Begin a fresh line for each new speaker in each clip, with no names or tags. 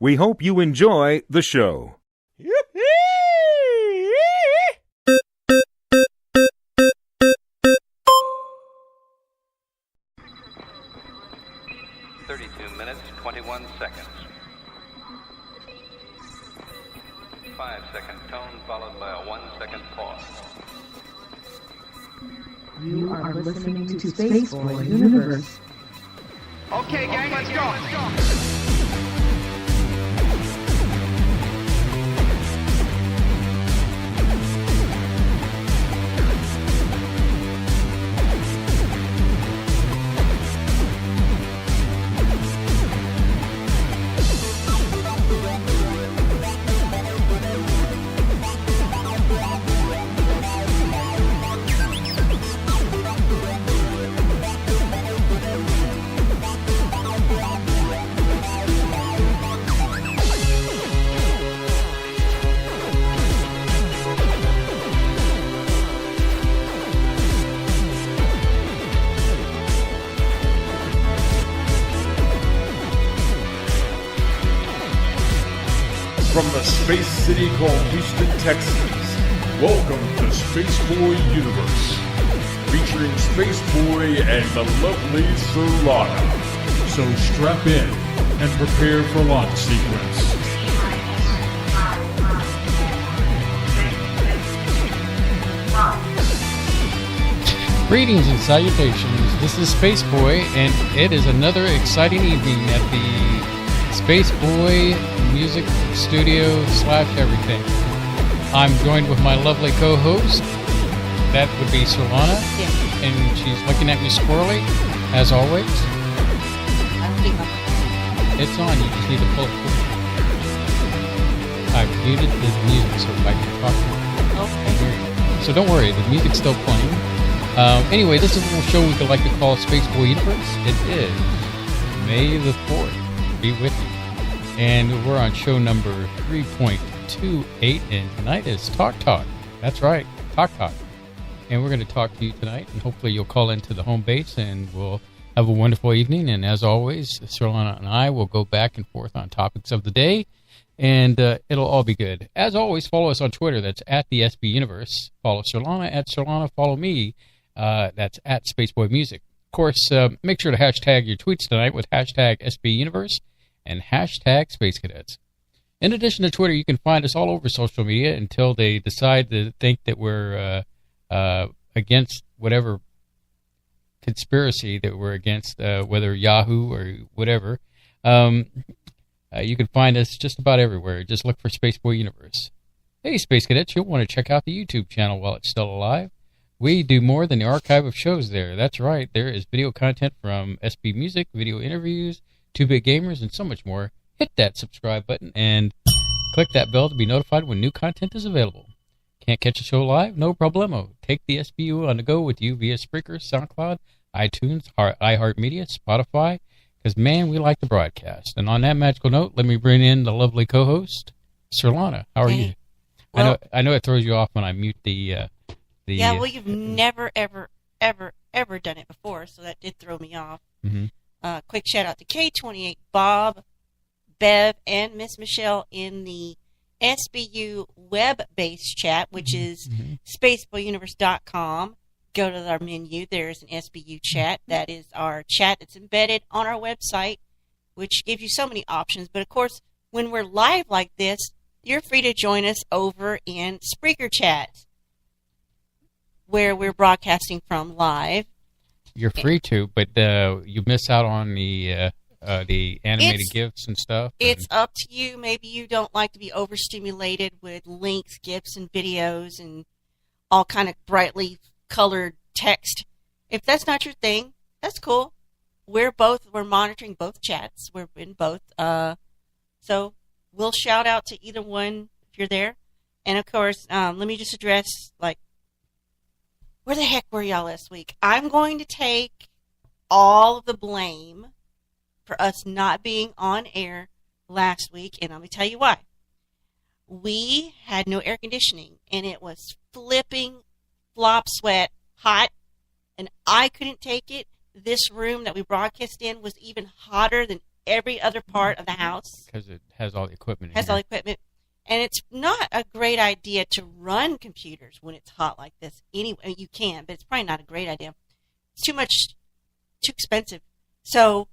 We hope you enjoy the show.
32 minutes, 21 seconds. 5-second tone followed by a 1-second pause.
You are listening to Space Boy Universe.
Okay, gang, let's go.
From the space city called Houston, Texas, welcome to Space Boy Universe, featuring Space Boy and the lovely Solana. So strap in and prepare for launch sequence.
Greetings and salutations. This is Space Boy, and it is another exciting evening at the Space Boy Music Studio / everything. I'm joined with my lovely co-host. That would be Solana.
Yeah.
And she's looking at me squirrely, as always. It's on. You just need to pull it forward. I've muted the music so I can talk to you.
Okay.
So don't worry, the music's still playing. Anyway, this is a little show we could like to call Space Boy Universe. It is May the 4th. Be with you. And we're on show number 3.28, and tonight is Talk. That's right, Talk. And we're going to talk to you tonight, and hopefully you'll call into the home base, and we'll have a wonderful evening. And as always, Solana and I will go back and forth on topics of the day, and it'll all be good. As always, follow us on Twitter. That's at the SBU Universe. Follow Solana at Solana. Follow me. That's at Spaceboy Music. Of course, make sure to hashtag your tweets tonight with hashtag SBU Universe and hashtag Space Cadets. In addition to Twitter, you can find us all over social media until they decide to think that we're against whatever conspiracy that we're against, whether Yahoo or whatever. You can find us just about everywhere. Just look for Space Boy Universe. Hey, Space Cadets, you'll want to check out the YouTube channel while it's still alive. We do more than the archive of shows there. That's right. There is video content from SB Music, video interviews, 2-Bit Gamers, and so much more. Hit that subscribe button and click that bell to be notified when new content is available. Can't catch a show live? No problemo. Take the SBU on the go with you via Spreaker, SoundCloud, iTunes, iHeartMedia, Spotify, because, man, we like to broadcast. And on that magical note, let me bring in the lovely co-host, Solana. How are you? Well, I know it throws you off when I mute the
yeah, well, you've never, ever, ever, ever done it before, so that did throw me off.
Mm-hmm.
Quick shout out to K28, Bob, Bev, and Miss Michelle in the SBU web-based chat, which is spaceboyuniverse.com. Go to our menu. There's an SBU chat. That is our chat that's embedded on our website, which gives you so many options. But, of course, when we're live like this, you're free to join us over in Spreaker Chat, where we're broadcasting from live.
You're free to, but you miss out on the animated GIFs and stuff.
It's up to you. Maybe you don't like to be overstimulated with links, GIFs, and videos, and all kind of brightly colored text. If that's not your thing, that's cool. We're monitoring both chats. We're in both. So we'll shout out to either one if you're there. And of course, let me just address, where the heck were y'all last week? I'm going to take all of the blame for us not being on air last week, and I'm going to tell you why. We had no air conditioning, and it was flipping flop sweat hot, and I couldn't take it. This room that we broadcast in was even hotter than every other part of the house.
Because it has all the equipment in
Has
here.
all the equipment. And it's not a great idea to run computers when it's hot like this. Anyway, I mean, you can, but it's probably not a great idea. It's too expensive. So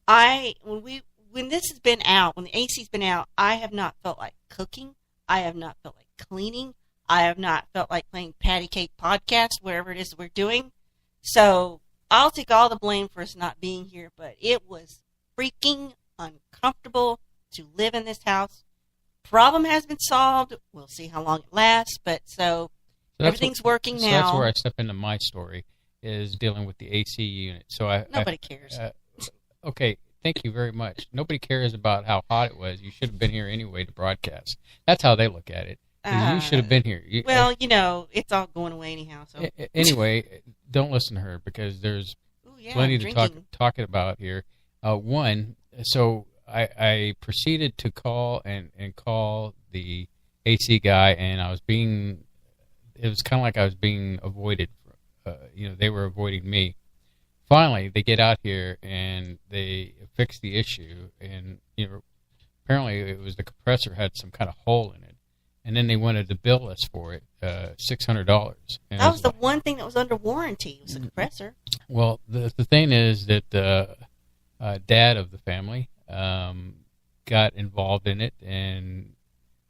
when this has been out, when the AC's been out, I have not felt like cooking. I have not felt like cleaning. I have not felt like playing Patty Cake Podcast, whatever it is we're doing. So I'll take all the blame for us not being here, but it was freaking uncomfortable to live in this house. Problem has been solved. We'll see how long it lasts, but everything's working now.
So that's where I step into my story, is dealing with the AC unit. So
Nobody cares.
Okay, thank you very much. Nobody cares about how hot it was. You should have been here anyway to broadcast. That's how they look at it. You should have been here.
It's all going away anyhow. So
anyway, don't listen to her, because there's plenty to talk about here. So I proceeded to call and call the AC guy, and it was kind of like I was being avoided. They were avoiding me. Finally, they get out here and they fix the issue, and apparently it was the compressor had some kind of hole in it, and then they wanted to bill us for it, $600.
That was the one thing that was under warranty, was the compressor.
Well, the thing is that the dad of the family got involved in it and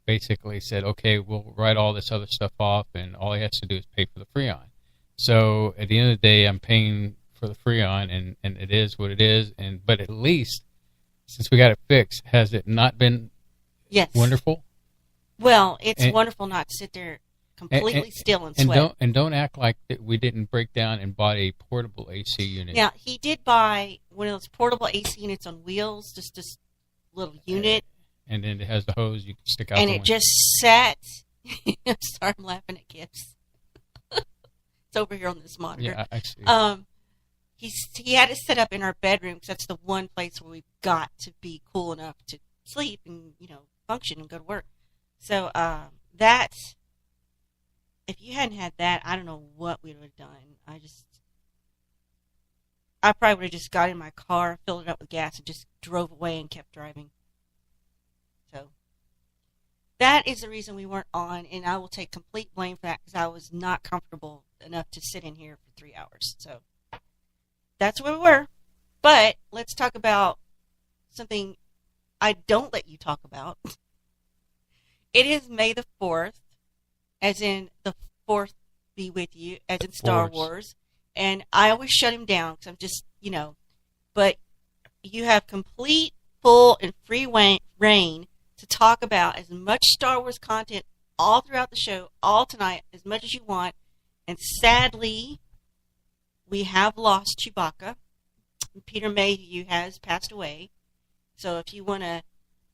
basically said, okay, we'll write all this other stuff off, and all he has to do is pay for the Freon. So at the end of the day, I'm paying for the Freon, and it is what it is. But at least, since we got it fixed, has it not been wonderful?
Well, it's wonderful not to sit there completely still and sweat.
Don't act like that we didn't break down and bought a portable AC unit.
Now, he did buy one of those portable AC units on wheels, just this little unit.
And then it has the hose you can stick out
and
the
it
window.
just sat. I'm sorry, I'm laughing at Gibbs. It's over here on this monitor.
Yeah, I see.
He had it set up in our bedroom because that's the one place where we've got to be cool enough to sleep and function and go to work. So if you hadn't had that, I don't know what we would have done. I probably would have just got in my car, filled it up with gas, and just drove away and kept driving. So that is the reason we weren't on, and I will take complete blame for that because I was not comfortable enough to sit in here for 3 hours. So that's where we were. But let's talk about something I don't let you talk about. It is May the 4th, as in the 4th be with you, as in Star Wars. And I always shut him down because I'm just, but you have complete, full, and free reign to talk about as much Star Wars content all throughout the show, all tonight, as much as you want. And sadly, we have lost Chewbacca. Peter Mayhew has passed away. So if you want to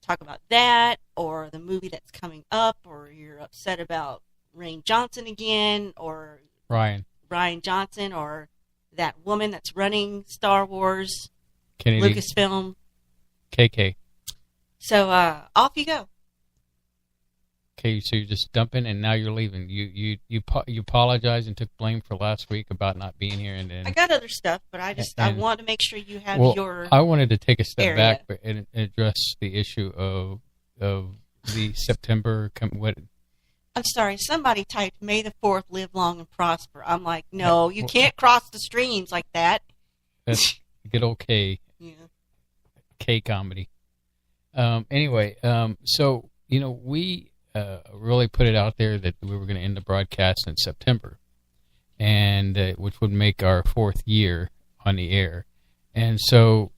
talk about that, or the movie that's coming up, or you're upset about Rian Johnson again, or Ryan Johnson, or that woman that's running Star Wars,
Kennedy,
Lucasfilm,
KK.
So off you go.
Okay, so you're just dumping, and now you're leaving. You apologize and took blame for last week about not being here, and then
I got other stuff, but I want to make sure you have your.
I wanted to take a step
area.
back and address the issue of the September.
I'm sorry, somebody typed "May the 4th live long and prosper." I'm like, no, you can't cross the streams like that.
That's good old K.
Yeah.
K comedy. Anyway, so we really put it out there that we were going to end the broadcast in September, and which would make our 4th year on the air. And so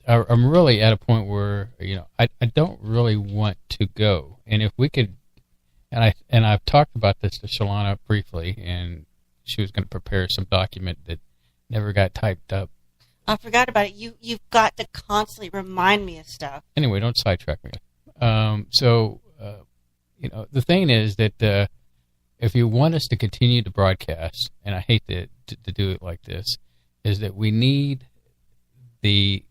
I'm really at a point where I don't really want to go. And if we could, and I've talked about this to Shalana briefly, and she was going to prepare some document that never got typed up.
I forgot about it. You've got to constantly remind me of stuff.
Anyway, don't sidetrack me. The thing is that if you want us to continue to broadcast, and I hate to do it like this, is that we need the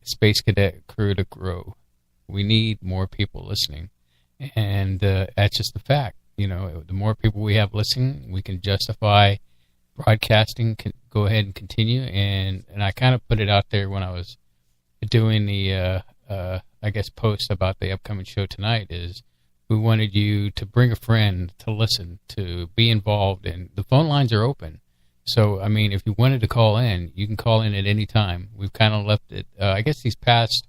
Space Cadet crew to grow. We need more people listening, and that's just the fact. The more people we have listening, we can justify broadcasting, can go ahead and continue. And I kind of put it out there when I was doing the I guess post about the upcoming show tonight is we wanted you to bring a friend to listen, to be involved, and the phone lines are open. So, I mean, if you wanted to call in, you can call in at any time. We've kind of left it, I guess these past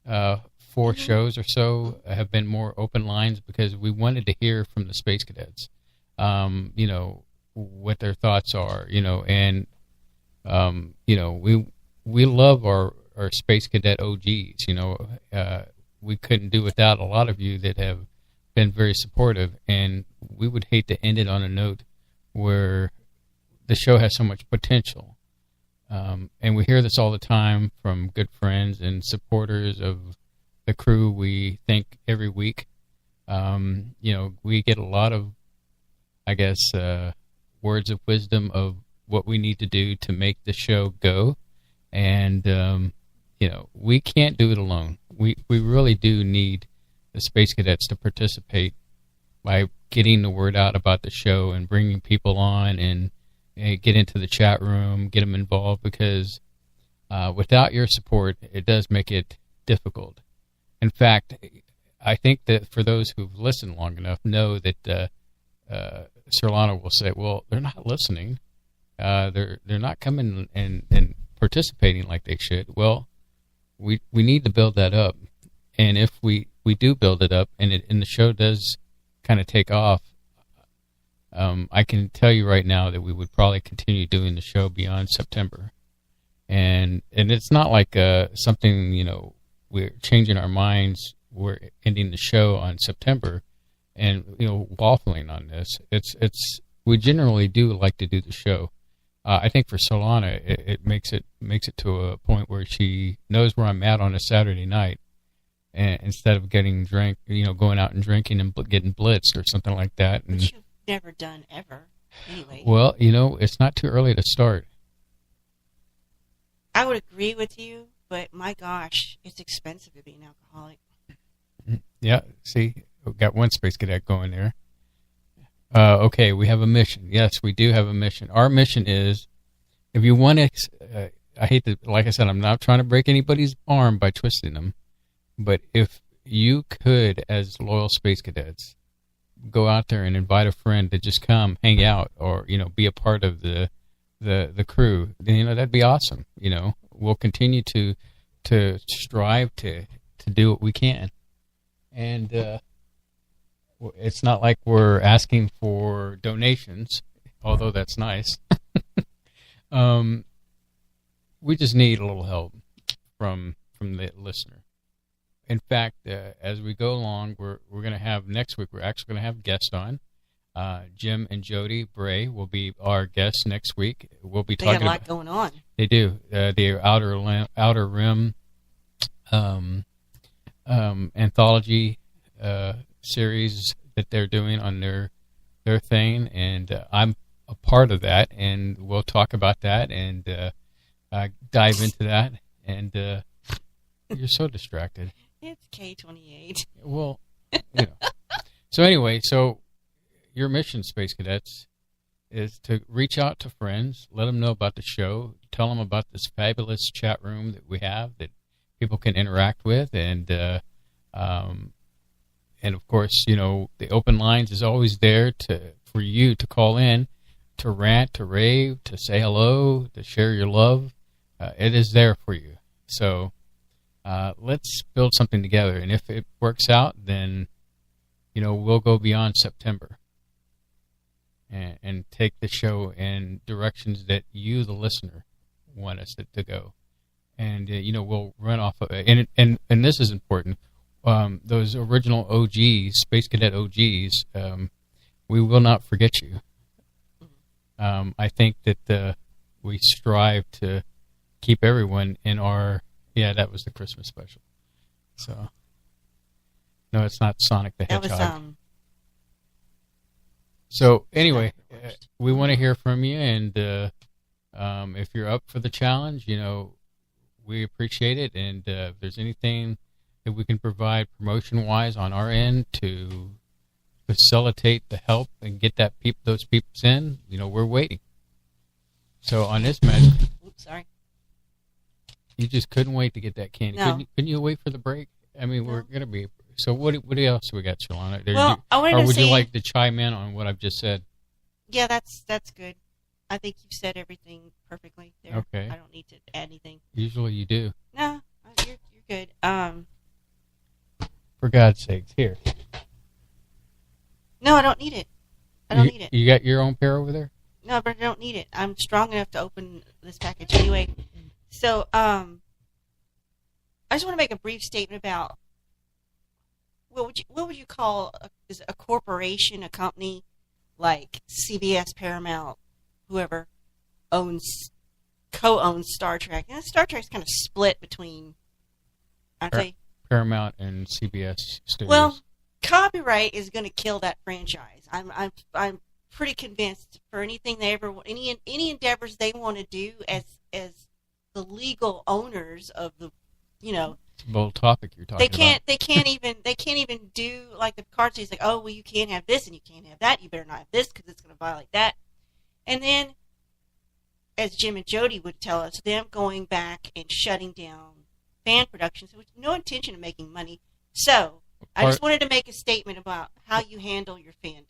4 shows or so have been more open lines because we wanted to hear from the Space Cadets, you know, what their thoughts are, you know, and, you know, we love our Space Cadet OGs, you know. We couldn't do without a lot of you that have been very supportive, and we would hate to end it on a note where the show has so much potential. And we hear this all the time from good friends and supporters of the crew we think every week. You know, we get a lot of, I guess, words of wisdom of what we need to do to make the show go. And, you know, we can't do it alone. We really do need the Space Cadets to participate by getting the word out about the show and bringing people on and get into the chat room, get them involved, because without your support, it does make it difficult. In fact, I think that for those who've listened long enough know that Serlano will say, well, they're not listening. They're not coming and participating like they should. Well, we need to build that up. And if we do build it up and the show does kind of take off, I can tell you right now that we would probably continue doing the show beyond September. And it's not like something, you know, we're changing our minds, we're ending the show on September and, you know, waffling on this. It's we generally do like to do the show. I think for Solana, it makes it to a point where she knows where I'm at on a Saturday night, and instead of getting going out and drinking and getting blitzed or something like that. And,
which you've never done ever, anyway.
Well, you know, it's not too early to start.
I would agree with you, but my gosh, it's expensive to be an alcoholic.
Yeah, see, we've got one Space Cadet going there. Okay, we have a mission. Yes, we do have a mission. Our mission is, if you want to, I hate to, like I said, I'm not trying to break anybody's arm by twisting them, but if you could, as loyal Space Cadets, go out there and invite a friend to just come hang out or, you know, be a part of the crew, then, you know, that'd be awesome. You know, we'll continue to strive to do what we can. And, it's not like we're asking for donations, although that's nice. We just need a little help from the listener. In fact, as we go along, we're going to have next week. We're actually going to have a guest on. Jim and Jody Bray will be our guests next week. We'll be talking.
They have a lot going on.
They do. The Outer Rim anthology series that they're doing on their thing, and I'm a part of that, and we'll talk about that and dive into that. And you're so distracted.
It's K28.
Well, you know. So anyway, your mission, Space Cadets, is to reach out to friends, let them know about the show, tell them about this fabulous chat room that we have that people can interact with, and of course, you know, the open lines is always there for you to call in, to rant, to rave, to say hello, to share your love. It is there for you. So let's build something together. And if it works out, then, you know, we'll go beyond September and take the show in directions that you, the listener, want us to go. And, you know, we'll run off of it. And this is important. Those original OGs, Space Cadet OGs, we will not forget you. I think that we strive to keep everyone in our... Yeah, that was the Christmas special. So, no, it's not Sonic the Hedgehog.
That was,
So, anyway, we want to hear from you, and if you're up for the challenge, you know, we appreciate it, and if there's anything that we can provide promotion-wise on our end to facilitate the help and get those peeps in, you know, we're waiting. So on this match...
Oops, sorry.
You just couldn't wait to get that candy.
No.
Couldn't you wait for the break? I mean, we're going to be... So what else we got, Shalana?
Well, I wanted
or
to
would
say,
you like to chime in on what I've just said?
Yeah, that's good. I think you've said everything perfectly there.
Okay.
I don't need to add anything.
Usually you do.
No, you're good.
For God's sakes, here.
No, I don't need it. I don't need it.
You got your own pair over there?
No, but I don't need it. I'm strong enough to open this package anyway. So, I just want to make a brief statement about what would you call a corporation, a company like CBS, Paramount, whoever co-owns Star Trek. And Star Trek's kind of split between, I'd say,
Paramount and CBS Studios.
Well, copyright is going to kill that franchise. I'm pretty convinced for anything they ever any endeavors they want to do as the legal owners of the,
it's a bold topic you're talking about.
They can't even do like the card states, like, oh, well, you can't have this and you can't have that. You better not have this because it's going to violate that. And then, as Jim and Jody would tell us, them going back and shutting down fan productions with no intention of making money. So I just wanted to make a statement about how you handle your fandom.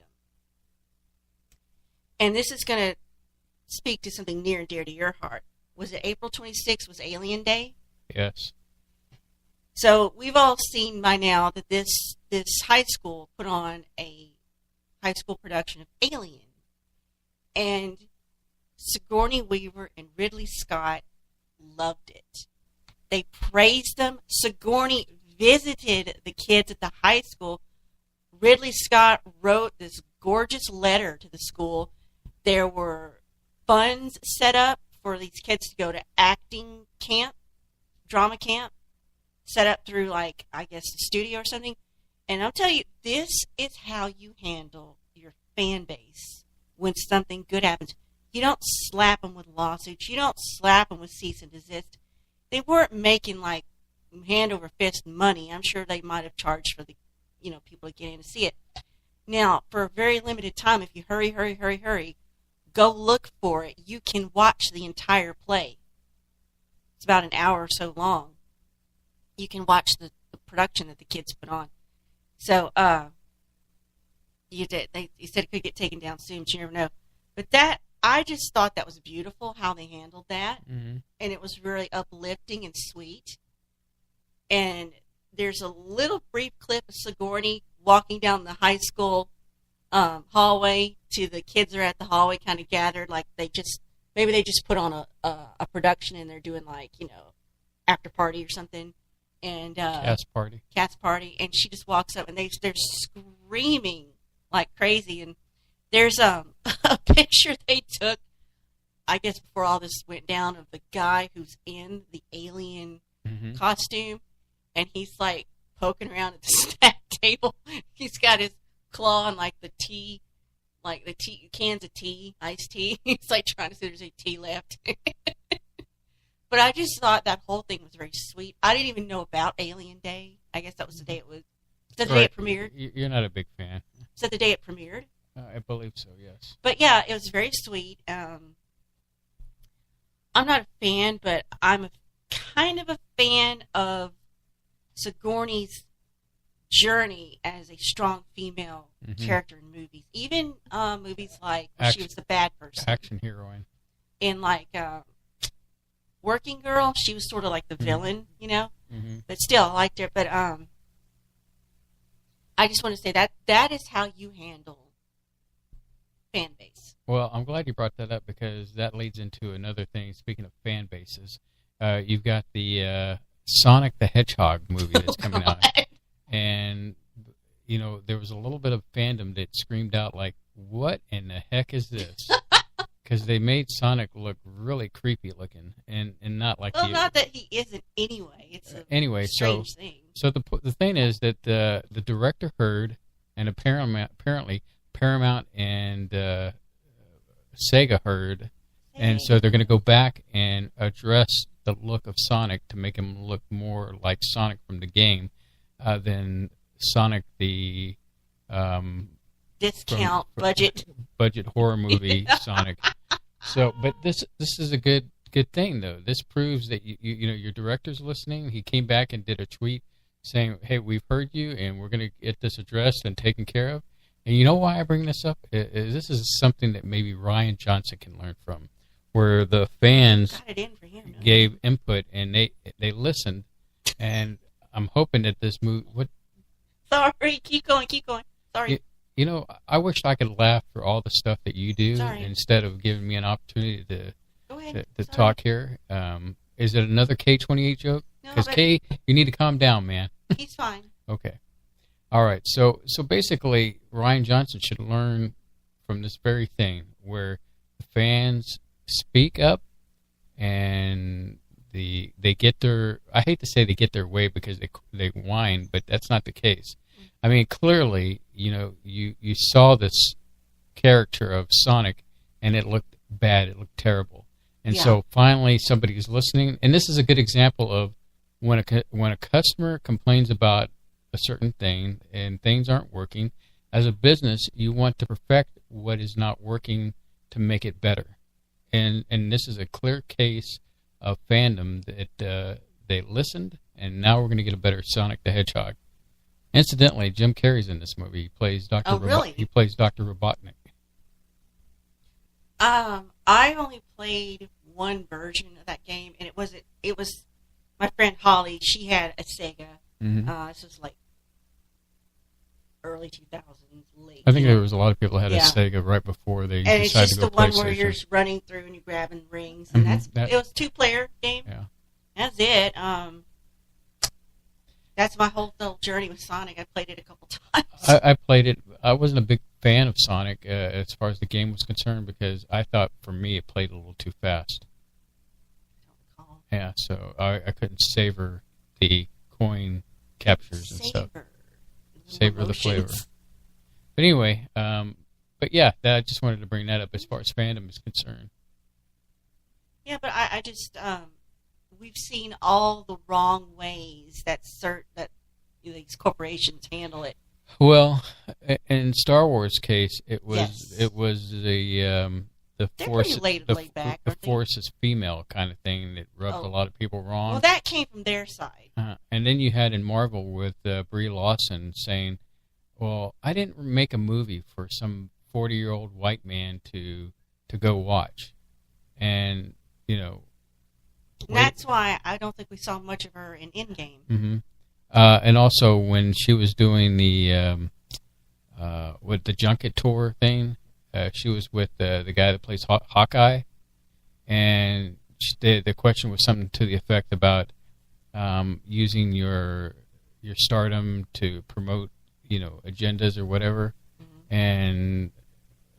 And this is going to speak to something near and dear to your heart. Was it April 26th was Alien Day?
Yes.
So we've all seen by now that this high school put on a high school production of Alien. And Sigourney Weaver and Ridley Scott loved it. They praised them. Sigourney visited the kids at the high school. Ridley Scott wrote this gorgeous letter to the school. There were funds set up for these kids to go to acting camp, drama camp, set up through, like, I guess, the studio or something. And I'll tell you, this is how you handle your fan base when something good happens. You don't slap them with lawsuits. You don't slap them with cease and desist. They weren't making, like, hand over fist money. I'm sure they might have charged for the, people to get in to see it. Now, for a very limited time, if you hurry, go look for it. You can watch the entire play. It's about an hour or so long. You can watch the production that the kids put on. So, you said it could get taken down soon, but you never know. But I just thought that was beautiful how they handled that.
Mm-hmm.
And it was really uplifting and sweet. And there's a little brief clip of Sigourney walking down the high school hallway to the kids are at the hallway kind of gathered, like maybe they just put on a production and they're doing, like, after party or something. And
Cat's party. And she just walks up and they're screaming like crazy. And there's a picture they took, I guess before all this went down, of the guy who's in the alien costume, and he's like poking around at the snack table. He's got his claw on like the cans of tea, iced tea. He's like trying to see if there's any tea left. But I just thought that whole thing was very sweet. I didn't even know about Alien Day. I guess that was the day it was. Is that the day it premiered? You're not a big fan.
Is that the day it premiered?
I believe so, yes.
But yeah, it was very sweet. I'm not a fan, but I'm kind of a fan of Sigourney's journey as a strong female character in movies. Even movies like where she was the bad person.
Action heroine.
In like Working Girl, she was sort of like the villain, But still, I liked her. But I just want to say that is how you handle fan base.
Well, I'm glad you brought that up because that leads into another thing. Speaking of fan bases, you've got the Sonic the Hedgehog movie that's coming out. And, there was a little bit of fandom that screamed out like, what in the heck is this? Because they made Sonic look really creepy looking and not like
not that he isn't anyway. It's a strange thing.
So the thing is that the director heard, and apparently Paramount and Sega heard, and so they're going to go back and address the look of Sonic to make him look more like Sonic from the game than Sonic the
discount budget
horror movie Sonic. So, but this is a good good thing though. This proves that you know your director's listening. He came back and did a tweet saying, "Hey, we've heard you, and we're going to get this addressed and taken care of." And you know why I bring this up? This is something that maybe Ryan Johnson can learn from, where the fans
Got it in for him.
gave input and they listened, and I'm hoping that this movie.
Sorry, keep going. Sorry.
You know, I wish I could laugh for all the stuff that you do
Sorry.
instead of giving me an opportunity to
Go ahead.
to
Sorry.
talk here. Is it another K-28 joke?
No,
Because
but-
K, you need to calm down, man.
He's fine.
Okay. All right. So basically, Ryan Johnson should learn from this very thing where the fans speak up and they get their. I hate to say they get their way because they whine, but that's not the case. I mean, clearly, you know, you saw this character of Sonic, and it looked bad. It looked terrible. And
Yeah.
so finally, somebody's listening, and this is a good example of when a customer complains about a certain thing and things aren't working. As a business, you want to perfect what is not working to make it better. And this is a clear case of Fandom that they listened, and now we're going to get a better Sonic the Hedgehog. Incidentally, Jim Carrey's in this movie. He plays Dr.
Oh, really?
He plays Dr. Robotnik.
I only played one version of that game, and it was my friend Holly. She had a Sega.
Mhm.
This was like early 2000s, late.
I think there was a lot of people that had
Yeah.
a Sega right before they
and it's
decided
just
to go
the one where
PlayStation.
you're just running through and you're grabbing rings, and
Mhm.
it was a 2-player game.
Yeah.
That's it. That's my whole journey with Sonic. I played it a couple times.
I played it. I wasn't a big fan of Sonic as far as the game was concerned because I thought for me it played a little too fast. Yeah, so I couldn't savor the coin captures and stuff. Savor the flavor. But anyway, but yeah, I just wanted to bring that up as far as Fandom is concerned.
Yeah, but I just we've seen all the wrong ways that these corporations handle it.
Well, in Star Wars case, it was
Yes.
it was the
They're
force
pretty laid back,
the
aren't they?
force is female kind of thing that rubbed
Oh.
a lot of people wrong.
Well, that came from their side.
And then you had in Marvel with Brie Larson saying, "Well, I didn't make a movie for some 40-year-old white man to go watch," and you know.
And that's why I don't think we saw much of her in Endgame.
Mm-hmm. And also when she was doing the with the junket tour thing, she was with the guy that plays Hawkeye, and the question was something to the effect about using your stardom to promote, you know, agendas or whatever. Mm-hmm. And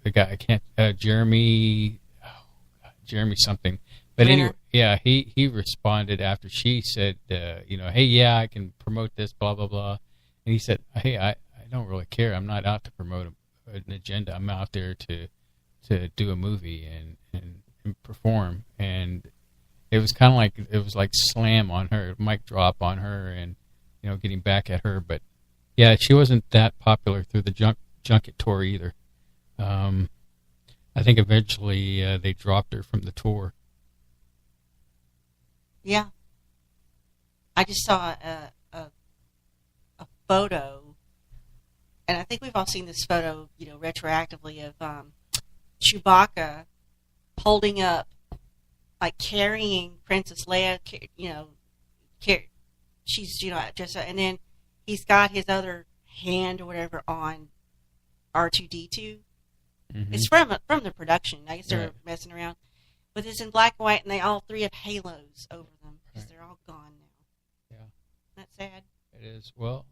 the guy Jeremy something. But
Renner.
anyway, yeah, he responded after she said, you know, hey, yeah, I can promote this, blah, blah, blah. And he said, hey, I don't really care. I'm not out to promote an agenda. I'm out there to do a movie and perform. And it was kind of like, it was like slam on her, mic drop on her and, you know, getting back at her. But, yeah, she wasn't that popular through the junket tour either. I think eventually they dropped her from the tour.
Yeah. I just saw a photo, and I think we've all seen this photo, you know, retroactively of Chewbacca holding up, like carrying Princess Leia, you know, she's, you know, just, and then he's got his other hand or whatever on R2-D2.
Mm-hmm.
It's from the production. I guess they're
Right.
messing around. But it's in black and white, and they all three have halos over them because they're all gone now.
Yeah.
That's sad.
It is. Well,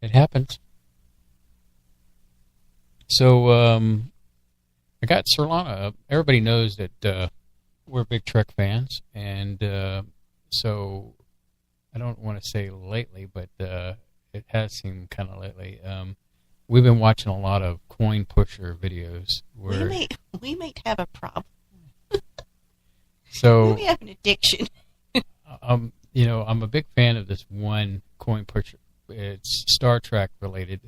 it happens. So, I got Solana. Everybody knows that we're big Trek fans, and so I don't want to say lately, but it has seemed kind of lately. We've been watching a lot of coin pusher videos. Where,
We may have a problem.
so
We have an addiction.
you know, I'm a big fan of this one coin pusher. It's Star Trek related.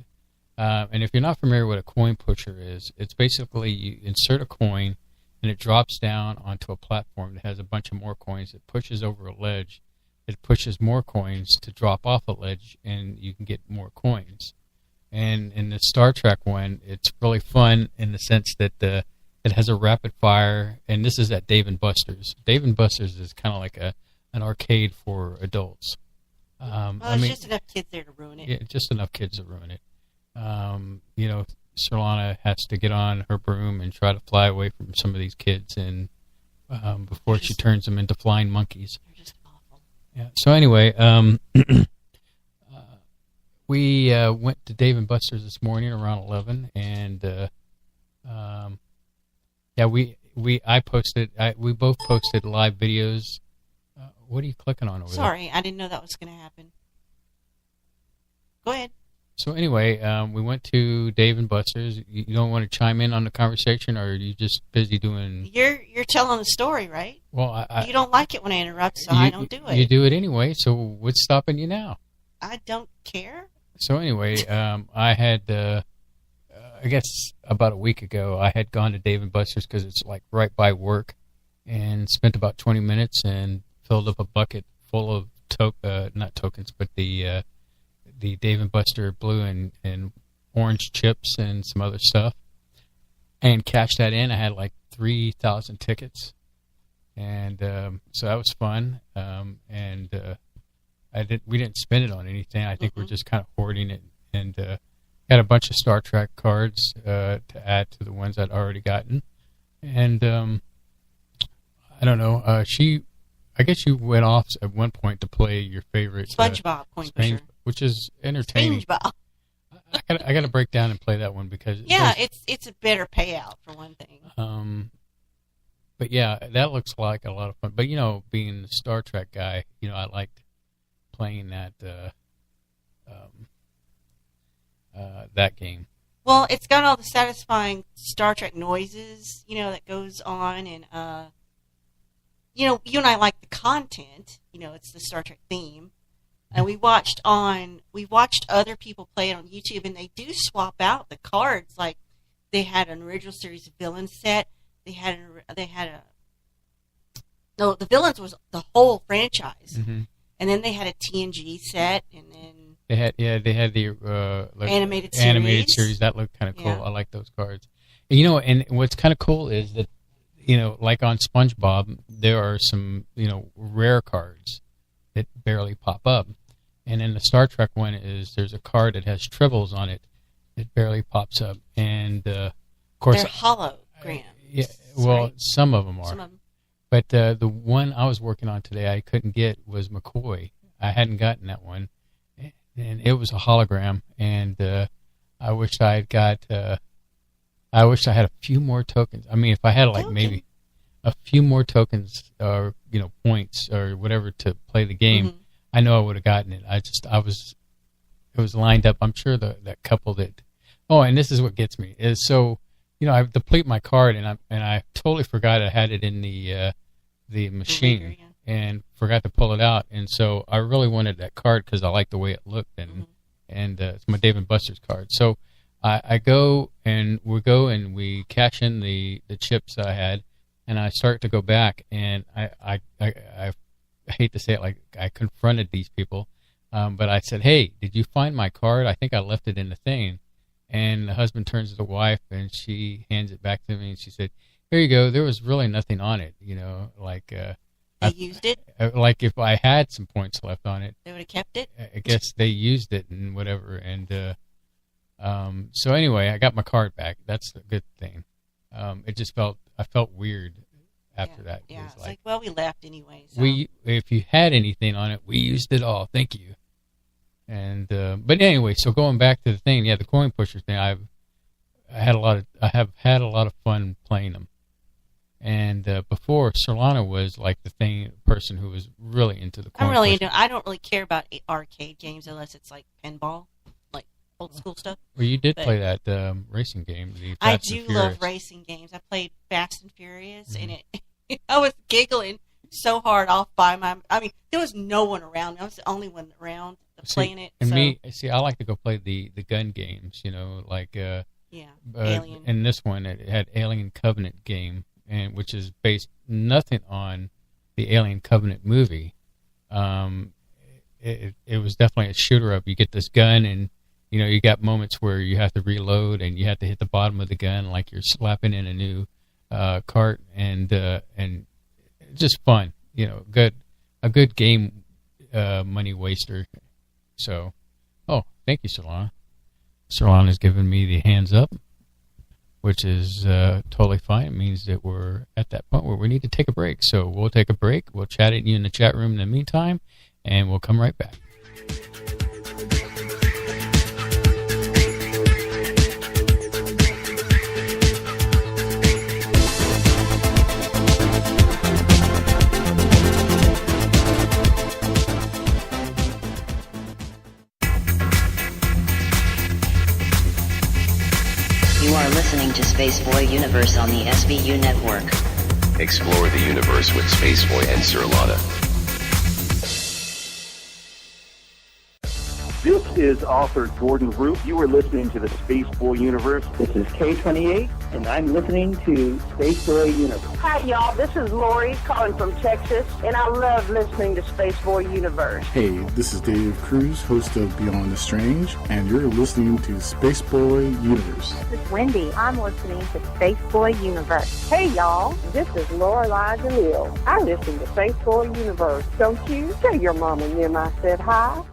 And if you're not familiar with what a coin pusher is, it's basically you insert a coin and it drops down onto a platform that has a bunch of more coins. It pushes over a ledge. It pushes more coins to drop off a ledge, and you can get more coins. And in the Star Trek one, it's really fun in the sense that it has a rapid fire, and this is at Dave & Buster's. Dave & Buster's is kind of like an arcade for adults.
There's just enough kids there to ruin it.
Yeah, just enough kids to ruin it. Solana has to get on her broom and try to fly away from some of these kids, and before she turns them into flying monkeys.
They're just awful.
Yeah. So anyway, we went to Dave & Buster's this morning around 11, and we both posted live videos. What are you clicking on over there?
Sorry, I didn't know that was going to happen. Go ahead.
So anyway, we went to Dave & Buster's. You don't want to chime in on the conversation, or are you just busy doing...
You're telling the story, right?
Well,
you don't like it when I interrupt, so I don't do it.
You do it anyway, so what's stopping you now?
I don't care.
So anyway, I had, I guess about a week ago, I had gone to Dave & Buster's because it's like right by work, and spent about 20 minutes and filled up a bucket full of, not tokens, but the Dave & Buster blue and orange chips and some other stuff, and cashed that in. I had like 3,000 tickets, and so that was fun. We didn't spend it on anything. I think we're just kind of hoarding it, and got a bunch of Star Trek cards to add to the ones I'd already gotten. And I don't know. I guess you went off at one point to play your favorite
SpongeBob coin pusher,
which is entertaining.
SpongeBob.
I got to break down and play that one because
it's a better payout for one thing.
But yeah, that looks like a lot of fun. But being the Star Trek guy, I liked playing that game.
Well, it's got all the satisfying Star Trek noises, that goes on, and you and I like the content. It's the Star Trek theme. And we watched other people play it on YouTube, and they do swap out the cards. Like they had an original series villain set. The villains was the whole franchise, and then they had a TNG set, and then
they had the
animated
series that looked kind of cool.
Yeah.
I like those cards. And what's kind of cool is that like on SpongeBob, there are some rare cards that barely pop up. And in the Star Trek one there's a card that has tribbles on it that barely pops up. And, of course...
They're holograms.
Yeah, well,
right?
some of them are.
Some of them.
But the one I was working on today I couldn't get was McCoy. I hadn't gotten that one. And it was a hologram. And I wish I had got... I wish I had a few more tokens. I mean, if I had maybe a few more tokens or, points or whatever to play the game, I know I would have gotten it. It was lined up. I'm sure that couple that, and this is what gets me is I deplete my card and I totally forgot I had it in the machine and forgot to pull it out. And so I really wanted that card because I liked the way it looked and it's my Dave & Buster's card. So I go and we cash in the chips I had, and I start to go back, and I hate to say it, like I confronted these people, but I said, "Hey, did you find my card? I think I left it in the thing." And the husband turns to the wife, and she hands it back to me, and she said, "Here you go. There was really nothing on it,
They used it?
Like if I had some points left on it,
They would have kept it?
I guess they used it and whatever, and so anyway, I got my card back. That's the good thing. I felt weird after that.
Yeah, it's like, well, we left anyway. So.
If you had anything on it, we used it all. Thank you. And but anyway, so going back to the thing, the coin pusher thing. I have had a lot of fun playing them. And before, Solana was like the person who was really into the coin pusher.
I don't really care about arcade games unless it's like pinball. Old school stuff.
Well, you did play that racing game.
I do love racing games. I played Fast and Furious, and I was giggling so hard off by there was no one around. I was the only one around playing it.
And I like to go play the gun games.
Alien.
In this one, it had Alien Covenant game, and which is based nothing on the Alien Covenant movie. It was definitely a shooter up. You get this gun, and you got moments where you have to reload, and you have to hit the bottom of the gun like you're slapping in a new cart, and just fun. A good game, money waster. So, thank you, Solana. Solana has given me the hands up, which is totally fine. It means that we're at that point where we need to take a break. So we'll take a break. We'll chat at you in the chat room in the meantime, and we'll come right back.
You are listening to Space Boy Universe on the SVU network.
Explore the universe with Space Boy and Sir Lana.
This is author Gordon Root. You are listening to the Space Boy Universe.
This is K28, and I'm listening to Space Boy Universe.
Hi, y'all. This is Lori calling from Texas, and I love listening to Space Boy Universe.
Hey, this is Dave Cruz, host of Beyond the Strange, and you're listening to Space Boy Universe.
This is Wendy. I'm listening to Space Boy Universe.
Hey, y'all. This is Lorelai DeLille. I listen to Space Boy Universe. Don't you? Tell your mom and them I said hi.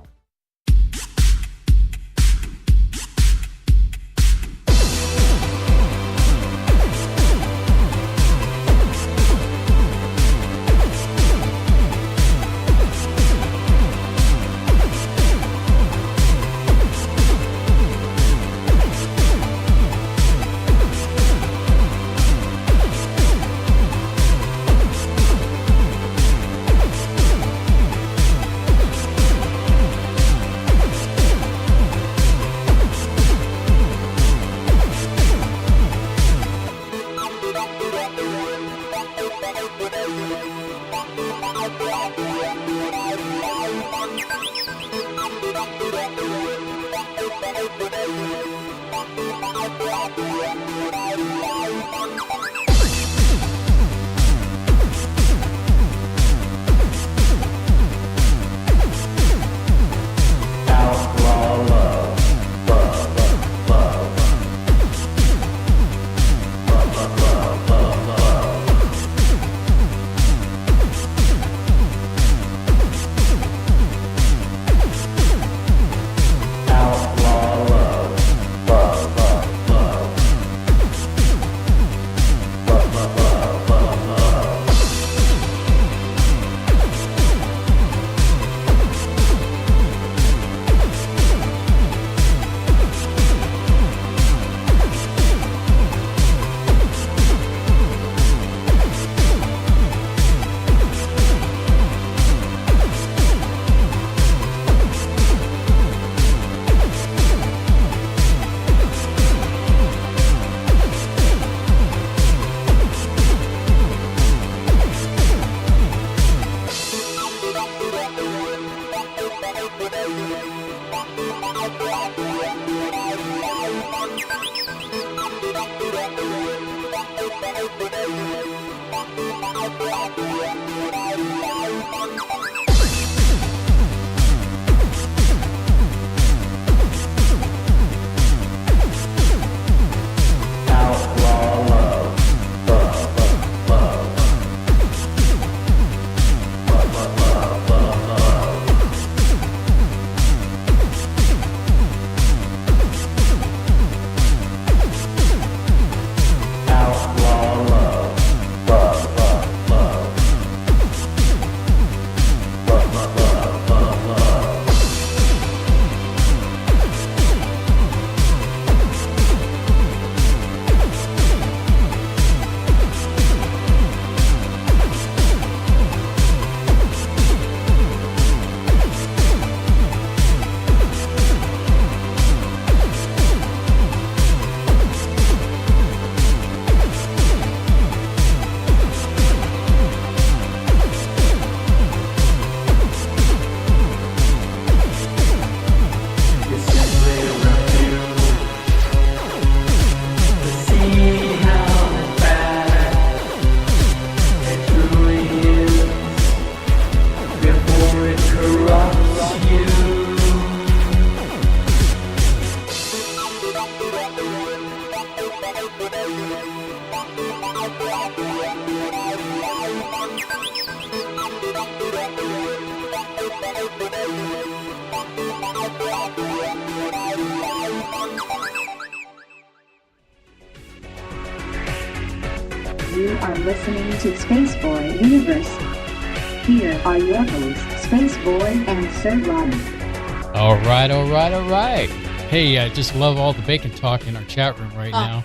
You are listening to Space Boy Universe. Here are your hosts, Space Boy and Sir Ronnie.
All right. Hey, I just love all the bacon talk in our chat room right now.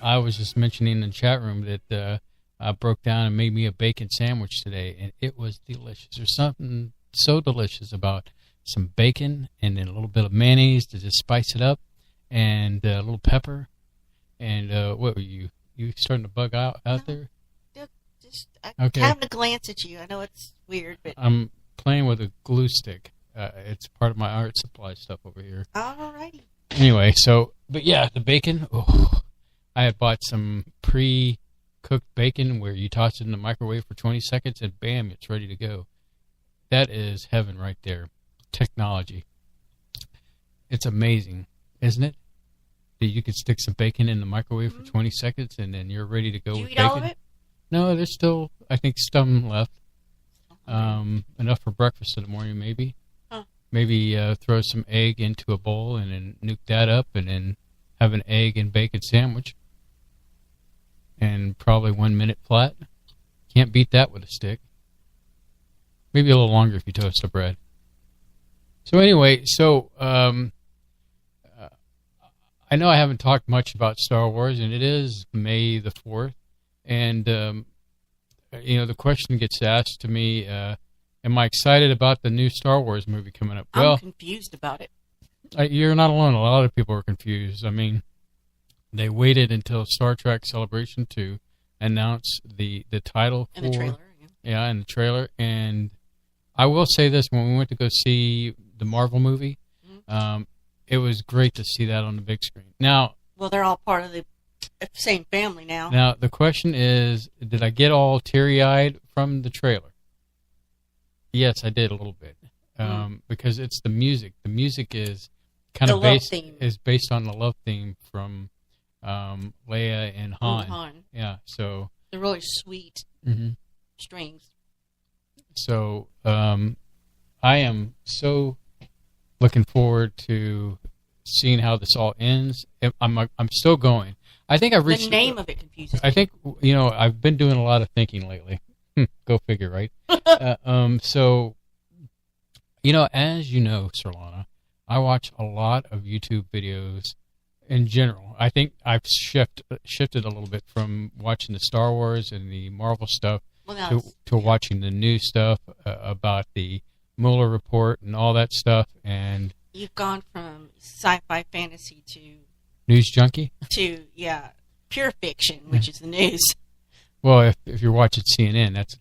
I was just mentioning in the chat room that I broke down and made me a bacon sandwich today, and it was delicious. There's something so delicious about some bacon and then a little bit of mayonnaise to just spice it up, and a little pepper. And what were you starting to bug out there?
I'm having a glance at you. I know it's weird, but
I'm playing with a glue stick. It's part of my art supply stuff over here.
Alrighty.
Anyway, but yeah, the bacon. I had bought some pre-cooked bacon where you toss it in the microwave for 20 seconds and bam, it's ready to go. That is heaven right there. Technology. It's amazing, isn't it? That you could stick some bacon in the microwave for 20 seconds and then you're ready to go with
bacon.
Did you
eat all of it?
No, there's still, I think, some left. Enough for breakfast in the morning, maybe.
Huh.
Maybe throw some egg into a bowl and then nuke that up and then have an egg and bacon sandwich. And probably 1 minute flat. Can't beat that with a stick. Maybe a little longer if you toast the bread. So anyway, I know I haven't talked much about Star Wars, and it is May the 4th. And, the question gets asked to me, am I excited about the new Star Wars movie coming up?
I'm confused about it.
You're not alone. A lot of people are confused. I mean, they waited until Star Trek Celebration to announce the title
and the trailer.
Yeah, and the trailer. And I will say this, when we went to go see the Marvel movie, it was great to see that on the big screen. Now,
well, they're all part of the same family now.
Now, the question is, did I get all teary-eyed from the trailer? Yes, I did a little bit. Because it's the music. The music is kind of based on the love theme from Leia and Han. Yeah, so
they're really sweet strings.
So I am so looking forward to seeing how this all ends. I'm still going. I think I've reached
the name of it confuses me.
I think I've been doing a lot of thinking lately. Go figure, right? So as you know, Solana, I watch a lot of YouTube videos in general. I think I've shifted a little bit from watching the Star Wars and the Marvel stuff to watching the new stuff about the Mueller report and all that stuff. And
you've gone from sci-fi fantasy to
news junkie
to pure fiction, which is the news.
Well, if you're watching CNN, that's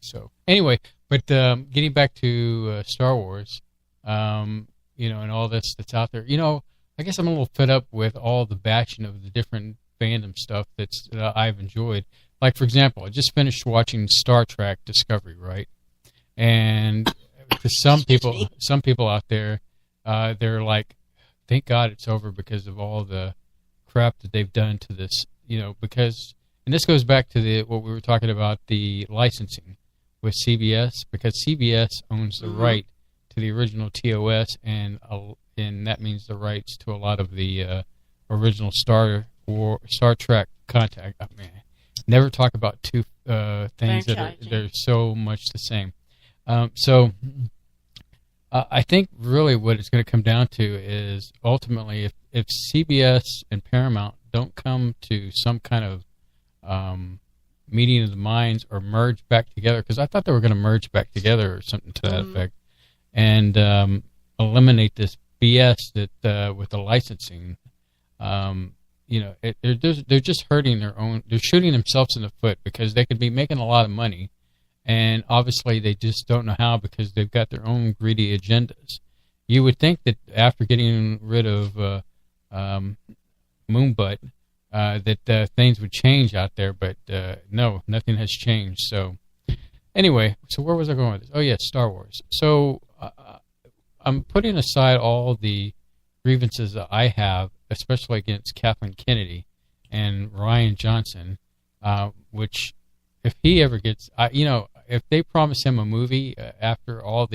So anyway, but getting back to Star Wars, and all this that's out there, I guess I'm a little fed up with all the bashing of the different fandom stuff that I've enjoyed. Like, for example, I just finished watching Star Trek Discovery, right? And to some people out there, they're like, thank God it's over because of all the crap that they've done to this, because, and this goes back to what we were talking about, the licensing with CBS, because CBS owns the right to the original TOS, and that means the rights to a lot of the original Star Trek content. Oh, man, never talk about two things that they're so much the same. So I think really what it's going to come down to is ultimately if CBS and Paramount don't come to some kind of meeting of the minds or merge back together, because I thought they were going to merge back together or something to that effect, and eliminate this BS that with the licensing, they're just hurting their own. They're shooting themselves in the foot because they could be making a lot of money. And obviously they just don't know how because they've got their own greedy agendas. You would think that after getting rid of Moonbutt, that things would change out there, but no, nothing has changed. So anyway, so where was I going with this? Oh, yes, Star Wars. So I'm putting aside all the grievances that I have, especially against Kathleen Kennedy and Ryan Johnson, which if he ever gets, if they promise him a movie after all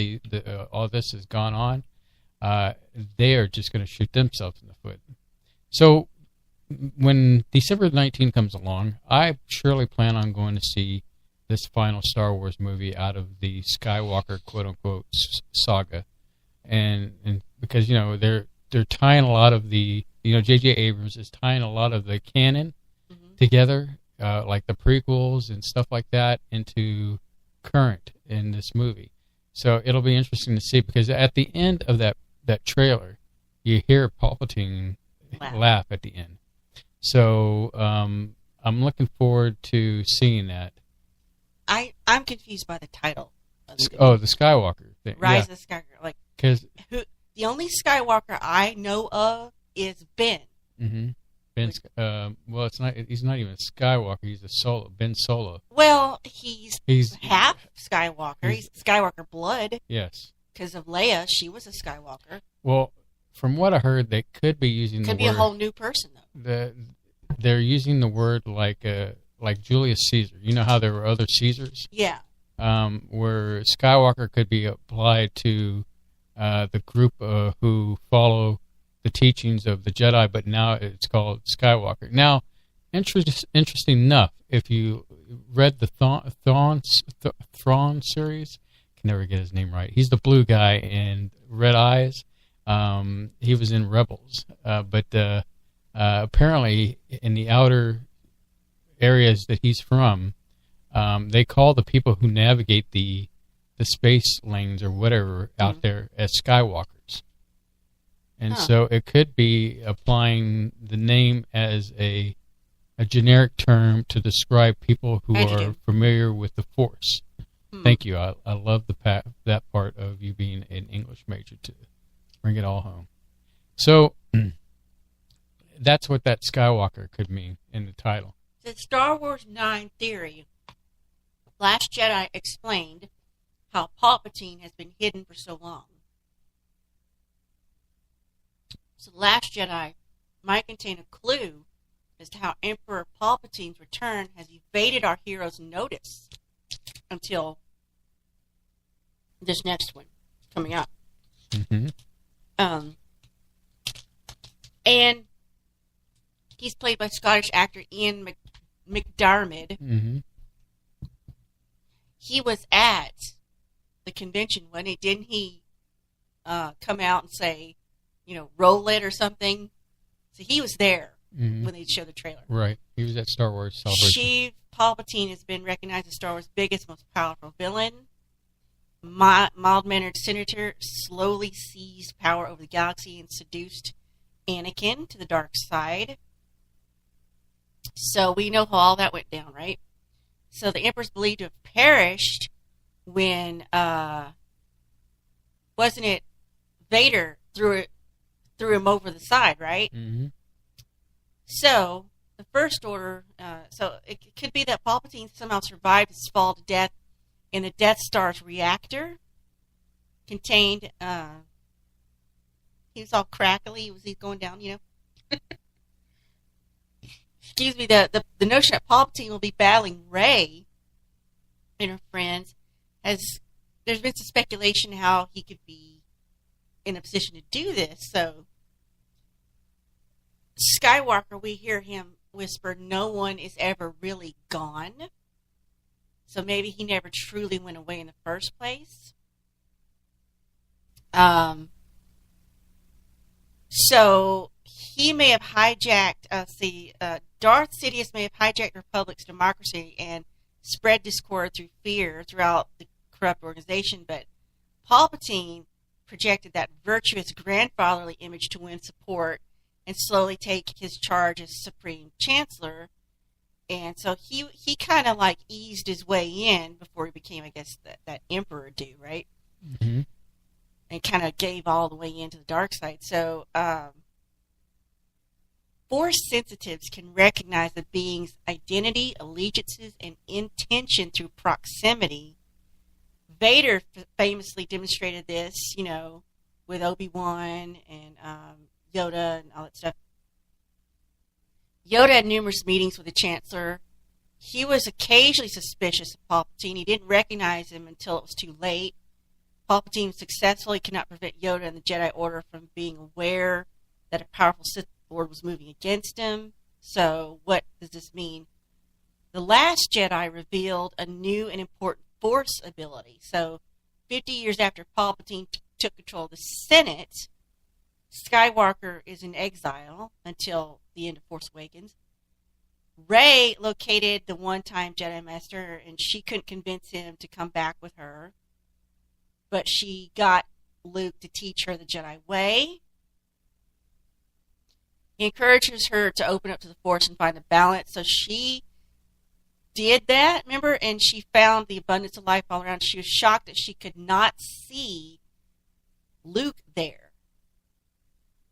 all this has gone on, they are just going to shoot themselves in the foot. So when December 19 comes along, I surely plan on going to see this final Star Wars movie out of the Skywalker quote-unquote saga. And because, they're tying a lot of the, J.J. Abrams is tying a lot of the canon together, like the prequels and stuff like that, into current in this movie. So it'll be interesting to see, because at the end of that trailer, you hear Palpatine laugh at the end. So I'm looking forward to seeing that.
I'm confused by the title.
The Skywalker thing.
Rise of Skywalker. Like,
because
the only Skywalker I know of is Ben.
Mm-hmm. Well, it's not. He's not even a Skywalker. He's a Solo. Ben Solo.
Well, he's half Skywalker. He's Skywalker blood.
Yes.
Because of Leia, she was a Skywalker.
Well, from what I heard, they could be using the word.
Could be a whole new person, though.
They're using the word like Julius Caesar. You know how there were other Caesars?
Yeah.
Where Skywalker could be applied to the group who follow the teachings of the Jedi, but now it's called Skywalker. Now, interesting enough, if you read the Thrawn series, I can never get his name right. He's the blue guy in Red Eyes. He was in Rebels, but apparently in the outer areas that he's from, they call the people who navigate the space lanes or whatever out there as Skywalkers. And so it could be applying the name as a generic term to describe people who are familiar with the Force. Thank you. I love that part of you being an English major to bring it all home. So that's what that Skywalker could mean in the title.
The Star Wars 9 theory, Last Jedi explained how Palpatine has been hidden for so long. So Last Jedi might contain a clue as to how Emperor Palpatine's return has evaded our hero's notice until this next one coming up.
Mm-hmm.
And he's played by Scottish actor Ian McDiarmid.
Mm-hmm.
He was at the convention, wasn't he? Didn't he come out and say, roll it or something? So he was there when they showed the trailer.
Right. He was at Star Wars Celebration.
Sheev Palpatine has been recognized as Star Wars' biggest, most powerful villain. Mild-mannered senator slowly seized power over the galaxy and seduced Anakin to the dark side. So we know how all that went down, right? So the Emperor's believed to have perished when, wasn't it Vader threw him over the side, right?
Mm-hmm.
So the First Order, so it could be that Palpatine somehow survived his fall to death in the Death Star's reactor. Contained, he was all crackly. Was he going down, Excuse me, the notion that Palpatine will be battling Rey and her friends there's been some speculation how he could be in a position to do this. So Skywalker, we hear him whisper, no one is ever really gone. So maybe he never truly went away in the first place. So he may have hijacked, Darth Sidious may have hijacked the Republic's democracy and spread discord through fear throughout the corrupt organization, but Palpatine projected that virtuous grandfatherly image to win support and slowly take his charge as Supreme Chancellor. And so he kind of like eased his way in before he became, I guess, that Emperor dude, right?
Mm-hmm.
And kind of gave all the way into the dark side. So Force sensitives can recognize the being's identity, allegiances, and intention through proximity. Vader famously demonstrated this, with Obi-Wan and Yoda and all that stuff. Yoda had numerous meetings with the Chancellor he was occasionally suspicious of Palpatine. He didn't recognize him until it was too late. Palpatine successfully cannot prevent Yoda and the Jedi Order from being aware that a powerful Sith Lord was moving against him. So what does this mean? The Last Jedi revealed a new and important Force ability. So 50 years after Palpatine took control of the Senate, Skywalker is in exile until the end of Force Awakens. Rey located the one-time Jedi Master, and she couldn't convince him to come back with her. But she got Luke to teach her the Jedi way. He encourages her to open up to the Force and find the balance. So she did that, remember? And she found the abundance of life all around. She was shocked that she could not see Luke there.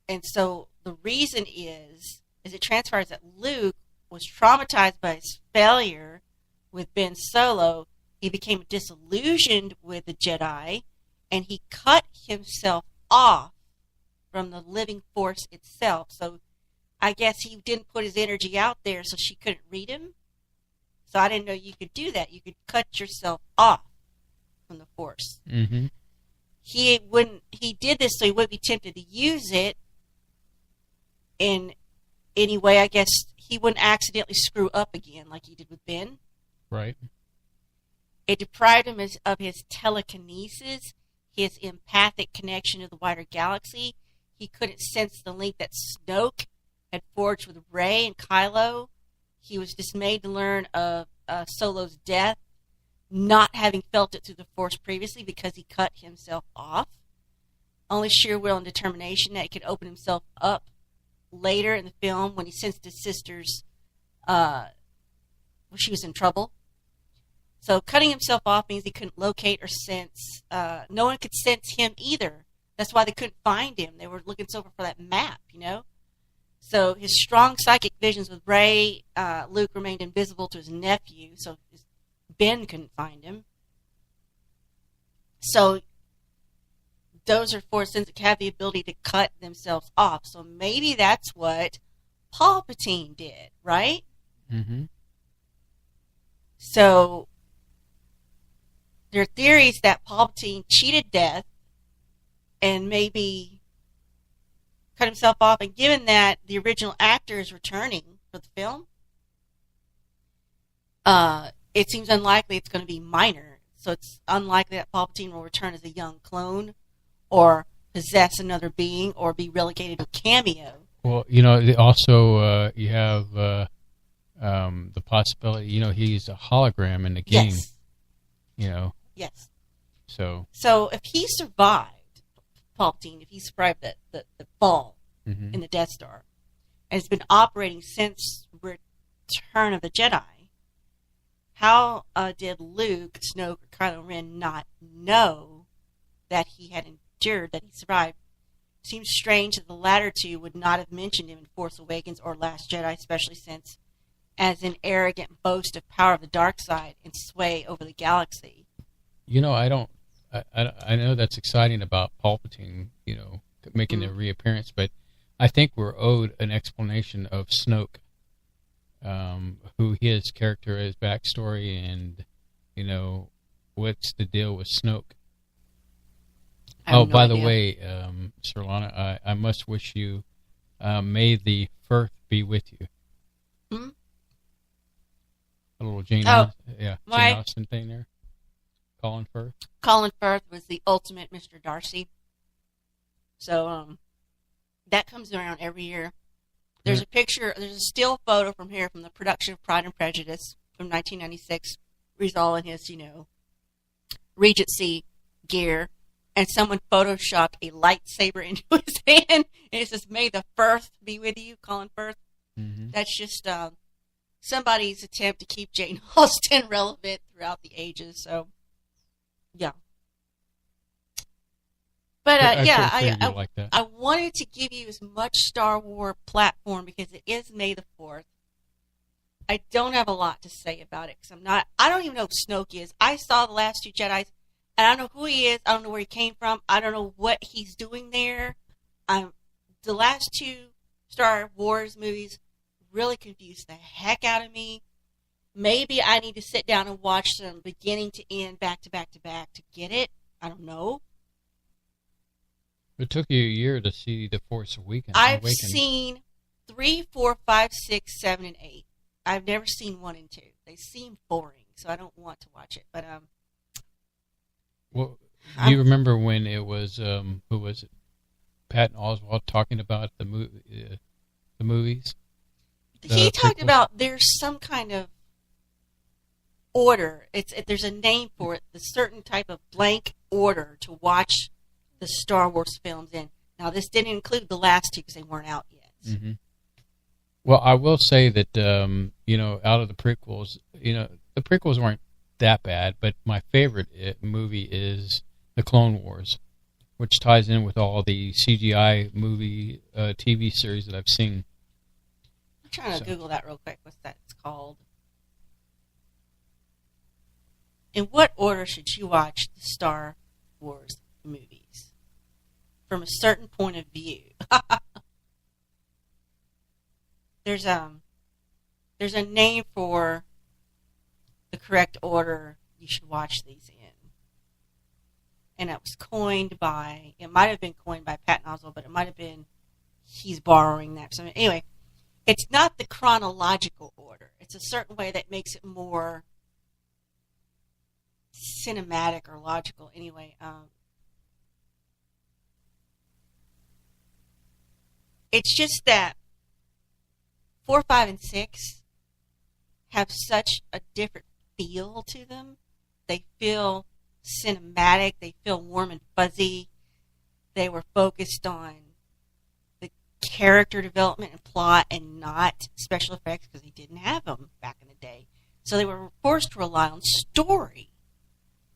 And so the reason is it transpires that Luke was traumatized by his failure with Ben Solo. He became disillusioned with the Jedi, and he cut himself off from the living Force itself. So I guess he didn't put his energy out there, so she couldn't read him. So I didn't know you could do that. You could cut yourself off from the Force.
Mm-hmm.
He did this so he wouldn't be tempted to use it in any way. I guess he wouldn't accidentally screw up again like he did with Ben.
Right.
It deprived him of his telekinesis, his empathic connection to the wider galaxy. He couldn't sense the link that Snoke had forged with Rey and Kylo. He was dismayed to learn of Solo's death, not having felt it through the Force previously because he cut himself off. Only sheer will and determination that he could open himself up later in the film when he sensed his sister's, she was in trouble. So cutting himself off means he couldn't locate or sense. No one could sense him either. That's why they couldn't find him. They were looking so for that map, you know. So his strong psychic visions with Rey, Luke remained invisible to his nephew, so Ben couldn't find him. So those are Force sins that have the ability to cut themselves off. So maybe that's what Palpatine did, right?
Mm-hmm.
So there are theories that Palpatine cheated death and maybe cut himself off. And given that the original actor is returning for the film, it seems unlikely it's going to be minor. So it's unlikely that Palpatine will return as a young clone or possess another being or be relegated to a cameo.
Well, you know, also you have the possibility, you know, he's a hologram in the game.
Yes.
You know.
Yes.
So
if he survived, Palpatine, if he survived the fall
mm-hmm.
in the Death Star, and has been operating since Return of the Jedi, how did Luke, Snoke, or Kylo Ren not know that he had endured, that he survived? Seems strange that the latter two would not have mentioned him in Force Awakens or Last Jedi, especially since as an arrogant boast of power of the dark side and sway over the galaxy.
You know, I know that's exciting about Palpatine, you know, making
mm-hmm.
a reappearance, but I think we're owed an explanation of Snoke, who his character is, backstory, and, you know, what's the deal with Snoke. Oh, by the way, Sir Lana, I must wish you, may the Firth be with you.
Hmm?
A little Jane
right.
Austen thing there. Colin Firth.
Colin Firth was the ultimate Mr. Darcy. So that comes around every year. There's a picture, there's a still photo from here from the production of Pride and Prejudice from 1996. He's all in his, you know, Regency gear. And someone photoshopped a lightsaber into his hand. And it says, "May the Firth be with you, Colin Firth."
Mm-hmm.
That's just somebody's attempt to keep Jane Austen relevant throughout the ages. So, yeah. But, I wanted to give you as much Star Wars platform because it is May the 4th. I don't have a lot to say about it because I don't even know who Snoke is. I saw The Last Two Jedis. And I don't know who he is. I don't know where he came from. I don't know what he's doing there. The last two Star Wars movies really confused the heck out of me. maybe I need to sit down and watch them beginning to end, back to back to back to get it. I don't know.
It took you a year to see The Force Awakens.
I've seen 3, 4, 5, 6, 7, and 8. I've never seen 1 and 2. They seem boring, so I don't want to watch it. But
well, do you remember when it was who was it? Patton Oswalt talking about the movies.
He talked about there's some kind of order. There's a name for it. The certain type of blank order to watch the Star Wars films in. Now, this didn't include the last 2 because they weren't out yet.
Mm-hmm. Well, I will say that out of the prequels, the prequels weren't that bad, but my favorite movie is The Clone Wars, which ties in with all the CGI movie TV series that I've seen.
I'm trying to Google that real quick. What's that? It's called. In what order should you watch the Star Wars movies? From a certain point of view. There's a name for the correct order you should watch these in. And it was coined by, it might have been coined by Patton Oswalt, but it might have been he's borrowing that. So anyway, it's not the chronological order. It's a certain way that makes it more cinematic or logical. Anyway, it's just that 4, 5, and 6 have such a different feel to them. They feel cinematic. They feel warm and fuzzy. They were focused on the character development and plot and not special effects because they didn't have them back in the day. So they were forced to rely on story.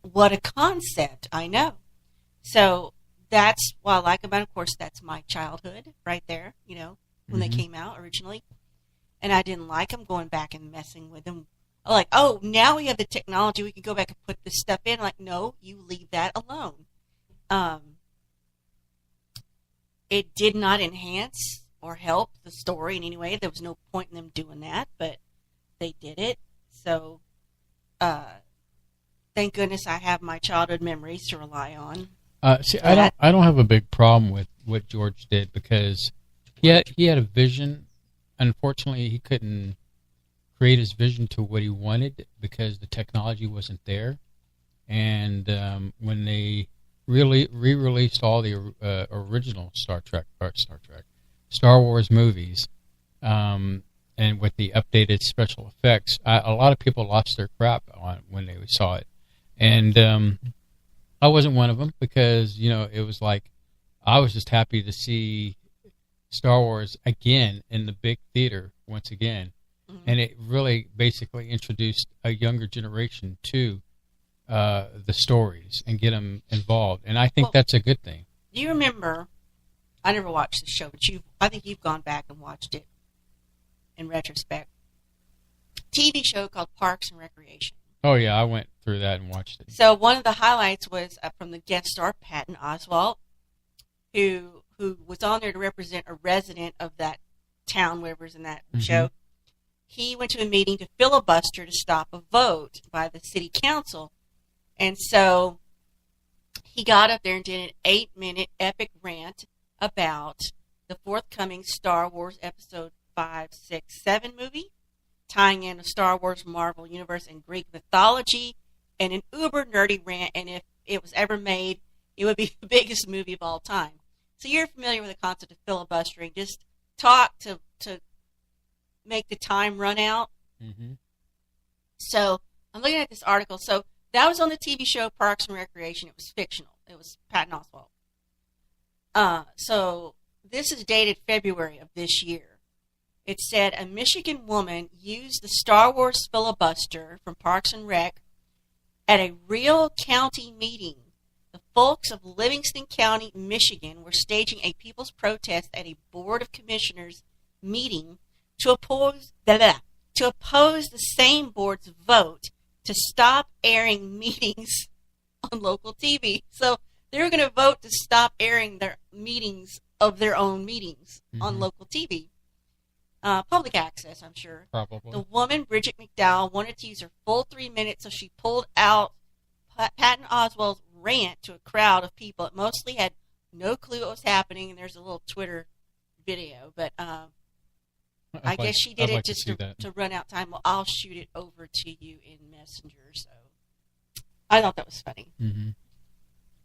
What a concept, I know. So that's what I like about it. Of course, that's my childhood right there, when they came out originally. And I didn't like them going back and messing with them. Like, oh, now we have the technology. We can go back and put this stuff in. Like, no, you leave that alone. It did not enhance or help the story in any way. There was no point in them doing that, but they did it. So, thank goodness I have my childhood memories to rely on.
I don't have a big problem with what George did because he had a vision. Unfortunately, he couldn't create his vision to what he wanted because the technology wasn't there. And when they re-released all the original Star Wars movies, and with the updated special effects, a lot of people lost their crap on when they saw it. And I wasn't one of them because it was like I was just happy to see Star Wars again in the big theater once again. Mm-hmm. And it really basically introduced a younger generation to the stories and get them involved. And I think that's a good thing.
Do you remember, I never watched the show, but I think you've gone back and watched it in retrospect. TV show called Parks and Recreation.
Oh, yeah, I went through that and watched it.
So one of the highlights was from the guest star, Patton Oswalt, who was on there to represent a resident of that town, wherever was in that show. He went to a meeting to filibuster to stop a vote by the city council. And so he got up there and did an 8-minute epic rant about the forthcoming Star Wars Episode 5, 6, 7 movie, tying in the Star Wars Marvel Universe and Greek mythology, and an uber nerdy rant. And if it was ever made, it would be the biggest movie of all time. So you're familiar with the concept of filibustering. Just talk to make the time run out. Mm-hmm. So I'm looking at this article. So that was on the TV show Parks and Recreation. It was fictional. It was Patton Oswalt. So this is dated February of this year. It said a Michigan woman used the Star Wars filibuster from Parks and Rec at a real county meeting. The folks of Livingston County, Michigan, were staging a people's protest at a Board of Commissioners meeting to oppose the same board's vote to stop airing meetings on local TV. So they were going to vote to stop airing their meetings of their own meetings on local TV. Public access, I'm sure.
Probably.
The woman, Bridget McDowell, wanted to use her full 3 minutes, so she pulled out Patton Oswalt's rant to a crowd of people that mostly had no clue what was happening, and there's a little Twitter video. But I guess she did it just to run out time. Well, I'll shoot it over to you in Messenger. So I thought that was funny.
Mm-hmm.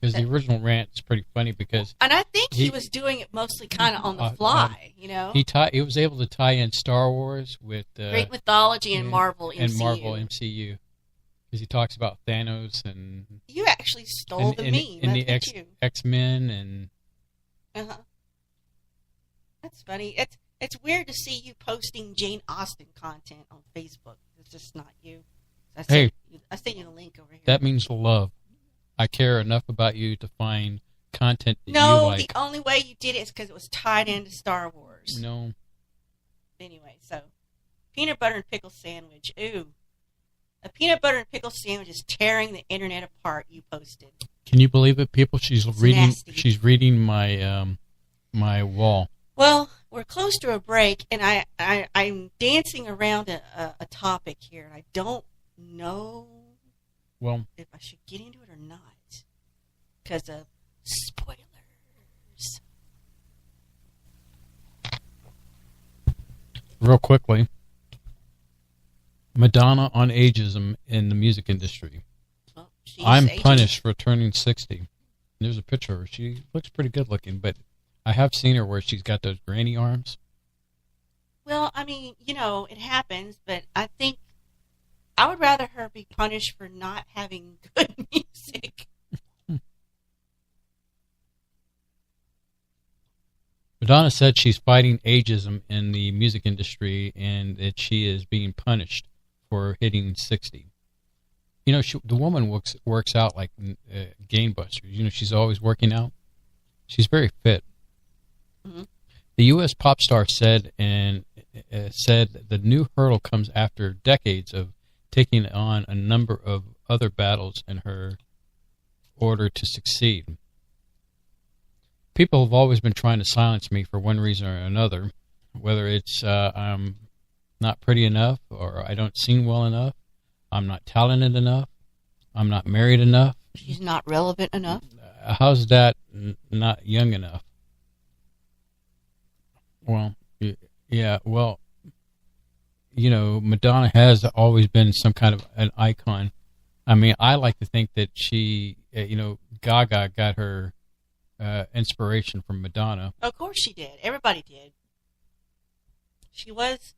Because the original rant is pretty funny because...
And I think he was doing it mostly kind of on the fly, you know?
He was able to tie in Star Wars with...
Greek mythology and Marvel MCU.
And Marvel MCU. Because he talks about Thanos and...
You actually stole the meme.
And the X-Men and...
Uh-huh. That's funny. It's weird to see you posting Jane Austen content on Facebook. It's just not you. I sent you the link over here.
That means love. I care enough about you to find content that you like.
No, the only way you did it is because it was tied into Star Wars.
No.
Anyway, so peanut butter and pickle sandwich. Ooh, a peanut butter and pickle sandwich is tearing the internet apart. You posted.
Can you believe it, people? She's reading.
Nasty.
She's reading my my wall.
Well, we're close to a break, and I'm dancing around a topic here, and I don't know.
Well,
if I should get into it or not, because of spoilers.
Real quickly, Madonna on ageism in the music industry.
Well,
I'm punished for turning 60. There's a picture of her. She looks pretty good looking, but I have seen her where she's got those granny arms.
Well, I mean, you know, it happens, but I think I would rather her be punished for not having good music.
Madonna said she's fighting ageism in the music industry and that she is being punished for hitting 60. You know, the woman works out like gangbusters. You know, she's always working out. She's very fit. Mm-hmm. The U.S. pop star said the new hurdle comes after decades of taking on a number of other battles in her order to succeed. People have always been trying to silence me for one reason or another, whether it's I'm not pretty enough, or I don't sing well enough, I'm not talented enough, I'm not married enough.
She's not relevant enough.
How's that not young enough? Well, yeah, well, you know, Madonna has always been some kind of an icon. I mean, I like to think that she, you know, Gaga got her inspiration from Madonna.
Of course she did. Everybody did. She was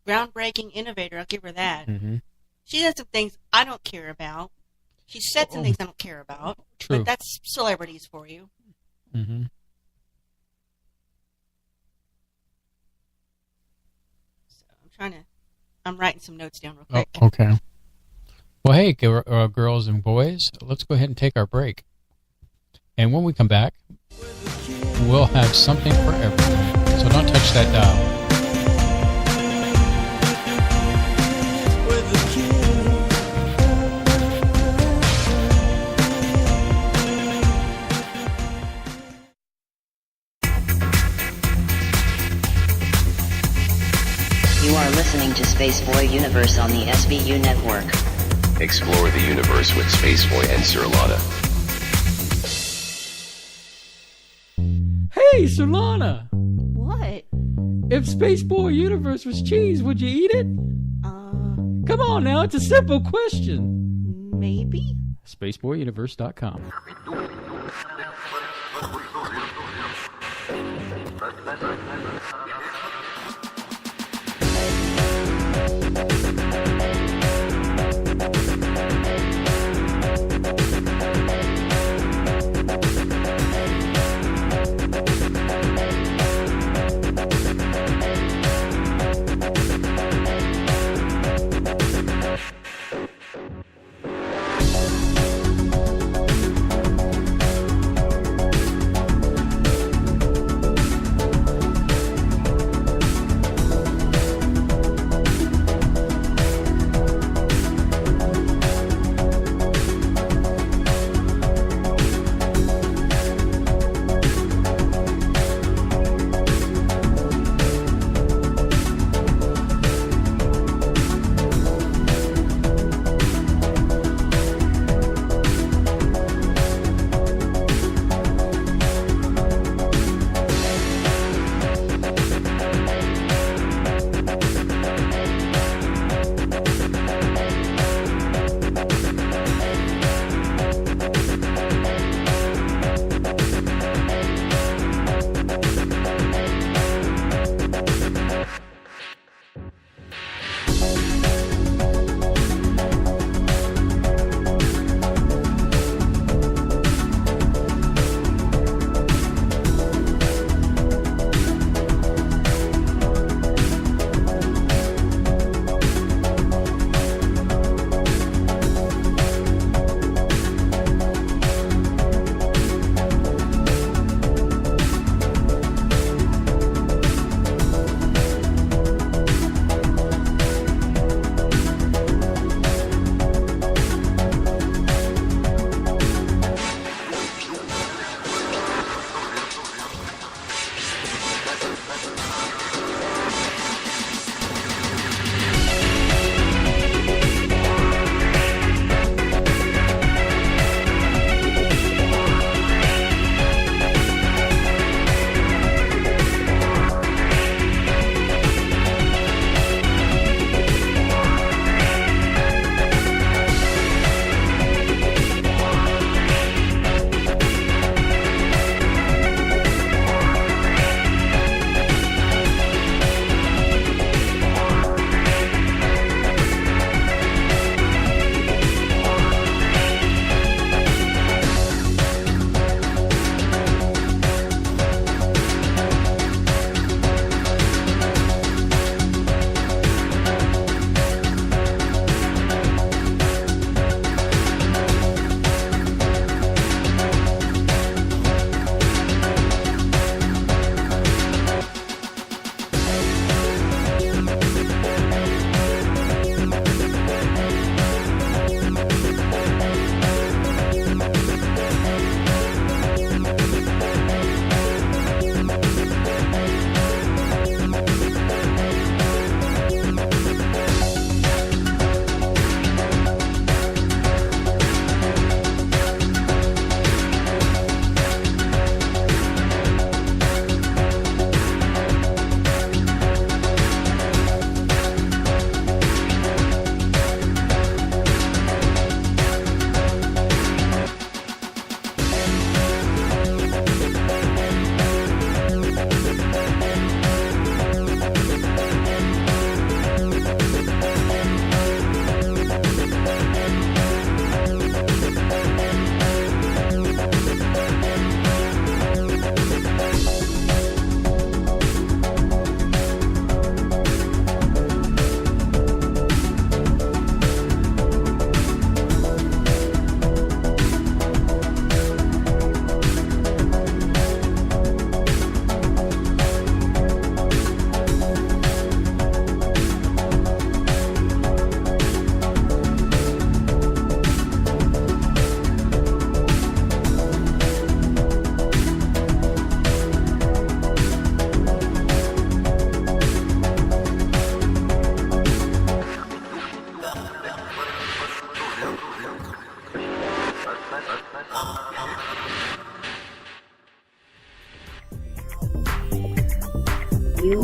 groundbreaking innovator. I'll give her that.
Mm-hmm.
She does some things I don't care about. She said some things I don't care about.
True.
But that's celebrities for you.
Mm-hmm.
So I'm writing some notes down real quick.
Oh, okay. Well, hey, girls and boys, let's go ahead and take our break. And when we come back, we'll have something for everyone. So don't touch that dial.
You are listening to Space Boy Universe on the SVU network.
Explore the universe with Space Boy and Sir Lana.
Hey, Solana!
What?
If Space Boy Universe was cheese, would you eat it? Come on now, it's a simple question.
Maybe?
SpaceboyUniverse.com.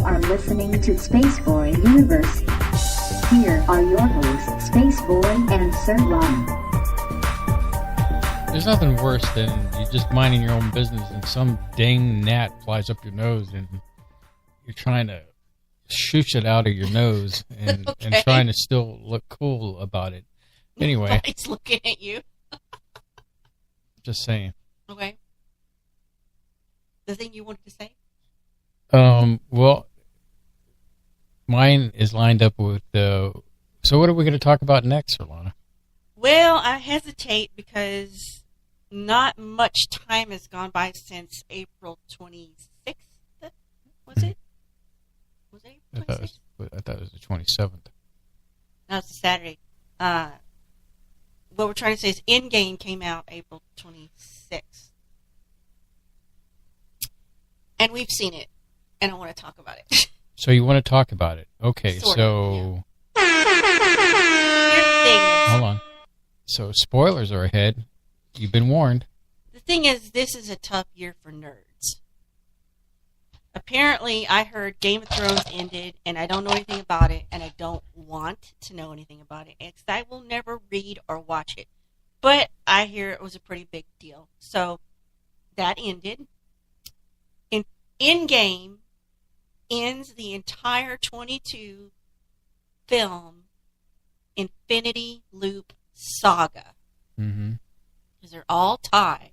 are listening to Space Boy Universe. Here are your hosts, Space Boy and Sir Ron.
There's nothing worse than you just minding your own business and some dang gnat flies up your nose and you're trying to shoosh it out of your nose and, and trying to still look cool about it. Anyway.
It's looking at you.
Just saying.
Okay. The thing you wanted to say?
Well, mine is lined up with so what are we going to talk about next, Rolana?
Well, I hesitate because not much time has gone by since April 26th. Was it? Was it April 26th?
I thought it was the 27th.
No, it's a Saturday. What we're trying to say is Endgame came out April 26th. And we've seen it. And I want to talk about it.
So you want to talk about it? Okay,
sort
so...
Of, yeah. Here's the thing is...
Hold on. So spoilers are ahead. You've been warned.
The thing is, this is a tough year for nerds. Apparently, I heard Game of Thrones ended, and I don't know anything about it, and I don't want to know anything about it, because I will never read or watch it. But I hear it was a pretty big deal. So, that ended. Endgame ends the entire 22 film Infinity Loop saga.
Mm-hmm.
Because they're all tied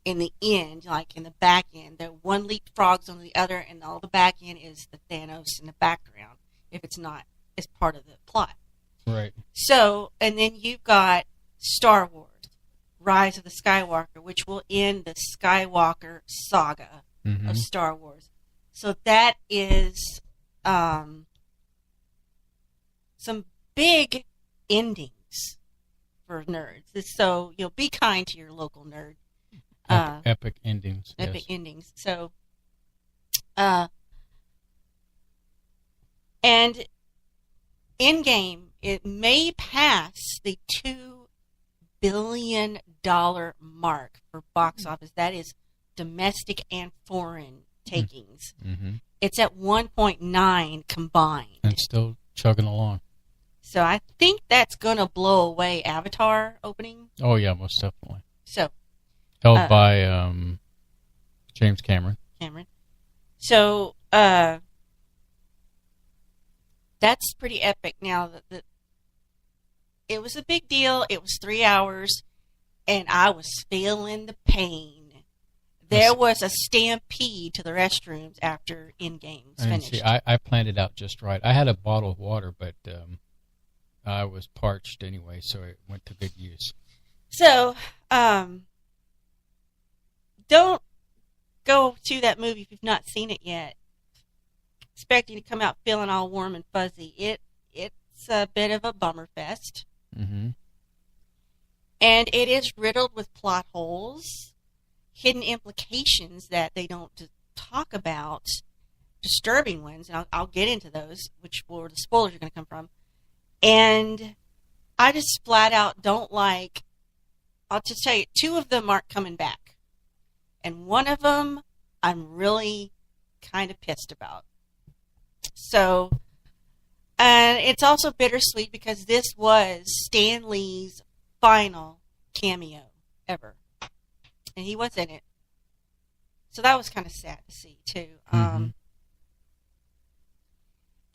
in the end, like in the back end. The one leapfrogs on the other, and all the back end is the Thanos in the background, if it's not as part of the plot.
Right.
So, and then you've got Star Wars, Rise of the Skywalker, which will end the Skywalker saga of Star Wars. So that is some big endings for nerds. So, be kind to your local nerd.
Epic endings.
Epic
yes.
endings. So, and Endgame, it may pass the $2 billion mark for box office. That is domestic and foreign takings.
Mm-hmm.
It's at 1.9 combined.
And still chugging along.
So I think that's going to blow away Avatar opening.
Oh, yeah, most definitely.
So
held by James Cameron.
So that's pretty epic. Now, it was a big deal. It was 3 hours, and I was feeling the pain. There was a stampede to the restrooms after Endgame was finished.
See, I planned it out just right. I had a bottle of water, but I was parched anyway, so it went to good use.
So, don't go to that movie if you've not seen it yet, expecting to come out feeling all warm and fuzzy. It's a bit of a bummer fest.
Mm-hmm.
And it is riddled with plot holes, hidden implications that they don't talk about, disturbing ones, and I'll get into those, which where the spoilers are going to come from. And I just flat out don't like, I'll just tell you, 2 of them aren't coming back. And one of them I'm really kind of pissed about. So, and it's also bittersweet because this was Stan Lee's final cameo ever. And he was in it. So that was kind of sad to see, too.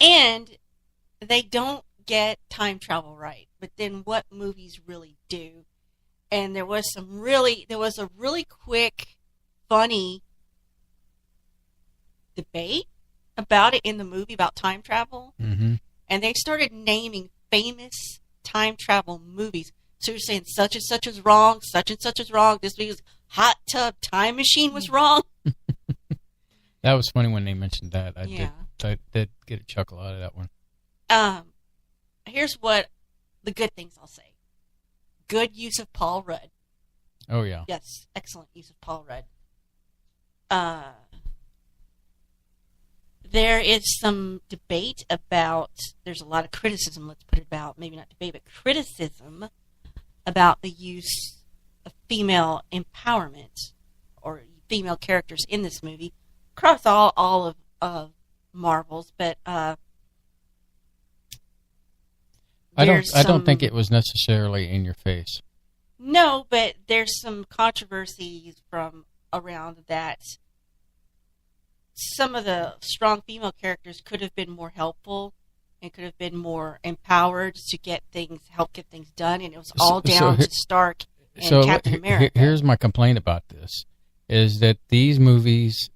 And they don't get time travel right. But then what movies really do? And there was a really quick, funny debate about it in the movie about time travel.
Mm-hmm.
And they started naming famous time travel movies. So you're saying such and such is wrong, such and such is wrong. This week's Hot Tub Time Machine was wrong.
That was funny when they mentioned that. I did get a chuckle out of that one.
Here's what the good things I'll say. Good use of Paul Rudd.
Oh, yeah.
Yes, excellent use of Paul Rudd. There is some debate about, there's a lot of criticism, let's put it about, maybe not debate, but criticism about the use of female empowerment or female characters in this movie across all of Marvels, but
I don't think it was necessarily in your face.
No, but there's some controversies from around that. Some of the strong female characters could have been more helpful and could have been more empowered to help get things done, and it was all down to Stark and Captain America.
Here's my complaint about this: is that these movies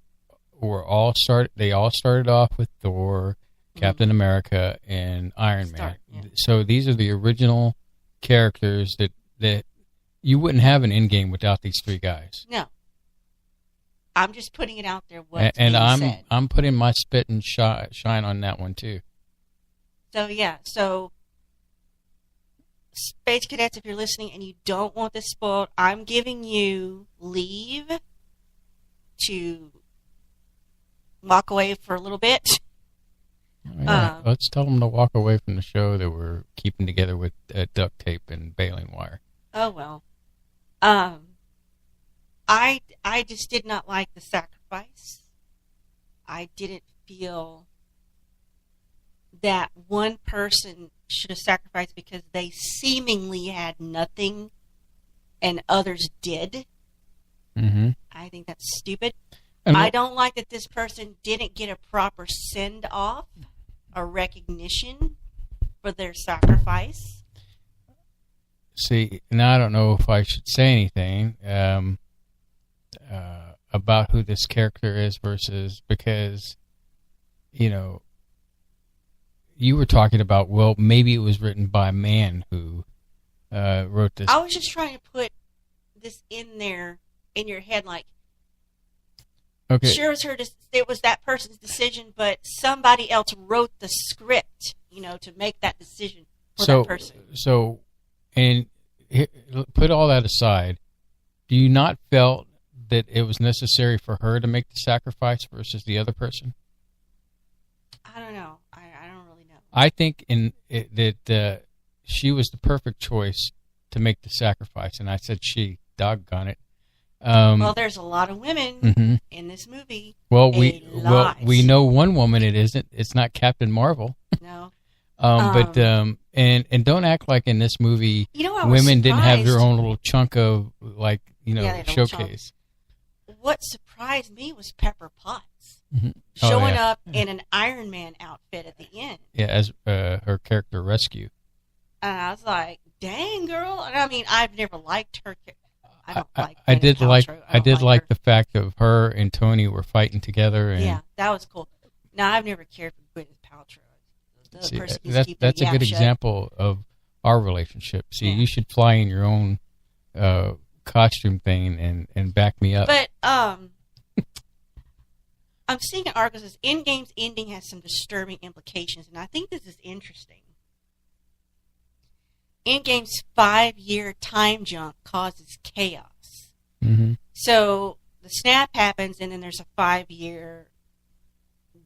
they all started off with Thor, Captain America, and Iron Man. Yeah. So these are the original characters that you wouldn't have an Endgame without these three guys.
No. I'm just putting it out there.
I'm putting my spit and shine on that one too.
So yeah, Space Cadets, if you're listening and you don't want this spoiled, I'm giving you leave to walk away for a little bit.
Yeah, let's tell them to walk away from the show that we're keeping together with duct tape and baling wire.
Oh well. I just did not like the sacrifice. I didn't feel that one person should have sacrificed because they seemingly had nothing and others did.
Mm-hmm.
I think that's stupid. I don't like that this person didn't get a proper send-off or recognition for their sacrifice.
See, now I don't know if I should say anything about who this character is because, you were talking about, well, maybe it was written by a man who wrote this.
I was just trying to put this in there in your head, like,
okay.
Sure, it was that person's decision, but somebody else wrote the script, to make that decision for that person.
So, and put all that aside, do you not felt that it was necessary for her to make the sacrifice versus the other person?
I don't know. I don't really know.
I think that she was the perfect choice to make the sacrifice, and I said she, doggone it.
Well, there's a lot of women in this movie.
Well, we know one woman it isn't. It's not Captain Marvel.
No.
But don't act like in this movie women didn't have their own little chunk of showcase.
What surprised me was Pepper Potts showing up in an Iron Man outfit at the end.
Yeah, as her character Rescue.
And I was like, "Dang, girl!" And I mean, I've never liked her.
I did like the fact of her and Tony were fighting together. And
yeah, that was cool. Now I've never cared for Gwyneth Paltrow.
That's a good example of our relationship. See, you should fly in your own costume thing and back me up.
But I'm seeing an article that says Endgame's ending has some disturbing implications, and I think this is interesting. Endgame's 5-year time jump causes chaos.
Mm-hmm.
So the snap happens, and then there's a 5-year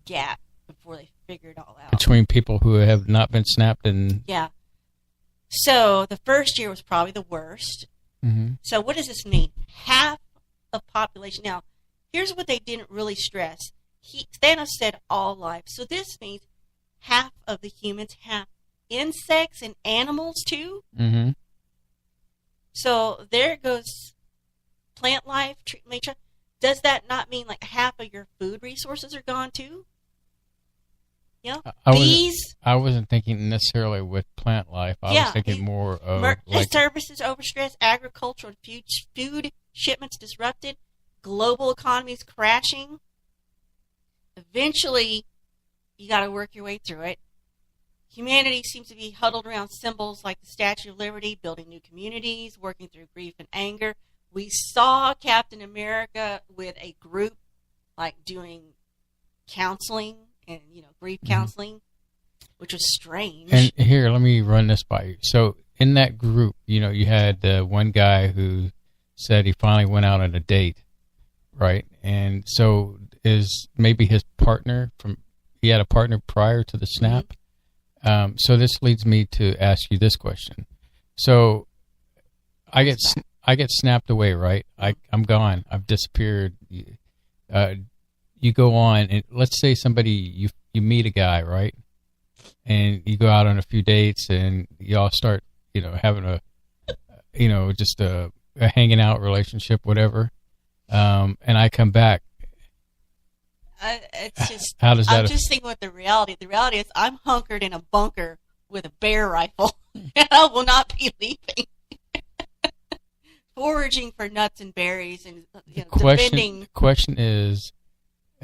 gap before they figure it all out.
Between people who have not been snapped and...
Yeah. So the first year was probably the worst.
Mm-hmm.
So what does this mean? Half of population... Now, here's what they didn't really stress. Thanos said all life. So this means half of the humans have insects and animals too.
Mm-hmm.
So there goes plant life. Does that not mean like half of your food resources are gone too? Bees.
I wasn't thinking necessarily with plant life. I was thinking more of
services overstressed, agricultural food shipments disrupted, global economies crashing. Eventually, you got to work your way through it. Humanity seems to be huddled around symbols like the Statue of Liberty, building new communities, working through grief and anger. We saw Captain America with a group, like doing counseling and grief counseling, which was strange.
And here, let me run this by you. So in that group, you had one guy who said he finally went out on a date, right? And so is maybe his partner he had a partner prior to the snap.
Mm-hmm.
So this leads me to ask you this question. So I get snapped away, right? I'm gone. I've disappeared. you go on, and let's say somebody, you meet a guy, right? And you go out on a few dates, and y'all start, having a, just a hanging out relationship, whatever. And I come back.
It's just,
how does that?
I'm just thinking what the reality. The reality is, I'm hunkered in a bunker with a bear rifle, and I will not be leaving. Foraging for nuts and berries, and defending.
The question is,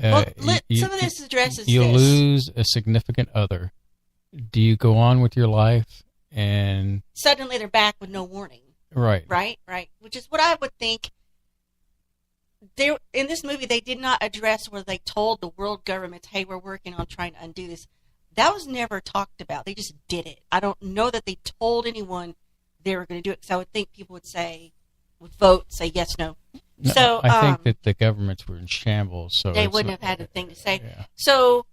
some of this addresses
you
this.
lose a significant other. Do you go on with your life and
suddenly they're back with no warning?
Right.
Which is what I would think. In this movie, they did not address where they told the world governments, "Hey, we're working on trying to undo this." That was never talked about. They just did it. I don't know that they told anyone they were going to do it, because I would think people would vote, say yes, no.
No,
so
I think that the governments were in shambles, so
they wouldn't have had a thing to say.
Yeah.
So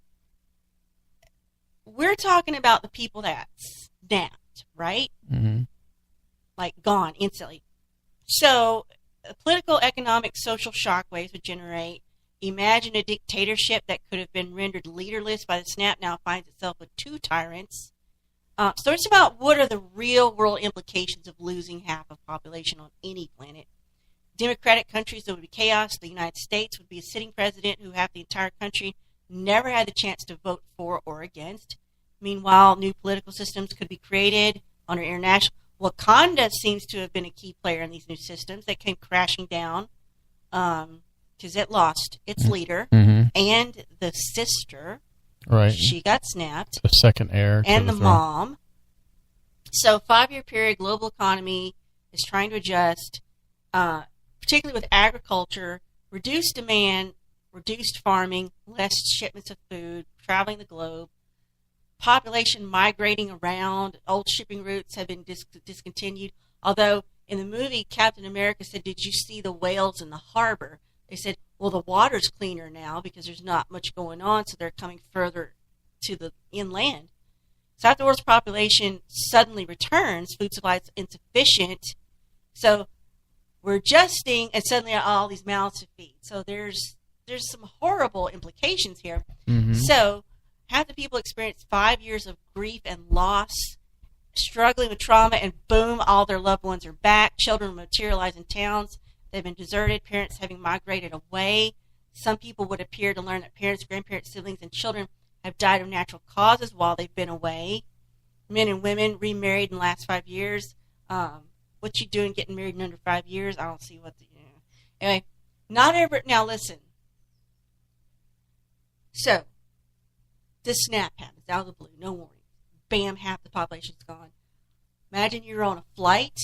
we're talking about the people that snapped, right?
Mm-hmm.
Like gone instantly. So political, economic, social shockwaves would generate. Imagine a dictatorship that could have been rendered leaderless by the snap now finds itself with two tyrants. So it's about what are the real world implications of losing half of population on any planet. Democratic countries, there would be chaos. The United States would be a sitting president who half the entire country never had the chance to vote for or against. Meanwhile, new political systems could be created on an international. Wakanda seems to have been a key player in these new systems. They came crashing down because it lost its leader and the sister.
Right.
She got snapped.
The second heir.
And the mom. So 5-year period, global economy is trying to adjust, particularly with agriculture, reduced demand, reduced farming, less shipments of food, traveling the globe, population migrating around, old shipping routes have been discontinued. Although in the movie, Captain America said, "Did you see the whales in the harbor?" They said, well, the water's cleaner now because there's not much going on, so they're coming further to the inland. So after the world's population suddenly returns, food supply is insufficient. So we're adjusting, and suddenly all these mouths to feed. So there's some horrible implications here.
Mm-hmm.
So half the people experience 5 years of grief and loss, struggling with trauma, and boom, all their loved ones are back. Children materialize in towns. They've been deserted, parents having migrated away. Some people would appear to learn that parents, grandparents, siblings, and children have died of natural causes while they've been away. Men and women remarried in the last 5 years. What you doing getting married in under 5 years? I don't see what Anyway, not ever. Now listen. So, this snap happens out of the blue, no warning. Bam, half the population's gone. Imagine you're on a flight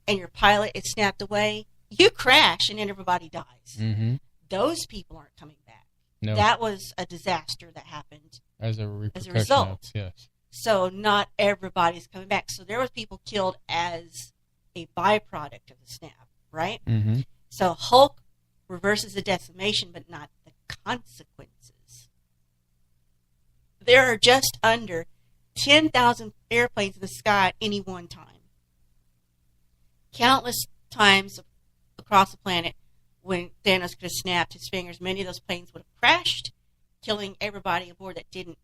and your pilot is snapped away. You crash and then everybody dies.
Mm-hmm.
Those people aren't coming back.
No.
That was a disaster that happened
as a
result.
Yes.
So not everybody's coming back. So there was people killed as a byproduct of the snap, right?
Mm-hmm.
So Hulk reverses the decimation, but not the consequences. There are just under 10,000 airplanes in the sky at any one time. Countless times across the planet, when Thanos could have snapped his fingers, many of those planes would have crashed, killing everybody aboard that didn't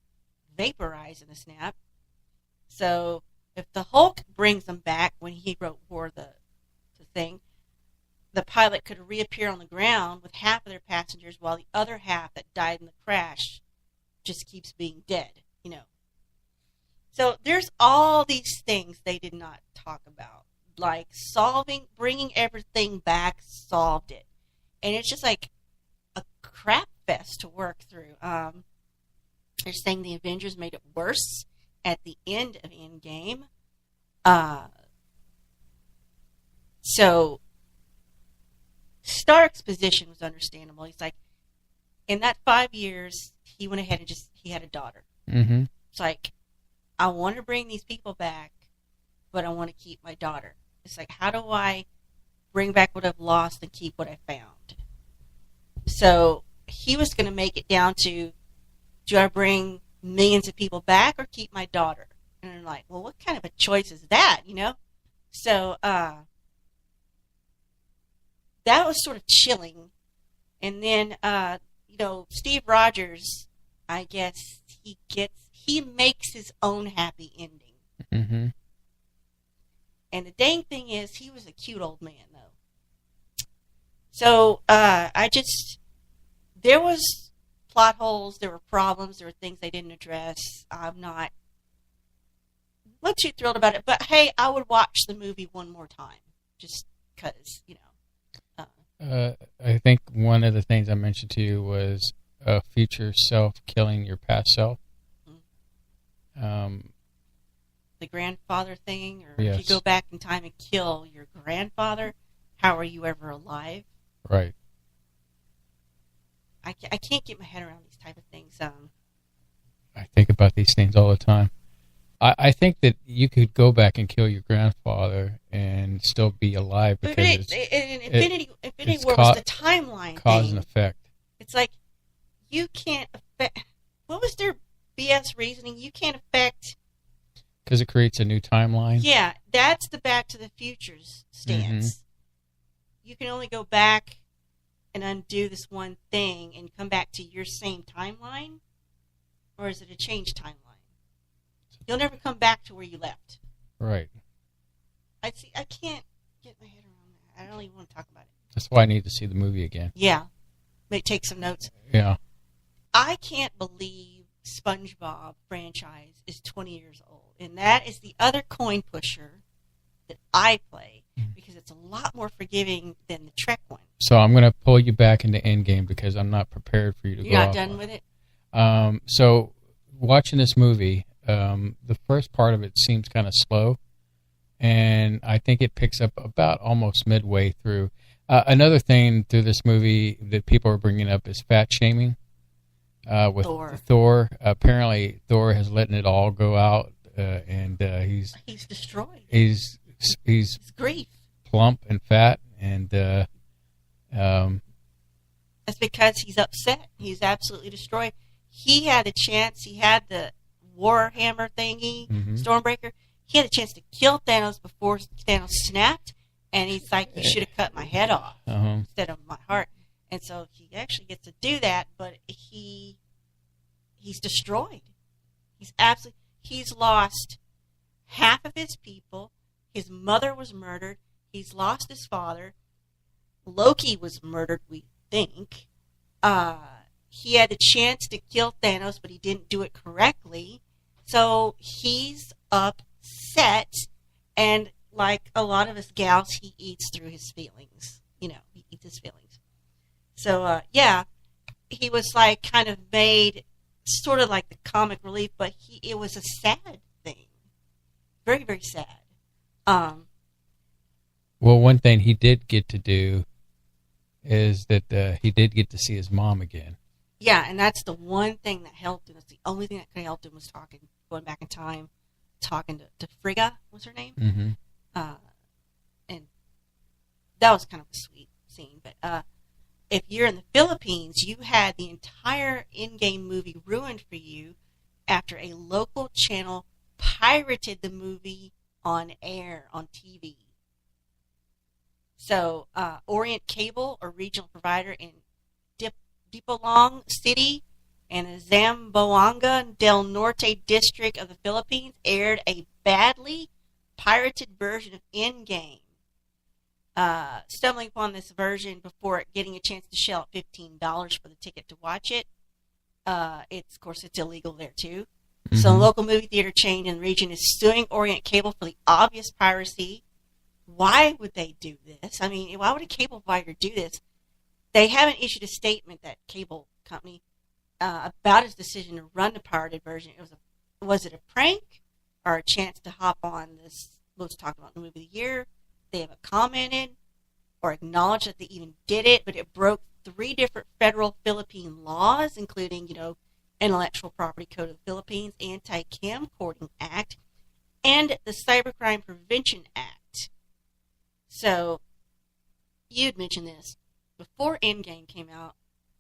vaporize in the snap. So if the Hulk brings them back when he wrote for the thing, the pilot could reappear on the ground with half of their passengers while the other half that died in the crash just keeps being dead, you know. So there's all these things they did not talk about. Like bringing everything back solved it. And it's just like a crap fest to work through. They're saying the Avengers made it worse at the end of Endgame. So Stark's position was understandable. He's like, in that 5 years, he went ahead and he had a daughter.
Mm-hmm.
It's like, I want to bring these people back, but I want to keep my daughter. It's like, how do I bring back what I've lost and keep what I found? So he was going to make it down to, do I bring millions of people back or keep my daughter? And I'm like, well, what kind of a choice is that, you know? So that was sort of chilling. And then Steve Rogers, I guess he makes his own happy ending.
Mm-hmm.
And the dang thing is, he was a cute old man, though. So, there was plot holes, there were problems, there were things they didn't address. I'm not too thrilled about it, but hey, I would watch the movie one more time, just because,
I think one of the things I mentioned to you was a future self killing your past self.
The grandfather thing, or
yes.
If you go back in time and kill your grandfather, how are you ever alive?
Right.
I can't get my head around these type of things.
I think about these things all the time. I think that you could go back and kill your grandfather and still be alive because
Infinity War was the timeline
cause
thing.
and effect.
It's like you can't affect. What was their BS reasoning? You can't affect.
Because it creates a new timeline.
Yeah, that's the Back to the Future's stance.
Mm-hmm.
You can only go back and undo this one thing and come back to your same timeline, or is it a changed timeline? You'll never come back to where you left.
Right.
I can't get my head around that. I don't even want to talk about it.
That's why I need to see the movie again.
Yeah. Maybe take some notes.
Yeah.
I can't believe SpongeBob franchise is 20 years old. And that is the other coin pusher that I play because it's a lot more forgiving than the Trek one.
So I'm going to pull you back into Endgame because I'm not prepared for you to go.
You're not done with it?
So watching this movie, the first part of it seems kind of slow, and I think it picks up about almost midway through. Another thing through this movie that people are bringing up is fat shaming with Thor. Apparently, Thor has letting it all go out, and he's
destroyed.
He's
grief.
Plump and fat, and
that's because he's upset. He's absolutely destroyed. He had a chance. He had the Warhammer thingy, Stormbreaker. He had a chance to kill Thanos before Thanos snapped, and he's like, "You should have cut my head off instead of my heart." And so he actually gets to do that, but he's destroyed. He's lost half of his people. His mother was murdered. He's lost his father. Loki was murdered, we think. He had the chance to kill Thanos, but he didn't do it correctly. So he's upset, and like a lot of us gals, he eats through his feelings. He eats his feelings. So, he was like kind of made sort of like the comic relief, but it was a sad thing. Very, very sad.
Well, one thing he did get to do is that he did get to see his mom again.
Yeah, and that's the one thing that helped him. That's the only thing that could have helped him was going back in time, talking to Frigga, was her name?
Mm-hmm.
And that was kind of a sweet scene. But if you're in the Philippines, you had the entire in-game movie ruined for you after a local channel pirated the movie on air, on TV. So, Orient Cable, a regional provider in Dipolong City and the Zamboanga del Norte district of the Philippines, aired a badly pirated version of Endgame. Stumbling upon this version before getting a chance to shell out $15 for the ticket to watch it. Of course, it's illegal there too. Mm-hmm. So, a local movie theater chain in the region is suing Orient Cable for the obvious piracy. Why would they do this? I mean, why would a cable provider do this? They haven't issued a statement, that cable company, about its decision to run the pirated version. Was it a prank or a chance to hop on this most talked about movie of the year? They haven't commented or acknowledged that they even did it, but it broke 3 different federal Philippine laws, including, Intellectual Property Code of the Philippines, Anti-Camcording Act, and the Cybercrime Prevention Act. So, you'd mentioned this. Before Endgame came out,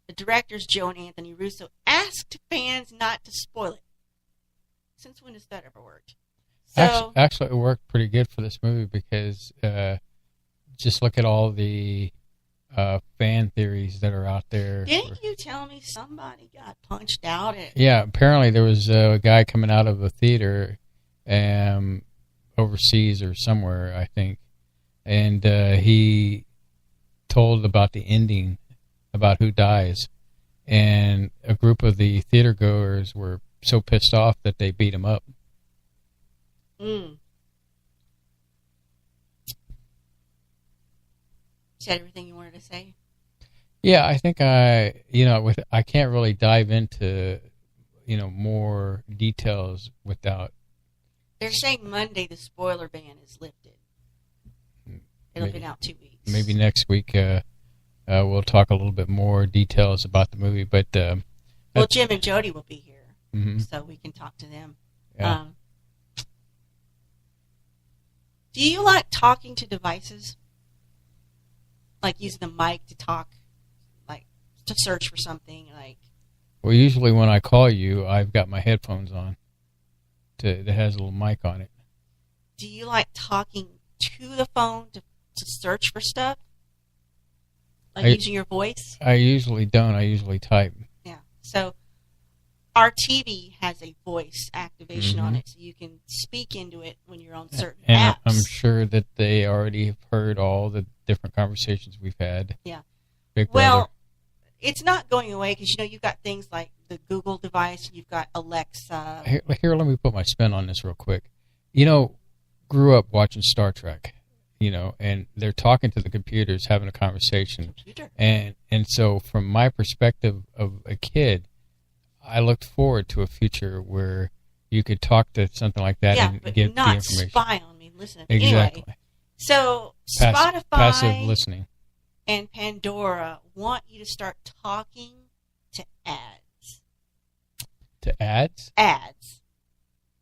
the directors Joe and Anthony Russo asked fans not to spoil it. Since when has that ever worked? So,
actually, it worked pretty good for this movie because just look at all the fan theories that are out there.
Didn't you tell me somebody got punched out at...
Yeah, apparently there was a guy coming out of a theater overseas or somewhere, I think, and he told about the ending, about who dies, and a group of the theater goers were so pissed off that they beat him up.
Said everything you wanted to say?
Yeah, I think I can't really dive into, more details without.
They're saying Monday the spoiler ban is lifted. It'll be out 2 weeks.
Maybe next week we'll talk a little bit more details about the movie. But
well, Jim and Jody will be here, so we can talk to them.
Yeah.
Do you like talking to devices? Like using the mic to talk, like to search for something, like.
Well, usually when I call you, I've got my headphones on. That has a little mic on it.
Do you like talking to the phone to search for stuff? Like using your voice?
I usually don't. I usually type.
Yeah. So our TV has a voice activation on it, so you can speak into it when you're on certain apps.
I'm sure that they already have heard all the different conversations we've had.
Yeah.
Big Brother.
Well, it's not going away because, you've got things like the Google device, you've got Alexa.
Here, let me put my spin on this real quick. Grew up watching Star Trek, and they're talking to the computers, having a conversation. And so from my perspective of a kid, I looked forward to a future where you could talk to something like that and get the information.
Not spy on me. Listen.
Exactly.
Anyway, so
passive
Spotify
listening
and Pandora want you to start talking to ads.
To ads?
Ads.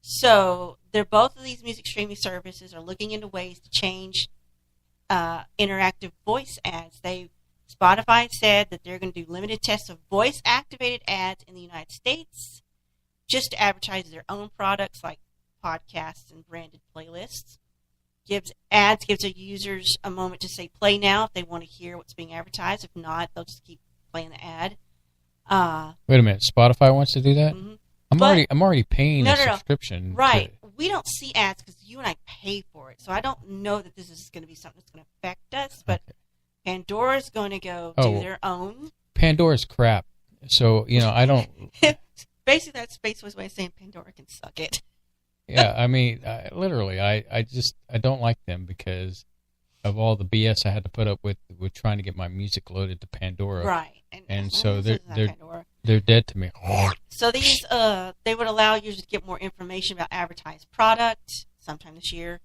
So both of these music streaming services are looking into ways to change interactive voice ads. Spotify said that they're going to do limited tests of voice-activated ads in the United States just to advertise their own products like podcasts and branded playlists. Gives the users a moment to say play now if they want to hear what's being advertised. If not, they'll just keep playing the ad.
Wait a minute, Spotify wants to do that?
Mm-hmm.
I'm already paying a subscription.
Right. We don't see ads because you and I pay for it. So I don't know that this is going to be something that's going to affect us, but Pandora's going to go do their own.
Pandora's crap. So, I don't...
Basically, that's Space's way of saying Pandora can suck it.
Yeah, I mean, literally, I don't like them because of all the BS I had to put up with trying to get my music loaded to Pandora.
Right.
And so they're dead to me.
So these, they would allow users to get more information about advertised product sometime this year.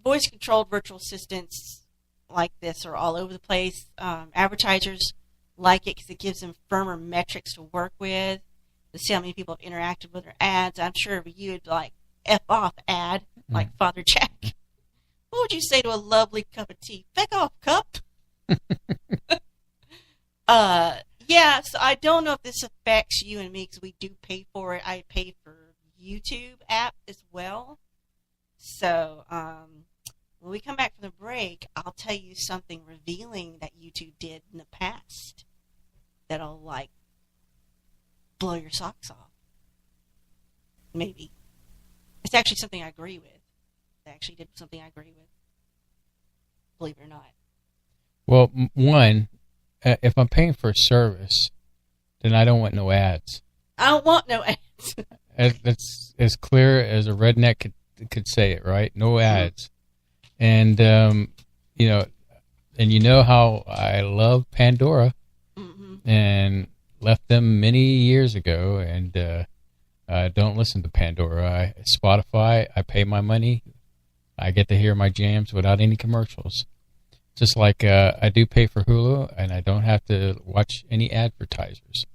Voice-controlled virtual assistants like this are all over the place. Advertisers like it because it gives them firmer metrics to work with to see how many people have interacted with their ads. I'm sure if you'd like F off ad, like Father Jack, what would you say to a lovely cup of tea? Feck off, cup. Yeah, so I don't know if this affects you and me because we do pay for it. I pay for YouTube app as well. So when we come back from the break, I'll tell you something revealing that YouTube did in the past that'll like blow your socks off. Maybe. It's actually something I agree with. They actually did something I agree with. Believe it or not.
Well, one, if I'm paying for a service, then I don't want no ads.
I don't want no ads.
That's as clear as a redneck could say it, right? No ads. And, and you know how I love Pandora and left them many years ago, and don't listen to Pandora. Spotify, I pay my money. I get to hear my jams without any commercials. Just like I do pay for Hulu, and I don't have to watch any advertisers.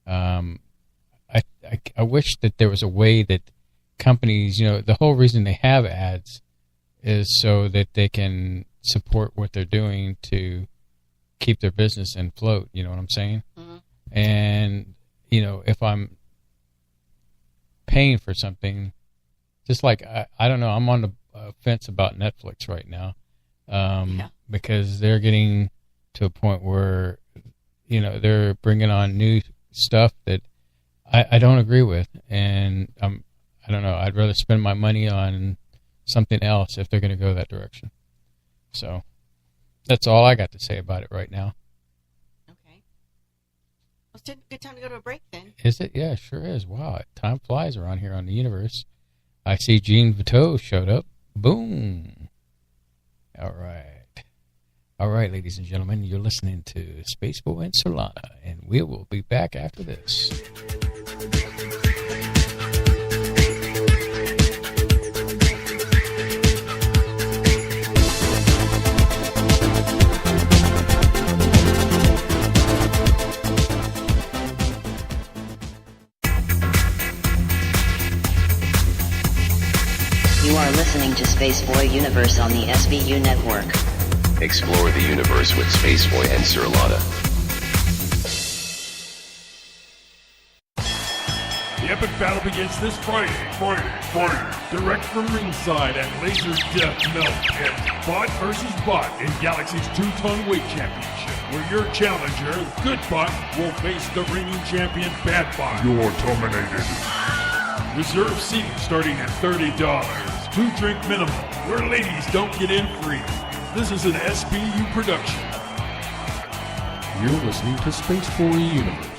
I wish that there was a way that companies, the whole reason they have ads is so that they can support what they're doing to keep their business in float. You know what I'm saying? Mm-hmm. And, if I'm paying for something, just like, I don't know, I'm on the fence about Netflix right now. because they're getting to a point where, they're bringing on new stuff that I don't agree with. And I don't know. I'd rather spend my money on something else if they're going to go that direction. So that's all I got to say about it right now.
Okay. Well, it's a good time to go to a break then.
Is it? Yeah, it sure is. Wow, time flies around here on the universe. I see Jean Vito showed up. Boom. All right, ladies and gentlemen, you're listening to Space Boy and Solana, and we will be back after this.
You are listening to Space Boy Universe on the SVU network.
Explore the universe with Spaceboy and Sir Lotta.
The epic battle begins this Friday. Direct from ringside at Laser Death Melt Pit. Bot versus Bot in Galaxy's 2-ton weight championship, where your challenger, Good Bot, will face the reigning champion, Bad Bot.
You're terminated.
Reserve seating starting at $30. 2-drink minimum, where ladies don't get in free. This is an SBU production. You're listening to Space Boy Universe.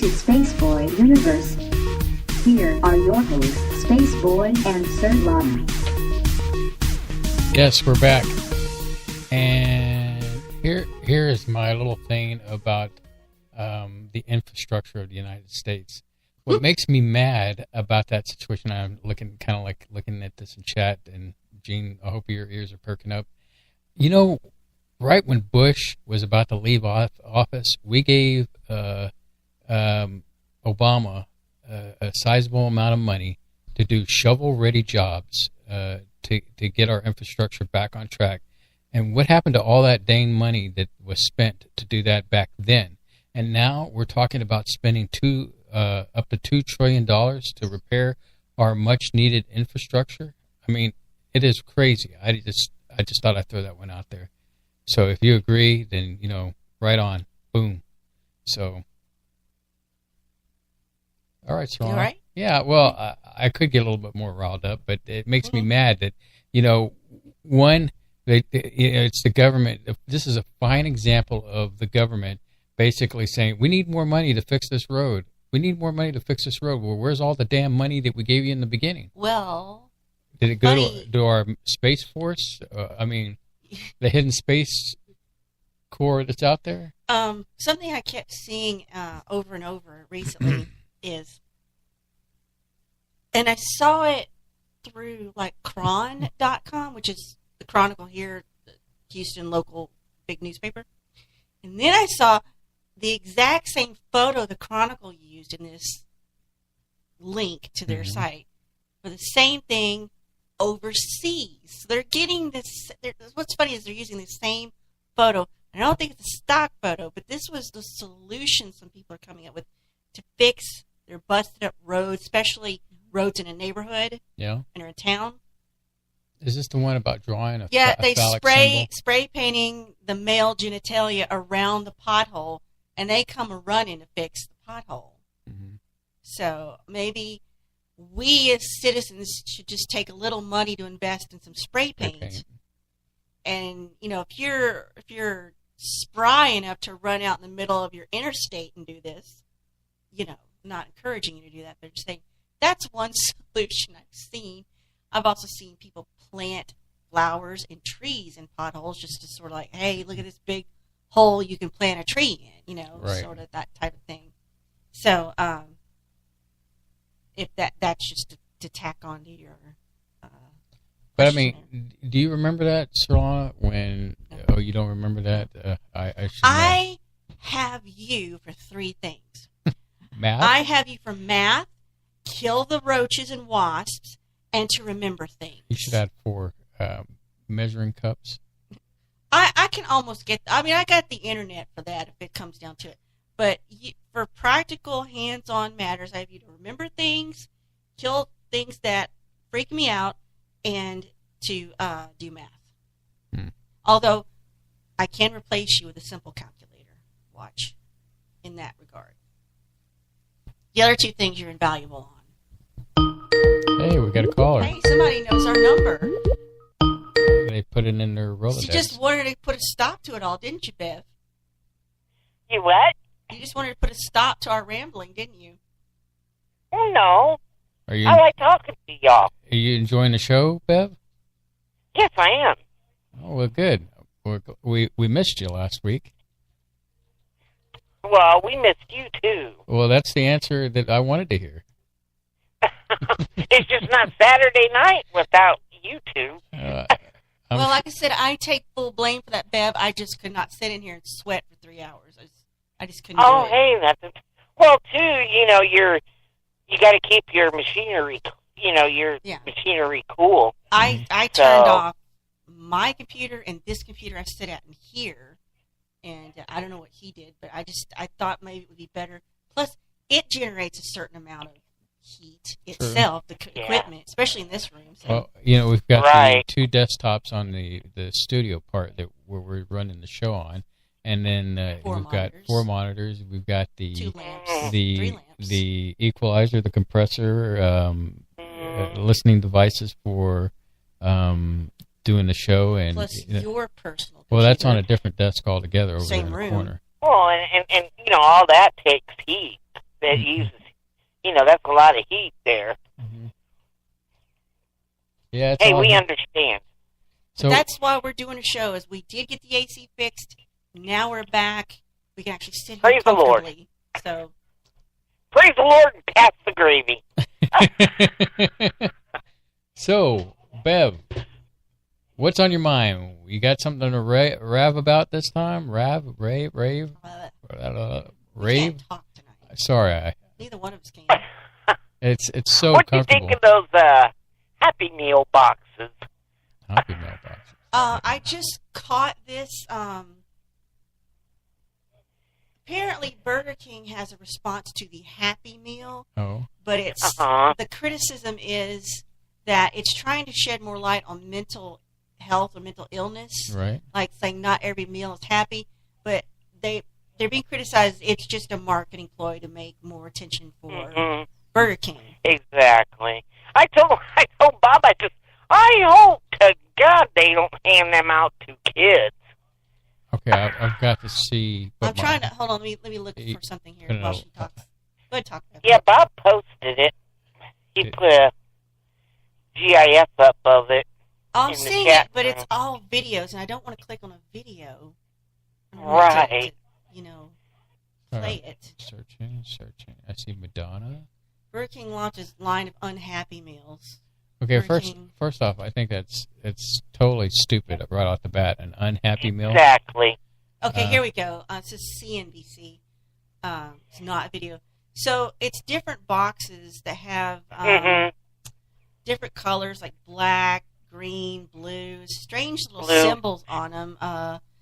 to Space Boy Universe. Here are your hosts, Space Boy and Sir Lana.
Yes, we're back. And here is my little thing about the infrastructure of the United States. What makes me mad about that situation, I'm looking at this in chat, and Gene, I hope your ears are perking up. You know, right when Bush was about to leave office, we gave Obama a sizable amount of money to do shovel-ready jobs to get our infrastructure back on track. And what happened to all that dang money that was spent to do that back then? And now we're talking about spending up to $2 trillion to repair our much-needed infrastructure. I mean, it is crazy. I just thought I'd throw that one out there. So if you agree, then, right on. Boom. So, all right, Serrano.
You all right?
Yeah, well, I could get a little bit more riled up, but it makes me mad that, it's the government. This is a fine example of the government basically saying, we need more money to fix this road. We need more money to fix this road. Well, where's all the damn money that we gave you in the beginning?
Well,
did it go to our Space Force? The hidden space corps that's out there?
Something I kept seeing over and over recently is, and I saw it through like Cron.com, which is the Chronicle here, the Houston local big newspaper. And then I saw the exact same photo the Chronicle used in this link to their site for the same thing overseas. So they're getting this. What's funny is they're using the same photo. I don't think it's a stock photo, but this was the solution some people are coming up with to fix their busted up roads, especially roads in a neighborhood and or a town.
Is this the one about drawing a
they
phallic symbol?
spray painting the male genitalia around the pothole, and they come running to fix the pothole.
Mm-hmm.
So maybe we as citizens should just take a little money to invest in some spray paint.
Okay.
And if you're spry enough to run out in the middle of your interstate and do this, not encouraging you to do that, but just saying that's one solution I've seen. I've also seen people plant flowers and trees in potholes just to sort of like, hey, look at this big hole you can plant a tree in, sort of that type of thing. So if that's just to tack on to your
but I mean, do you remember that, Serrano, when you don't remember that?
I have you for three things.
Math?
I have you for math, kill the roaches and wasps, and to remember things.
You should add 4 measuring cups.
I can almost get. I mean, I got the internet for that if it comes down to it. But for practical, hands-on matters, I have you to remember things, kill things that freak me out, and to do math. Although I can replace you with a simple calculator. Watch in that regard. The other 2 things you're invaluable on.
Hey, we got a caller.
Hey, somebody knows our number.
They put it in their Rolodex.
You just wanted to put a stop to it all, didn't you, Bev?
You what?
You just wanted to put a stop to our rambling, didn't you?
No.
I
like talking to y'all.
Are you enjoying the show, Bev?
Yes, I am.
Oh, well, good. We missed you last week.
Well, we missed you, too.
Well, that's the answer that I wanted to hear.
It's just not Saturday night without you two.
Well, like I said, I take full blame for that, Bev. I just could not sit in here and sweat for 3 hours. I just couldn't do it.
Oh, hey, that's well, too, you got to keep your machinery, machinery cool.
I turned off my computer and this computer I sit at in here, and I don't know what he did, but I thought maybe it would be better. Plus, it generates a certain amount of heat itself, the equipment, especially in this room. So.
Well, we've got the 2 desktops on the studio part where we're running the show on, and then we've got 4 monitors. We've got the
2 lamps, 3 lamps.
The equalizer, the compressor, listening devices for doing the show, and
plus your personal.
Well, that's on a different desk altogether over
Same
there in the
room.
corner.
Well, and all that takes heat.
that uses, that's a lot of heat there.
Mm-hmm. Yeah.
Hey, we understand.
So that's why we're doing a show. Is we did get the AC fixed. Now we're back. We can actually sit here comfortably. So.
Praise the Lord and pass the gravy.
So, Bev, what's on your mind? You got something to rave about this time? Rave?
Rave? Talk tonight.
Sorry,
neither one of us can.
It's so
what
comfortable.
What do you think of those Happy Meal boxes?
Happy Meal boxes.
I just caught this. Apparently, Burger King has a response to the Happy Meal.
Oh.
But it's the criticism is that it's trying to shed more light on mental health or mental illness.
Right.
Like saying not every meal is happy, but they're being criticized. It's just a marketing ploy to make more attention for Burger King.
Exactly. I told Bob, I hope to God they don't hand them out to kids.
Okay, I've got to see.
I'm trying to hold on. Let me look for something here while she talks. Go ahead, talk about it.
Yeah, Bob posted it. He put a GIF up of it.
I'm seeing it, but it's all videos, and I don't want to click on a video.
Right.
To, play it.
Searching. I see Madonna.
Burger King launches line of unhappy meals.
Okay, first off, I think it's totally stupid right off the bat. An unhappy meal.
Exactly.
Okay, here we go. This is CNBC. It's not a video. So it's different boxes that have different colors like black, green, blue, strange little symbols on them.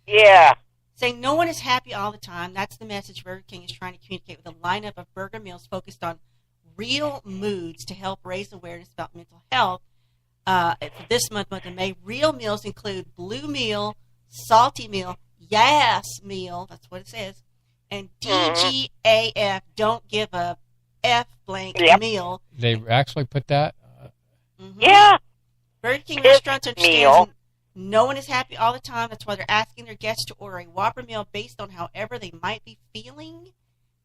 Yeah.
Saying no one is happy all the time. That's the message Burger King is trying to communicate with a lineup of burger meals focused on real moods to help raise awareness about mental health. For this month of May, real meals include blue meal, salty meal, yes meal, that's what it says, and DGAF, don't give a F blank meal.
They actually put that?
Yeah.
Burger King restaurants understand no one is happy all the time. That's why they're asking their guests to order a Whopper meal based on however they might be feeling.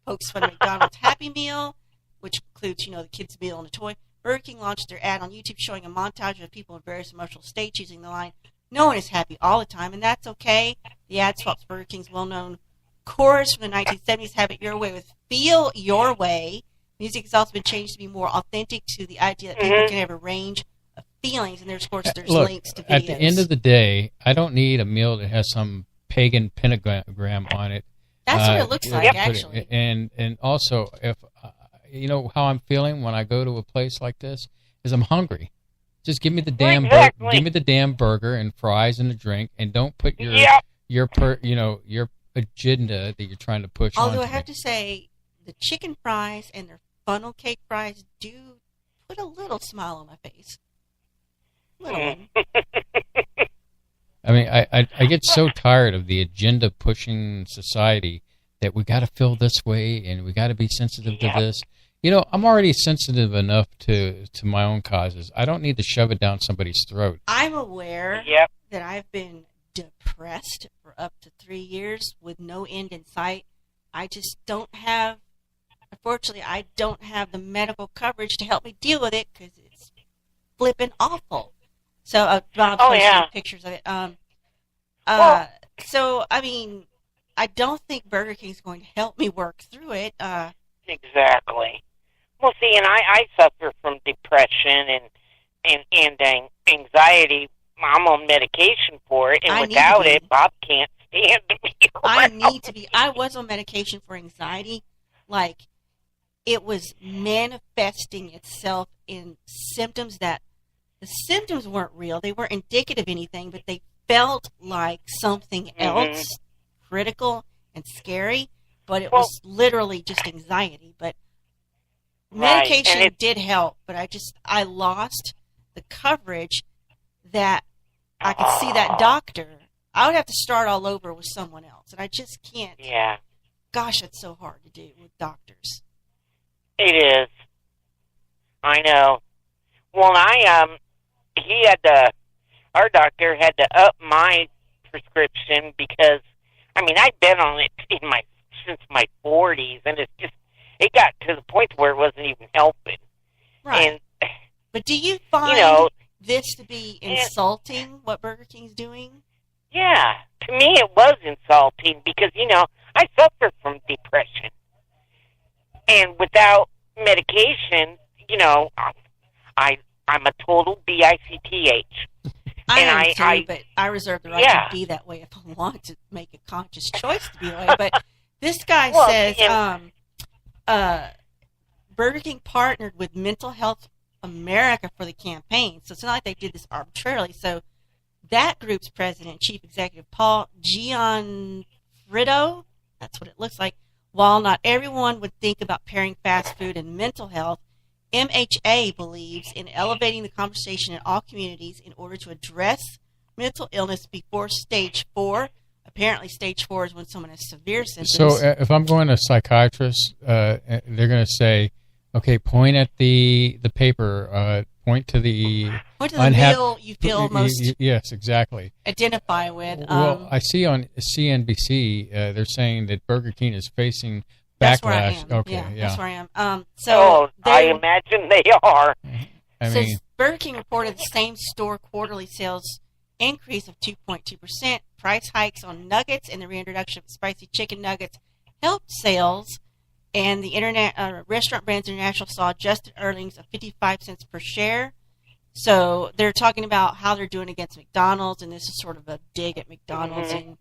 Pokes fun at McDonald's Happy Meal, which includes, the kids' meal and a toy. Burger King launched their ad on YouTube showing a montage of people in various emotional states using the line, no one is happy all the time, and that's okay. The ad swaps Burger King's well-known chorus from the 1970s, have it your way with Feel Your Way. Music has also been changed to be more authentic to the idea that people can have a range of feelings, and there's links to videos.
At the end of the day, I don't need a meal that has some pagan pentagram on it.
That's what it looks like, actually.
And also, if... how I'm feeling when I go to a place like this is I'm hungry. Just give me the damn burger and fries and a drink, and don't put your agenda that you're trying to push.
Although I have to say, the chicken fries and their funnel cake fries do put a little smile on my face. Little one.
I mean, I get so tired of the agenda pushing society that we got to feel this way and we got to be sensitive to this. I'm already sensitive enough to my own causes. I don't need to shove it down somebody's throat.
I'm aware that I've been depressed for up to 3 years with no end in sight. I just don't have, unfortunately, I don't have the medical coverage to help me deal with it because it's flipping awful. So Bob posted pictures of it. So, I mean, I don't think Burger King's going to help me work through it.
Exactly. Well, see, and I suffer from depression and anxiety. I'm on medication for it, and without it, Bob can't stand me around.
I was on medication for anxiety. Like, it was manifesting itself in symptoms that the symptoms weren't real. They weren't indicative of anything, but they felt like something else, critical and scary. But it was literally just anxiety. But medication did help. But I lost the coverage that I could see that doctor. I would have to start all over with someone else. And I just can't.
Yeah.
Gosh, it's so hard to do with doctors.
It is. I know. Well, our doctor had to up my prescription because, I mean, I've been on it since my 40s, and it got to the point where it wasn't even helping.
Right.
And,
but do you find this to be insulting, what Burger King's doing?
Yeah. To me, it was insulting because, I suffer from depression. And without medication, I'm a total BICTH.
I am too, but I reserve the right to be that way if I want to make a conscious choice to be that way. But this guy says Burger King partnered with Mental Health America for the campaign. So it's not like they did this arbitrarily. So that group's president, chief executive, Paul Gianfrido, that's what it looks like. While not everyone would think about pairing fast food and mental health, MHA believes in elevating the conversation in all communities in order to address mental illness before stage 4. Apparently, stage 4 is when someone has severe symptoms.
So if I'm going to a psychiatrist, they're going to say, okay, point at the paper, point to the
meal you feel most
yes, exactly.
identify with.
Well, I see on CNBC, they're saying that Burger King is facing backlash.
That's where I am.
Okay,
that's where I am.
I imagine they are.
Burger King reported the same store quarterly sales increase of 2.2%. Price hikes on nuggets and the reintroduction of spicy chicken nuggets helped sales. And the Restaurant Brands International saw adjusted earnings of 55 cents per share. So they're talking about how they're doing against McDonald's, and this is sort of a dig at McDonald's.
Mm-hmm.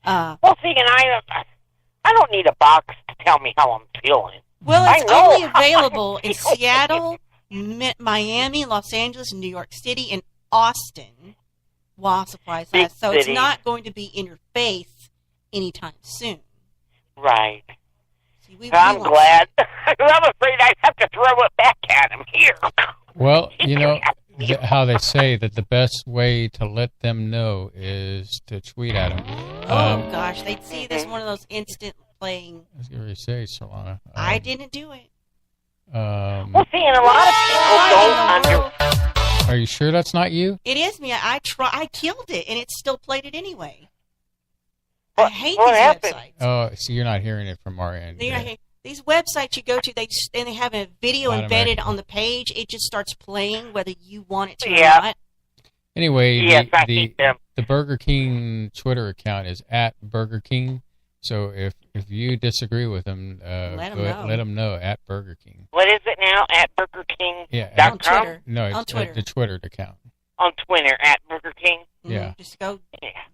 And
well, see, and I don't need a box to tell me how I'm feeling.
Well, it's only available in Seattle, Miami, Los Angeles, New York City, and Austin while supplies last. So it's not going to be in your face anytime soon.
Right. I'm glad. I'm afraid I'd have to throw it back at him here.
Well, how they say that the best way to let them know is to tweet at them.
Gosh, they'd see this one of those instant playing.
I was going to say, Solana.
I didn't do it.
Well, see, and a lot of people don't
Are you sure that's not you?
It is me. I killed it, and it still played it anyway. I hate these websites.
Oh, so you're not hearing it from our end.
These websites you go to, they have a video embedded on the page. It just starts playing whether you want it to or not.
Anyway,
the
Burger King Twitter account is at Burger King. So if you disagree with them, let them know at Burger King.
What is it now? At Burger King?
Yeah,
on Twitter.
No, it's
on Twitter.
The Twitter account.
On Twitter, at Burger King?
Yeah.
Just go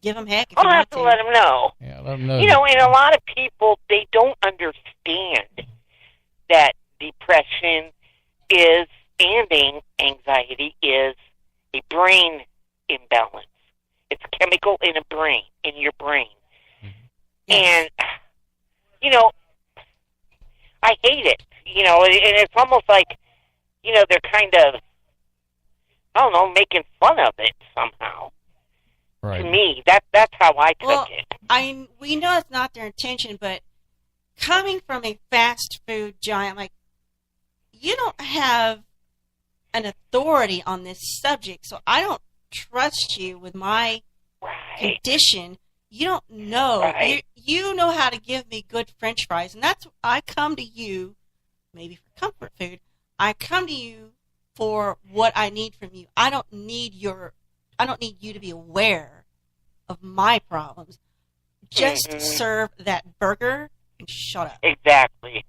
give them heck if
I'll
you
have
want
to let them know.
Yeah, let them know.
And a lot of people, they don't understand that depression is, and anxiety is a brain imbalance. It's chemical in your brain.
Yes.
And, I hate it. And it's almost like, they're kind of, I don't know, making fun of it somehow.
Right.
To me, that's how I took it.
We know it's not their intention, but coming from a fast food giant, you don't have an authority on this subject, so I don't trust you with my condition. You don't know.
Right.
You know how to give me good French fries, and that's I come to you, maybe for comfort food. I come to you for what I need from you. I don't need you to be aware of my problems. Just serve that burger and shut up.
Exactly.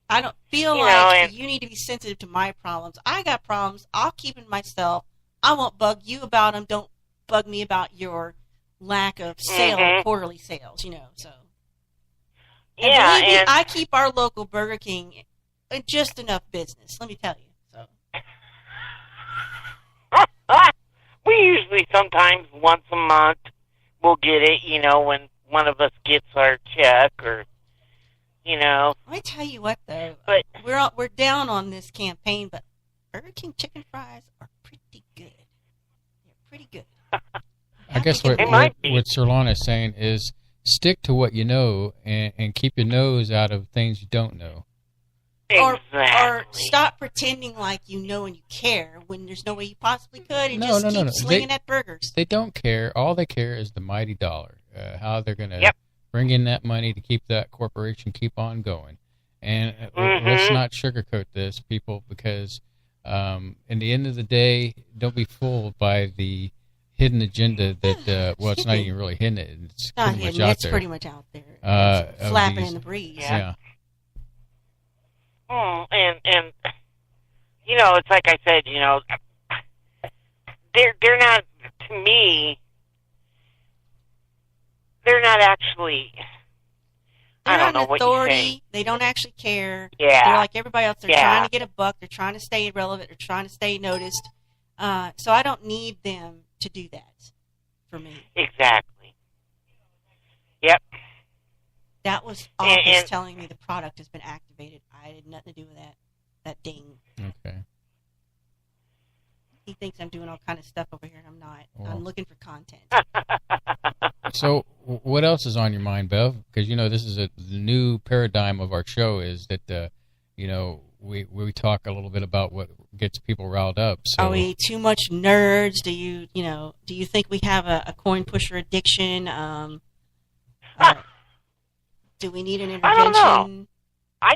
I don't feel like you need to be sensitive to my problems. I got problems. I'll keep them myself. I won't bug you about them. Don't bug me about your lack of quarterly sales, so. And believe me, I keep our local Burger King in just enough business, let me tell you. So.
We usually sometimes once a month we'll get it, when one of us gets our check or,
I tell you what, though,
but
we're down on this campaign, but Burger King chicken fries are pretty good. They're pretty good.
I guess what Sirlana is saying is stick to what you know and keep your nose out of things you don't know.
Exactly.
Or stop pretending like you know and you care when there's no way you possibly could and keep slinging at burgers.
They don't care. All they care is the mighty dollar, how they're going to bring in that money to keep that corporation keep on going. And let's not sugarcoat this, people, because in the end of the day, don't be fooled by the hidden agenda that, well, it's not even really hidden. It's pretty much out there.
Pretty much out there. It's flapping in the breeze.
Yeah.
And you know, it's like I said, you know, they're not, to me, they're not actually...
They're
I don't
not
know
an authority.
What you say.
They don't actually care.
Yeah.
They're like everybody else. They're trying to get a buck. They're trying to stay relevant. They're trying to stay noticed. So I don't need them to do that for me.
Exactly. Yep.
That was Office telling me the product has been activated. I had nothing to do with that. That ding.
Okay.
He thinks I'm doing all kind of stuff over here, and I'm not. Well. I'm looking for content.
So, what else is on your mind, Bev? Because, you know, this is the new paradigm of our show is that, you know, we talk a little bit about what gets people riled up. So.
Are we too much nerds? Do you think we have a coin pusher addiction? Do we need an intervention?
I don't know. I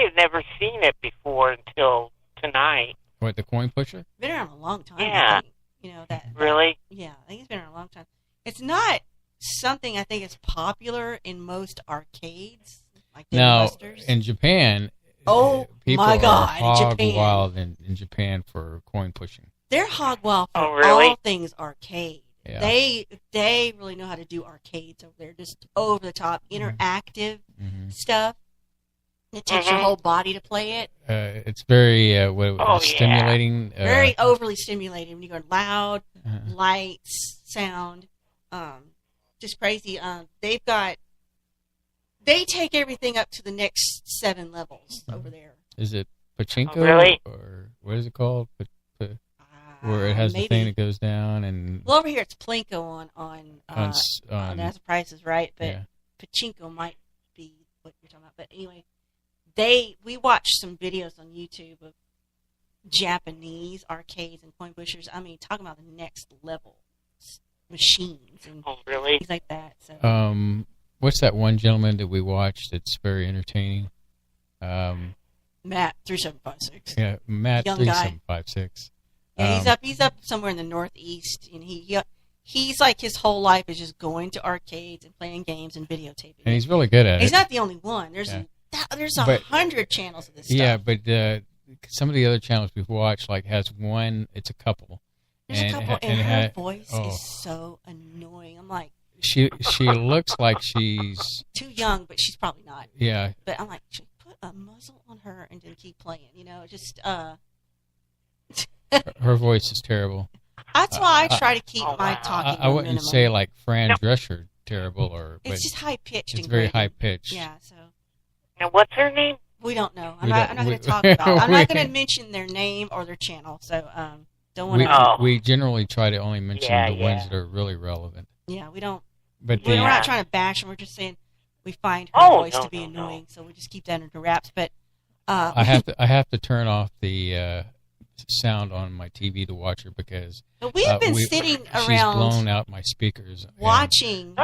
had never seen it before until tonight.
What, the coin pusher?
Been around a long time.
Yeah.
I think. You know that.
Really?
Yeah, I think it's been around a long time. It's not something I think is popular in most arcades, like
now,
Busters.
In Japan,
people
my God,
are
hog wild in Japan for coin pushing.
They're hog wild for
really?
all things arcade. Yeah. They really know how to do arcades over there, just over the top, interactive stuff. It takes your whole body to play it.
It's very stimulating.
Very overly stimulating when you go loud, lights, sound. Just crazy. They take everything up to the next 7 levels over there.
Is it pachinko?
Really?
Or what is it called? Where it has the thing that goes down and.
Well, over here it's plinko on As Price is Right, but pachinko might be what you're talking about. But anyway, we watched some videos on YouTube of Japanese arcades and coin pushers. I mean, talking about the next level machines and things like that. So.
What's that one gentleman that we watched that's very entertaining?
Matt 3756.
Yeah, Matt 3756.
Yeah, he's up somewhere in the Northeast, and he's like his whole life is just going to arcades and playing games and videotaping.
And he's really good at it.
He's not the only one. There's 100 channels of this stuff.
Yeah, but some of the other channels we've watched has one. It's a couple.
There's a couple, and her voice is so annoying. I'm like,
she looks like she's
too young, but she's probably not.
Yeah.
But I'm like, put a muzzle on her and then keep playing. You know, just
her voice is terrible.
That's why I try to keep my talking.
I wouldn't say like Fran Drescher terrible,
it's just high pitched.
It's very high pitched.
Yeah. So.
Now, what's her name?
We don't know. I'm not going to talk about it. I'm not going to mention their name or their channel. So don't want to.
We generally try to only mention the ones that are really relevant.
Yeah, we don't.
But
we're not trying to bash them. We're just saying we find her voice to be annoying, so we just keep that under wraps. But
I have to turn off the sound on my TV to watch her because
we've been sitting around.
She's blown out my speakers.
Watching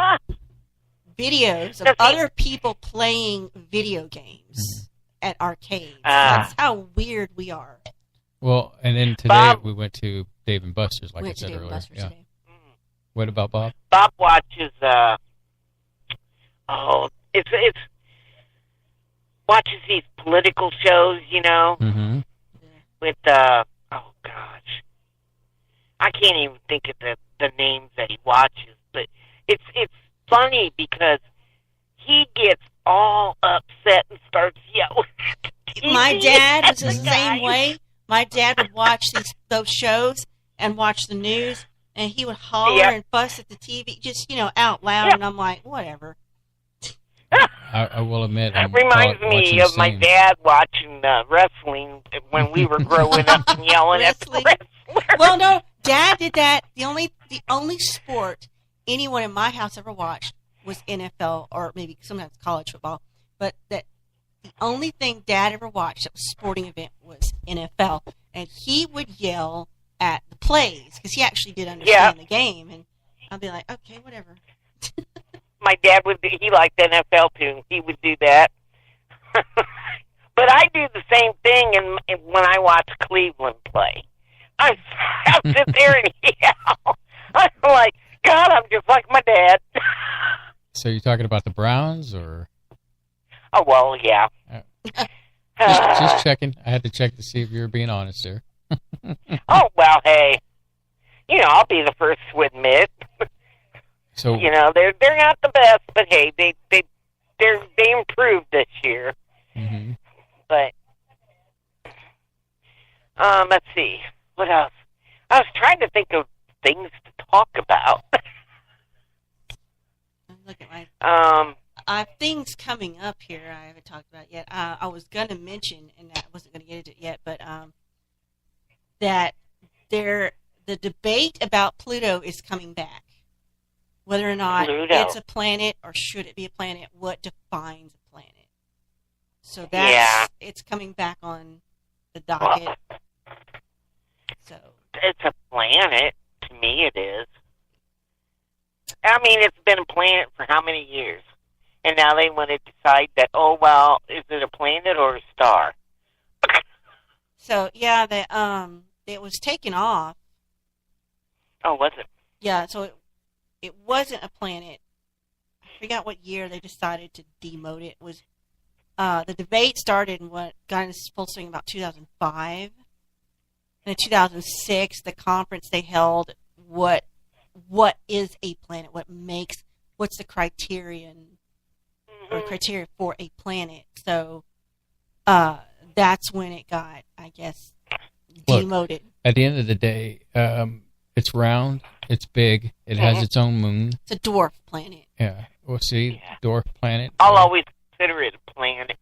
videos of other people playing video games at arcades. That's how weird we are.
Well, and then today we went to Dave and Buster's, like I said earlier.
Today.
What about Bob?
Bob watches. It's watches these political shows, you know, with oh gosh, I can't even think of the names that he watches, but it's funny because he gets all upset and starts yelling.
My dad was the same way. My dad would watch those shows and watch the news, and he would holler and fuss at the TV, just out loud. And I'm like, whatever.
I will admit,
that reminds me of my dad watching wrestling when we were growing up and yelling at the wrestlers.
Well, no, Dad did that. The only sport anyone in my house ever watched was NFL or maybe sometimes college football. But the only thing Dad ever watched that was a sporting event was NFL, and he would yell at the plays because he actually did understand the game, and I'd be like, okay, whatever.
My dad he liked NFL too. He would do that. But I do the same thing when I watch Cleveland play. I sit there and yell. I'm like, God, I'm just like my dad.
So you're talking about the Browns, or?
Oh, well, yeah.
Just checking. I had to check to see if you were being honest there.
Oh, well, hey. I'll be the first to admit.
So
they're not the best, but hey, they improved this year.
Mm-hmm.
But let's see, what else? I was trying to think of things to talk about.
Look at my things coming up here. I haven't talked about yet. I was going to mention, and I wasn't going to get into it yet, but that the debate about Pluto is coming back. Whether or not it's a planet or should it be a planet, what defines a planet? So it's coming back on the docket. So
it's a planet. To me, it is. I mean, it's been a planet for how many years? And now they want to decide that, is it a planet or a star?
So, yeah, it was taken off.
Oh, was it?
Yeah, so it wasn't a planet. I forgot what year they decided to demote it. It was the debate started in what got into full swing about 2005. And in 2006, the conference they held, what is a planet? What's the criterion or criteria for a planet? So that's when it got, I guess, demoted.
Look, at the end of the day, it's round, it's big, it has its own moon.
It's a dwarf planet.
Yeah. Well, see, dwarf planet.
I'll always consider it a planet.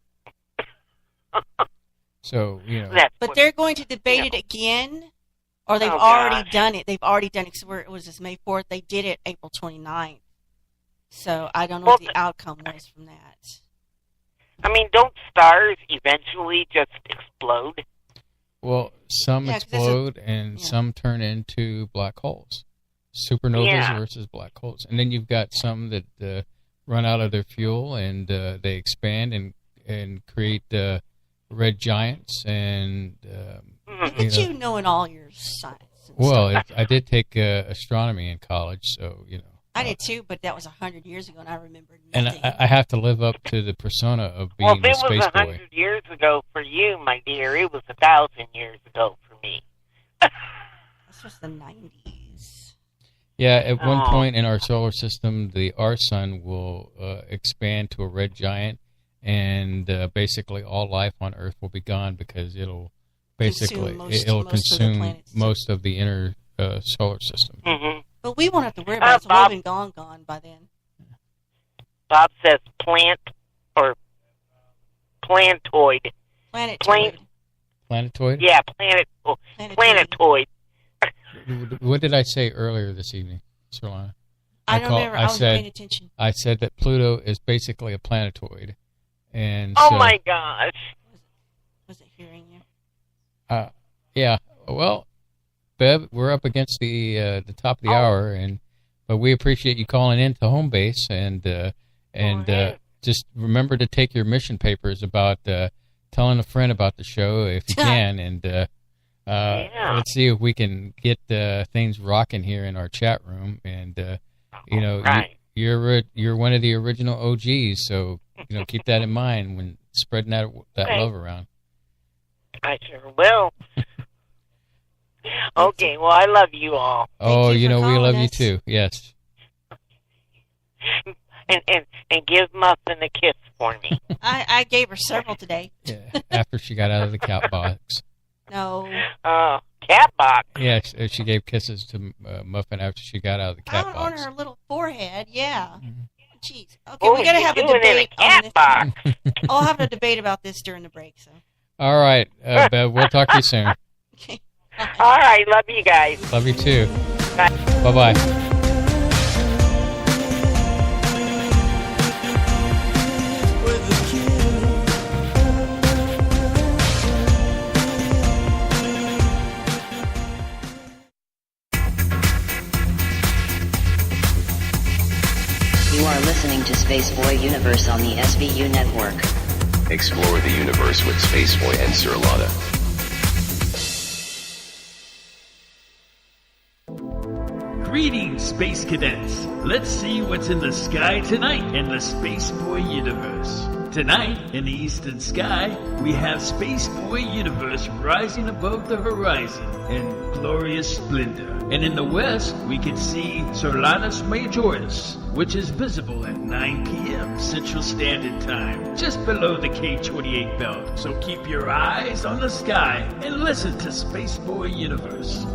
So,
But they're going to debate it again, or they've already done it. They've already done it. So it was this May 4th. They did it April 29th. So I don't know what the outcome was from that.
I mean, don't stars eventually just explode?
Well, some explode and some turn into black holes. Supernovas versus black holes. And then you've got some that run out of their fuel and they expand and create red giants. And
look at you knowing all your science.
Well, I did take astronomy in college, so,
I did too, but that was 100 years ago, and I remember nothing.
And I have to live up to the persona of being the space boy.
Well, if it was 100 years ago for you, my dear, it was 1,000 years ago for me.
This was the 90s.
Yeah, at one point in our solar system, our sun will expand to a red giant, and basically all life on Earth will be gone because it'll consume most of the inner solar system.
Mm-hmm.
But we won't have to worry about it, so we'll have been gone by then.
Bob says plant or planetoid.
Planetoid?
Yeah, planetoid.
What did I say earlier this evening, Solana?
I don't remember. I wasn't paying attention.
I said that Pluto is basically a planetoid. And
my gosh.
Was it hearing you?
Yeah. Well, Bev, we're up against the top of the hour, but we appreciate you calling in to home base, and just remember to take your mission papers about telling a friend about the show if you can, and let's see if we can get things rocking here in our chat room. And you're one of the original OGs, so keep that in mind when spreading that love around.
I sure will. Okay, well, I love you all.
Oh, we love you too. Yes.
And give Muffin a kiss for me.
I gave her several today.
Yeah, after she got out of the cat box.
No.
Cat box?
Yeah, she gave kisses to Muffin after she got out of the cat box.
On her little forehead, yeah. Jeez. Okay, we got to have a debate on this.
Box.
I'll have a debate about this during the break. So.
All right, Bev, we'll talk to you soon.
Okay.
All right, love you guys.
Love you too.
Bye.
Bye-bye.
You are listening Spaceboy Universe on the SVU network.
Explore the universe with Spaceboy and Sir Lotta.
Greetings, Space Cadets. Let's see what's in the sky tonight in the Spaceboy Universe. Tonight, in the eastern sky, we have Spaceboy Universe rising above the horizon in glorious splendor. And in the west, we can see Solanus Majoris, which is visible at 9 p.m. Central Standard Time, just below the K-28 belt. So keep your eyes on the sky and listen to Spaceboy Universe.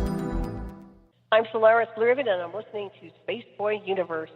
I'm Solaris Blurvid, and I'm listening to Spaceboy Universe.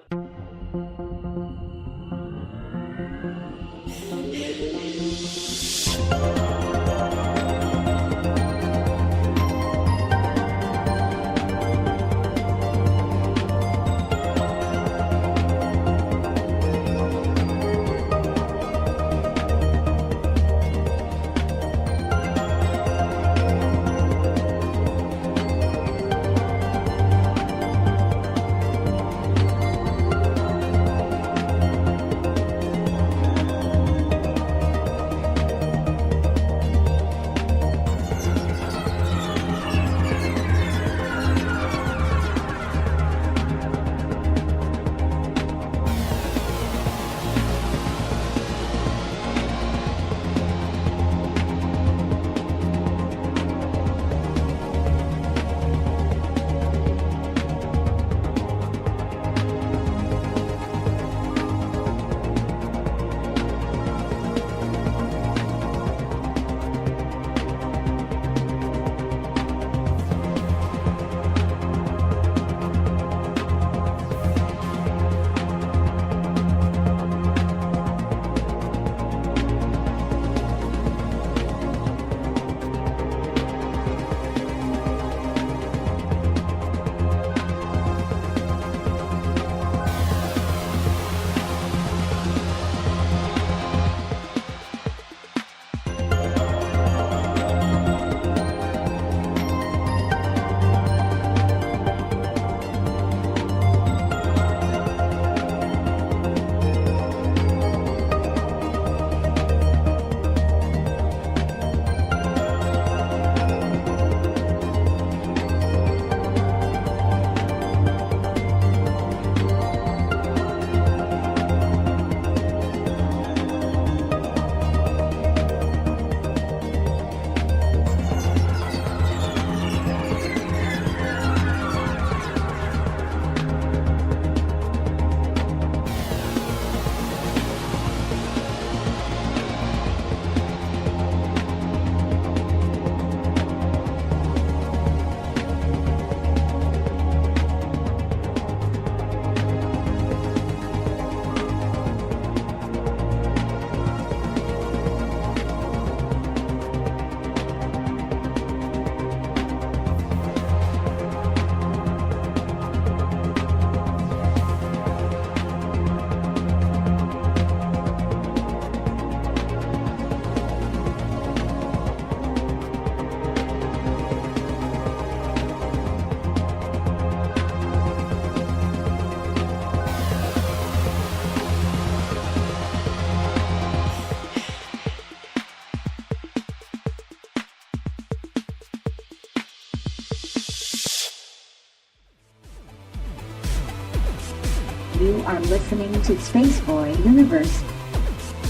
You are listening to Spaceboy Universe.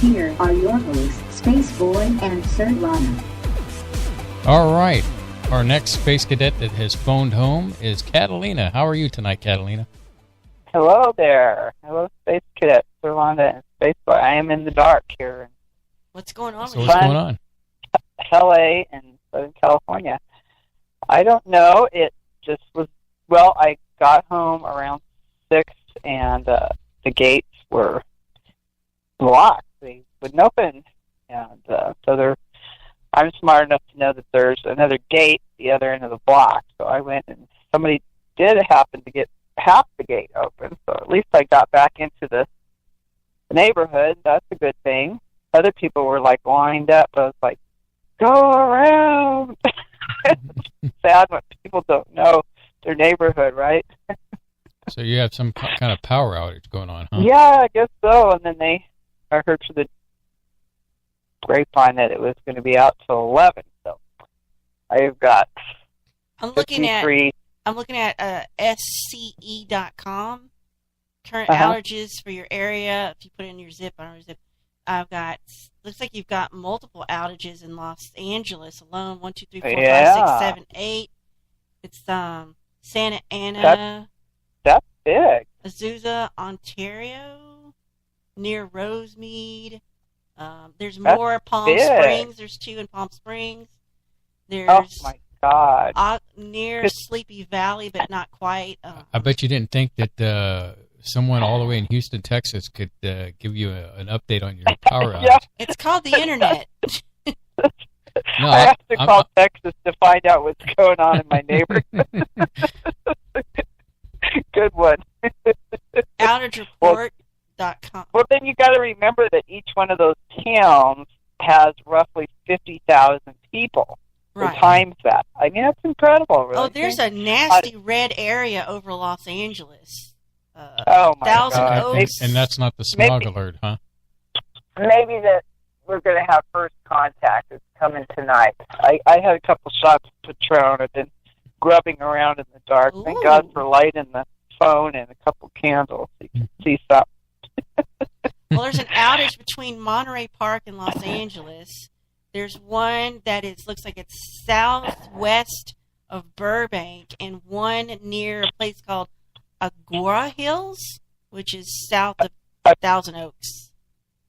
Here are your hosts, Spaceboy and Sir Lana.
All right. Our next Space Cadet that has phoned home is Catalina. How are you tonight, Catalina?
Hello there. Hello, Space Cadet, Sir Lana, and Spaceboy. I am in the dark here.
What's going on?
So what's going on?
LA and Southern California. I don't know. It just was, well, I got home around 6 and the gates were locked. They wouldn't open. And so I'm smart enough to know that there's another gate at the other end of the block. So I went and somebody did happen to get half the gate open. So at least I got back into the neighborhood. That's a good thing. Other people were like lined up. I was like, go around. It's sad when people don't know their neighborhood, right?
So you have some kind of power outage going on, huh?
Yeah, I guess so. And then I heard through the grapevine that it was going to be out till 11. So I've got.
I'm looking at SCE.com. Current outages for your area. If you put in your zip, I don't know zip. I've got. Looks like you've got multiple outages in Los Angeles alone. 1, 2, 3, 4, 5, 6, 7, 8. It's Santa Ana.
That's big.
Azusa, Ontario, near Rosemead. There's more Palm Springs. There's 2 in Palm Springs. There's
oh my God.
Near Sleepy Valley, but not quite.
I bet you didn't think that someone all the way in Houston, Texas, could give you an update on your power outage.
Yeah. It's called the internet.
No, I have to call Texas to find out what's going on in my neighborhood. Good one.
OutageReport.com.
Well, then you got to remember that each one of those towns has roughly 50,000 people.
Right.
Times that. I mean, that's incredible, really.
Oh, there's a nasty red area over Los Angeles.
Oh, my
Thousand
God.
Oaks.
And that's not the smog alert, huh?
Maybe that we're going to have first contact. It's coming tonight. I had a couple shots of Patron. I've been grubbing around in the dark.
Ooh.
Thank God for light in the phone and a couple candles so you can see something.
Well, there's an outage between Monterey Park and Los Angeles. There's one that looks like it's southwest of Burbank, and one near a place called Agora Hills, which is south of Thousand Oaks.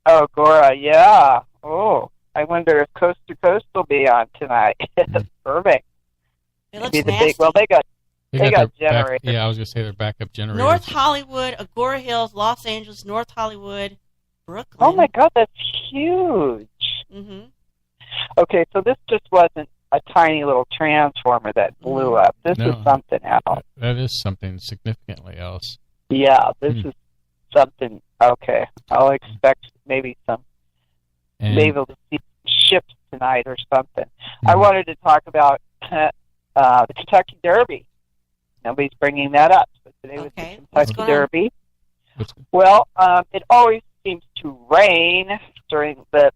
Oh, Agora, yeah. Oh, I wonder if Coast to Coast will be on tonight. Burbank.
It looks nasty.
They got generators.
I was going to say their backup generators.
North Hollywood, Agora Hills, Los Angeles, North Hollywood, Brooklyn.
Oh, my God, that's huge.
Mm-hmm.
Okay, so this just wasn't a tiny little transformer that blew up. This is something else.
That is something significantly else.
Yeah, this is something. Okay, I'll expect maybe maybe we'll see ships tonight or something. I wanted to talk about the Kentucky Derby. Nobody's bringing that up, but today was the Kentucky Derby. Well, it always seems to rain during the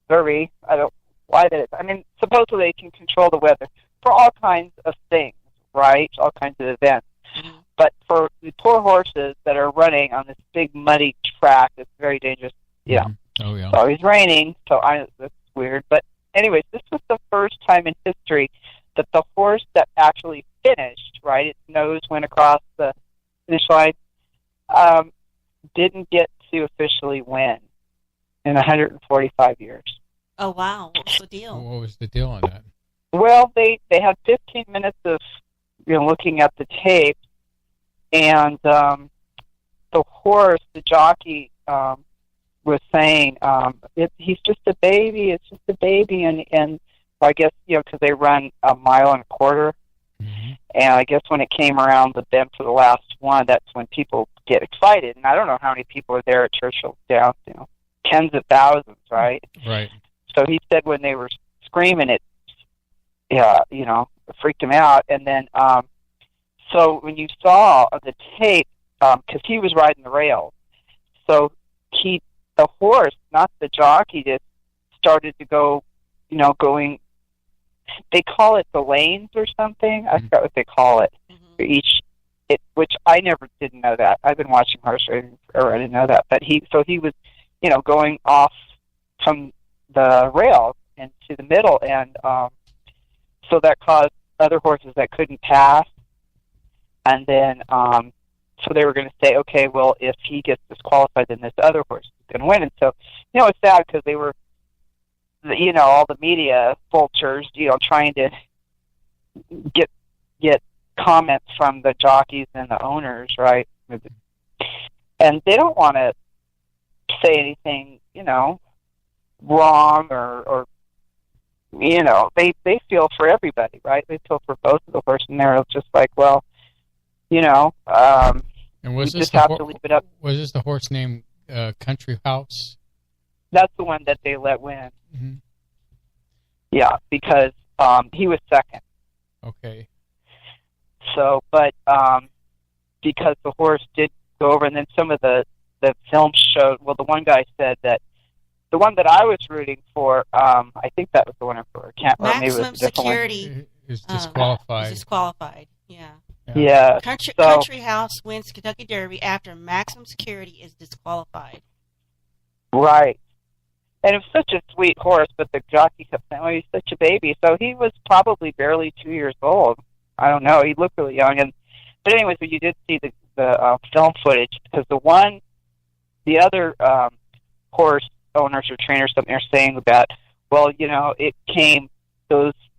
Derby. I don't. Why that is. I mean, supposedly they can control the weather for all kinds of things, right? All kinds of events.
Mm-hmm.
But for the poor horses that are running on this big muddy track, it's very dangerous. Yeah.
Oh, yeah.
It's always raining, so that's weird. But anyways, this was the first time in history that the horse that actually finished, right, its nose went across the finish line, didn't get to officially win in 145 years.
Oh, wow. What's the deal?
What was the deal on that?
Well, they had 15 minutes of looking at the tape, and the horse, the jockey, was saying, he's just a baby, it's just a baby, and I guess, because they run a mile and a quarter, and I guess when it came around the bend for the last one, that's when people get excited, and I don't know how many people are there at Churchill Downs, tens of thousands, right?
Right.
So he said when they were screaming, it, freaked him out. And then, so when you saw the tape, because he was riding the rails, so the horse, not the jockey, just started to go, going. They call it the lanes or something. I forgot what they call it for each. Which I didn't know that. I've been watching horse racing forever. I didn't know that. But he was, going off from the rails into the middle, and so that caused other horses that couldn't pass, and then so they were going to say, okay, well, if he gets disqualified, then this other horse is going to win. And so, it's sad because they were, all the media vultures, trying to get comments from the jockeys and the owners, right? And they don't want to say anything, wrong or they feel for everybody, right? They feel for both of the horses, and they're just like, well,
and was
we
this
just have to leave it up.
Was this the horse named Country House?
That's the one that they let win.
Mm-hmm.
Yeah, because he was second.
Okay.
So, but because the horse did go over, and then some of the films showed, well, the one guy said that the one that I was rooting for, I think that was the winner for,
Maximum Security
is disqualified.
Yeah.
Country House wins Kentucky Derby after Maximum Security is disqualified.
Right. And it was such a sweet horse, but the jockey kept saying, "Oh, he's such a baby." So he was probably barely 2 years old. I don't know. He looked really young. But anyways, you did see the film footage, because the other horse owners or trainers, something, are saying that, well, it came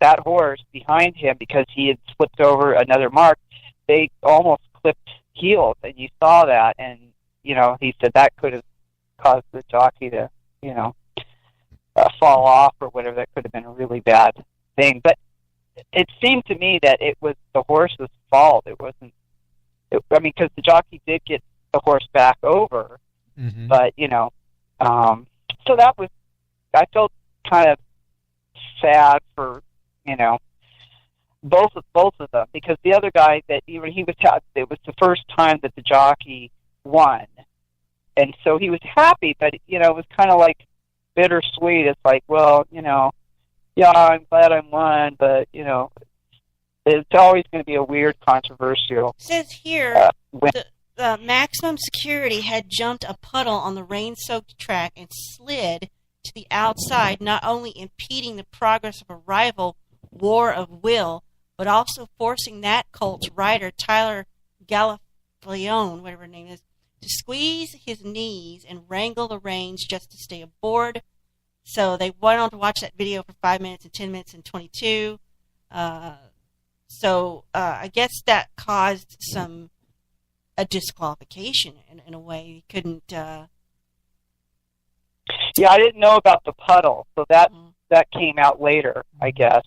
that horse behind him because he had slipped over another mark. They almost clipped heels, and you saw that, and he said that could have caused the jockey to fall off or whatever. That could have been a really bad thing. But it seemed to me that it was the horse's fault. It wasn't. Because the jockey did get the horse back over, but so that was. I felt kind of sad for both of them, because the other guy that it was the first time that the jockey won, and so he was happy, but it was kind of like bittersweet. It's like, well, yeah, I'm glad I won, but it's always going to be a weird, controversial.
It says here the Maximum Security had jumped a puddle on the rain-soaked track and slid to the outside, not only impeding the progress of a rival War of Will, but also forcing that colt's rider, Tyler Gallifleone, whatever her name is, to squeeze his knees and wrangle the reins just to stay aboard. So they went on to watch that video for 5 minutes and 10 minutes and 22. So I guess that caused a disqualification in a way. He couldn't.
Yeah, I didn't know about the puddle, so that came out later, I guess.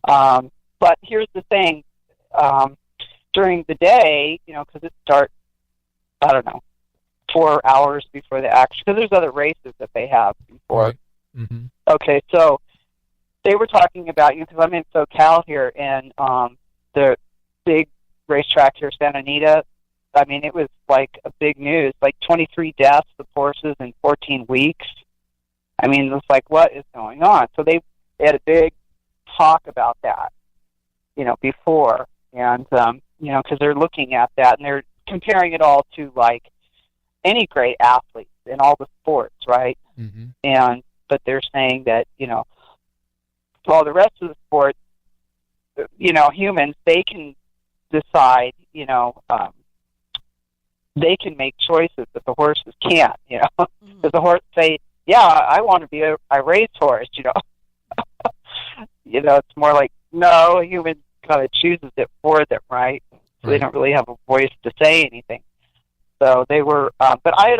But here's the thing: during the day, because it starts, I don't know, 4 hours before the action, because there's other races that they have before.
Right. Mm-hmm.
Okay, so they were talking about, because I'm in SoCal here, and the big racetrack here, Santa Anita. I mean, it was like a big news, like 23 deaths of horses in 14 weeks. I mean, it was like, what is going on? So they had a big talk about that, before, and because they're looking at that and they're comparing it all to like any great athletes in all the sports, right?
Mm-hmm.
But they're saying that all the rest of the sports, humans, they can decide, they can make choices that the horses can't, because the horse say, yeah, I want to be a racehorse, it's more like, no, a human kind of chooses it for them, right? So they don't really have a voice to say anything. So they were, but I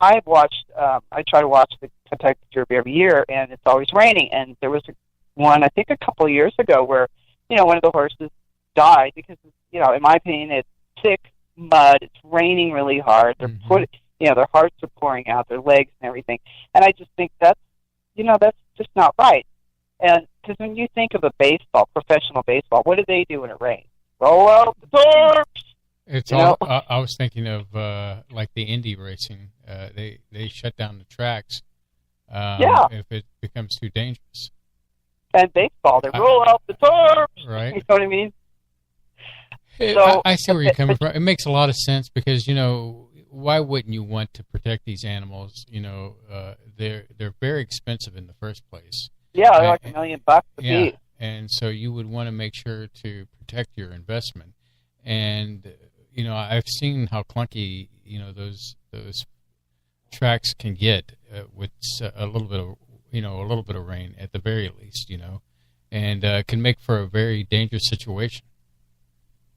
had watched, I try to watch the Kentucky Derby every year, and it's always raining, and there was one, I think a couple of years ago, where, one of the horses died because, in my opinion, it's thick mud, it's raining really hard, they're their hearts are pouring out, their legs and everything, and I just think that's just not right. And because when you think of a professional baseball, what do they do in a rain? Roll out the tarps!
It's all. I was thinking of like the Indy racing. They shut down the tracks. If it becomes too dangerous.
And baseball, they roll out the tarps.
Right.
You know what I mean?
I see where you're coming from. It makes a lot of sense because why wouldn't you want to protect these animals? They're very expensive in the first place.
Yeah, they're like $1 million a piece.
And so you would want to make sure to protect your investment. And I've seen how clunky those tracks can get with a little bit of rain at the very least, and can make for a very dangerous situation.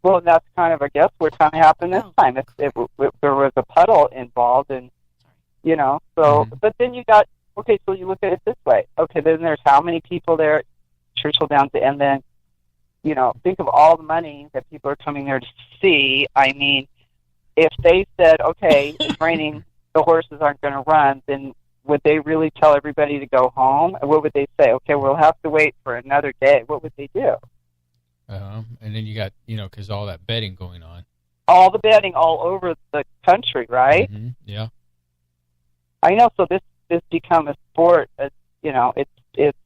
Well, that's kind of, I guess, what kind of happened this time. If there was a puddle involved, and but then you got, okay, so you look at it this way. Okay, then there's how many people there at Churchill Downs, and then think of all the money that people are coming there to see. I mean, if they said, okay, it's raining, the horses aren't going to run, then would they really tell everybody to go home? And what would they say? Okay, we'll have to wait for another day. What would they do?
And then you got, because all that betting going on.
All the betting all over the country, right?
Mm-hmm. Yeah.
I know. So this become a sport. It's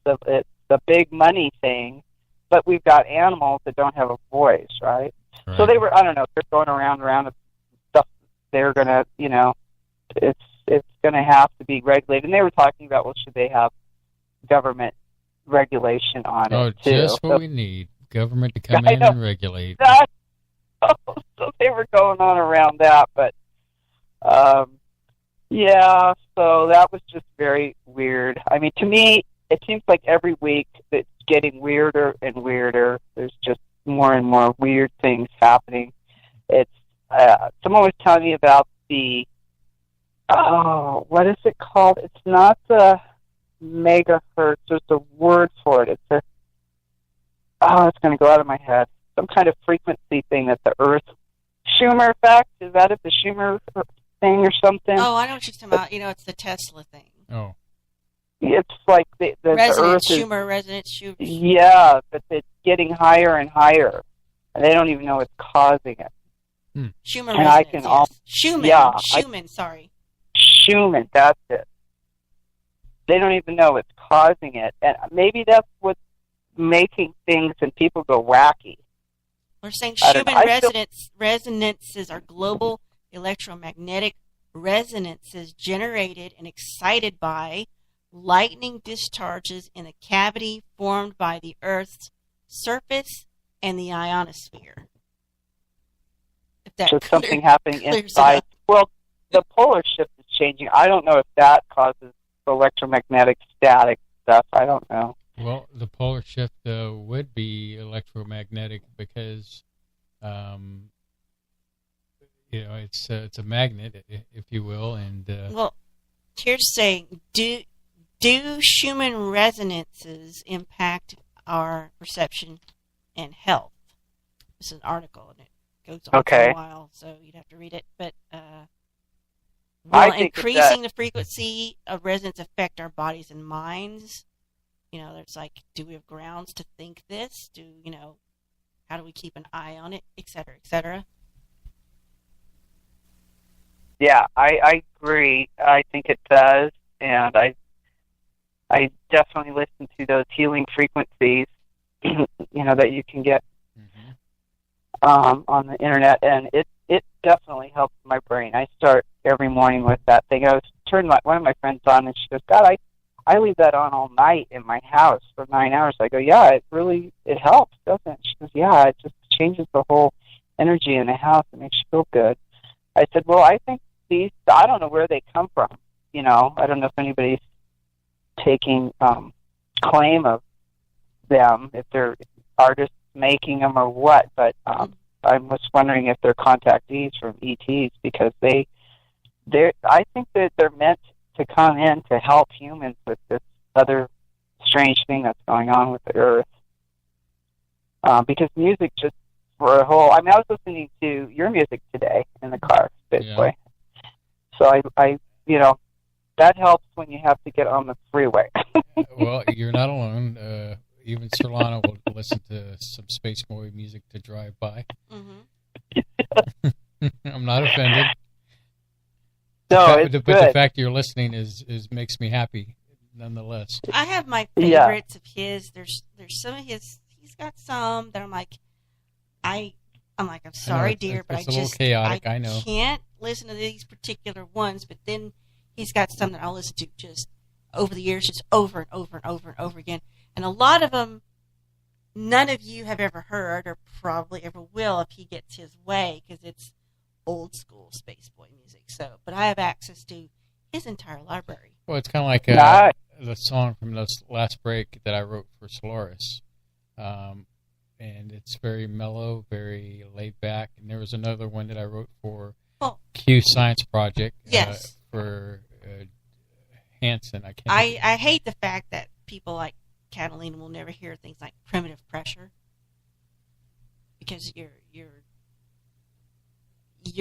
a big money thing, but we've got animals that don't have a voice, right? So they were, I don't know, they're going around and stuff. They're gonna, it's gonna have to be regulated. And they were talking about, well, should they have government regulation on it too?
Oh, just what we need. Government to come in and regulate.
So they were going on around that, but yeah, so that was just very weird. I mean, to me, it seems like every week it's getting weirder and weirder. There's just more and more weird things happening. It's someone was telling me about the what is it called? It's not the megahertz. There's a word for it. It's it's going to go out of my head. Some kind of frequency thing that the Earth Schumer effect, is that it? The Schumer thing or something?
Oh, I know what you're talking about. It's the Tesla thing.
Oh.
It's like the Earth
Schumer, resonance, Schumer.
Yeah, but it's getting higher and higher, and they don't even know it's causing it.
Schumer
and
resonance,
I can
Schumann,
yeah,
Schumann,
that's it. They don't even know it's causing it, and maybe that's what's making things and people go wacky.
We're saying Schumann resonances are global electromagnetic resonances generated and excited by lightning discharges in a cavity formed by the Earth's surface and the ionosphere. If that
so something happening inside. Well, the polar shift is changing. I don't know if that causes electromagnetic static stuff. I don't know.
Well, the polar shift would be electromagnetic because, it's a magnet, if you will, and
well, here's saying, do Schumann resonances impact our perception and health? This is an article, and it goes on for a while, so you'd have to read it. But will increasing the frequency of resonance affect our bodies and minds? There's like, do we have grounds to think this? How do we keep an eye on it, et cetera, et cetera?
Yeah, I agree. I think it does, and I definitely listen to those healing frequencies, that you can get on the internet, and it definitely helps my brain. I start every morning with that thing. I was turning one of my friends on, and she goes, "God, I leave that on all night in my house for 9 hours." I go, "Yeah, it helps, doesn't it?" She goes, "Yeah, it just changes the whole energy in the house. It makes you feel good." I said, "Well, I think I don't know where they come from. I don't know if anybody's taking claim of them, if they're artists making them or what, but I was wondering if they're contactees from ETs, because I think that they're meant to come in to help humans with this other strange thing that's going on with the Earth. Because music just for a whole... I mean, I was listening to your music today in the car, basically. So I that helps when you have to get on the freeway.
Well, you're not alone. Even Solana will listen to some Space Boy music to drive by. Mm-hmm. I'm not offended.
No,
but the fact you're listening is makes me happy, nonetheless.
I have my favorites of his. There's some of his. He's got some that I'm like, I'm sorry, dear, but
it's a little chaotic. I know.
Can't listen to these particular ones. But then he's got some that I'll listen to just over the years, just over and over and over and over again. And a lot of them, none of you have ever heard, or probably ever will if he gets his way, because it's old school Space Boy music. So, but I have access to his entire library.
Well, it's kind of like the song from this last break that I wrote for Solaris. And it's very mellow, very laid back. And there was another one that I wrote for Q Science Project.
Yes.
For Hanson.
I hate the fact that people like Catalina will never hear things like primitive pressure, because you're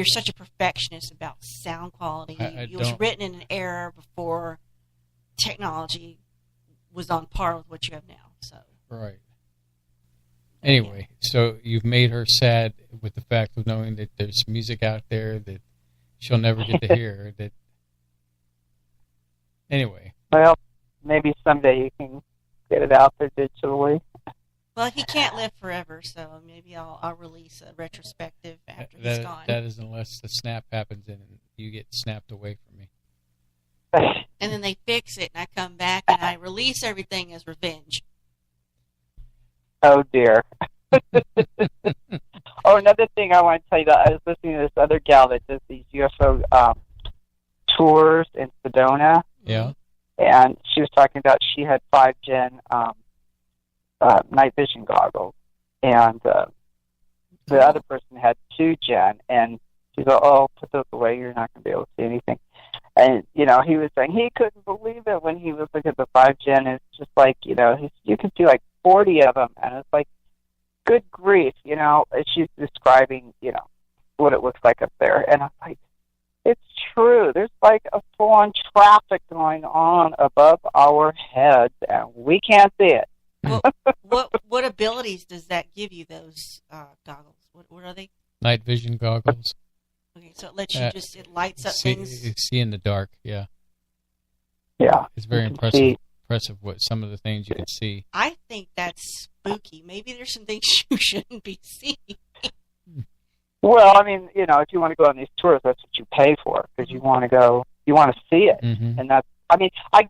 such a perfectionist about sound quality. It was written in an era before technology was on par with what you have now. So
right. Anyway, so you've made her sad with the fact of knowing that there's music out there that she'll never get to hear. That anyway.
Well, maybe someday you can get it out there digitally.
Well, he can't live forever, so maybe I'll release a retrospective after he's gone.
That is unless the snap happens and you get snapped away from me.
And then they fix it, and I come back and I release everything as revenge.
Oh, dear. Oh, another thing I want to tell you, that I was listening to this other gal that does these UFO tours in Sedona.
Yeah.
And she was talking about she had 5-gen night vision goggles. And the other person had 2-gen. And she's like, oh, put those away. You're not going to be able to see anything. And, you know, he was saying he couldn't believe it when he was looking at the 5-gen. It's just like, you know, you can see like 40 of them. And it's like, good grief, you know. She's describing, you know, what it looks like up there. And I'm like, it's true. There's like a full-on traffic going on above our heads, and we can't see it.
What abilities does that give you, those goggles? What are they?
Night vision goggles.
Okay, so it lets you it lights up things.
You see in the dark, yeah.
Yeah.
It's very impressive what some of the things you can see.
I think that's spooky. Maybe there's some things you shouldn't be seeing.
Well, I mean, you know, if you want to go on these tours, that's what you pay for, because you want to go, you want to see it.
Mm-hmm.
And that's, I mean, I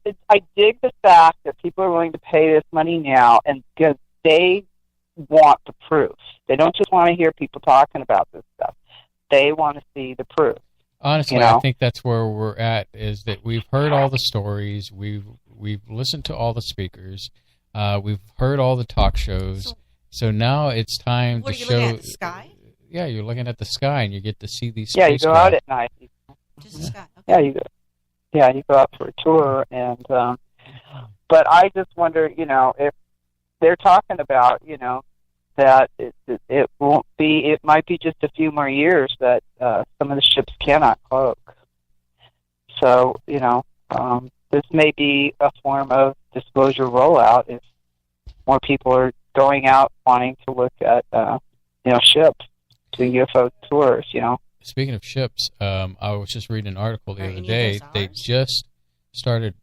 dig the fact that people are willing to pay this money now, and because they want the proof. They don't just want to hear people talking about this stuff. They want to see the proof.
Honestly, you know? I think that's where we're at, is that we've heard all the stories, we've listened to all the speakers, we've heard all the talk shows, so now it's time to show...
What, are you looking at the sky?
Yeah, you're looking at the sky, and you get to see these.
Yeah, you go out at night.
Just the sky. Okay.
Yeah, you go out for a tour, and but I just wonder, you know, if they're talking about, you know, that it won't be. It might be just a few more years that some of the ships cannot cloak. So, you know, this may be a form of disclosure rollout if more people are going out wanting to look at, you know, ships. To UFO tours, you know.
Speaking of ships, I was just reading an article the other day. They just started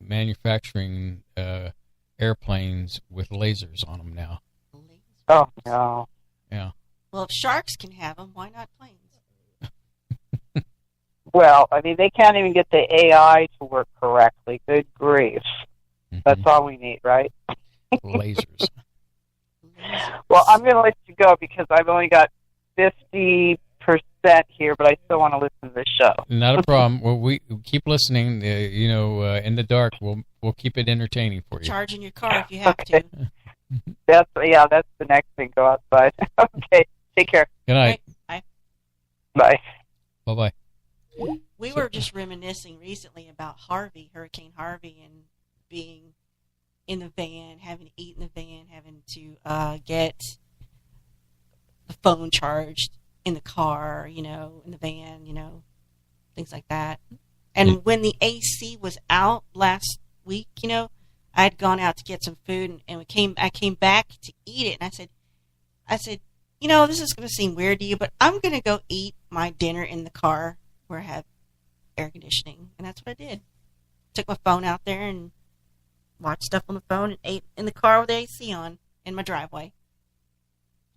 manufacturing airplanes with lasers on them now.
Oh, no.
Yeah.
Well, if sharks can have them, why not planes?
Well, I mean, they can't even get the AI to work correctly. Good grief. Mm-hmm. That's all we need, right?
Lasers.
Well, I'm going to let you go because I've only got 50% here, but I still want to listen to the show.
Not a problem. Well, we keep listening. You know, in the dark, we'll keep it entertaining for you.
Charging your car if you have to.
That's the next thing. Go outside. Okay. Take care.
Good night.
Bye.
Bye.
Bye.
We were just reminiscing recently about Hurricane Harvey, and being in the van, having to eat in the van, having to get the phone charged in the car, you know, in the van, you know, things like that. And when the AC was out last week, you know, I had gone out to get some food, and I came back to eat it, and I said, you know, this is going to seem weird to you, but I'm going to go eat my dinner in the car where I have air conditioning. And that's what I did. Took my phone out there and watched stuff on the phone and ate in the car with the AC on in my driveway.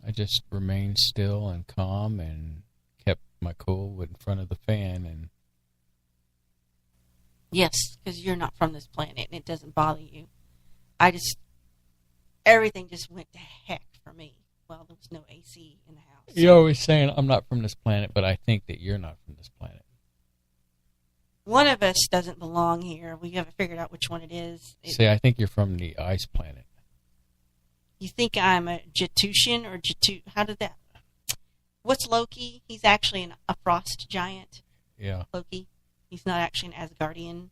I just remained still and calm and kept my cool in front of the fan. And
yes, because you're not from this planet and it doesn't bother you. Everything just went to heck for me. Well, there was no AC in the house.
You're always saying, I'm not from this planet, but I think that you're not from this planet.
One of us doesn't belong here. We haven't figured out which one it is.
See, I think you're from the ice planet.
You think I'm a Jetushian or how did that? What's Loki? He's actually a frost giant.
Yeah.
Loki. He's not actually an Asgardian.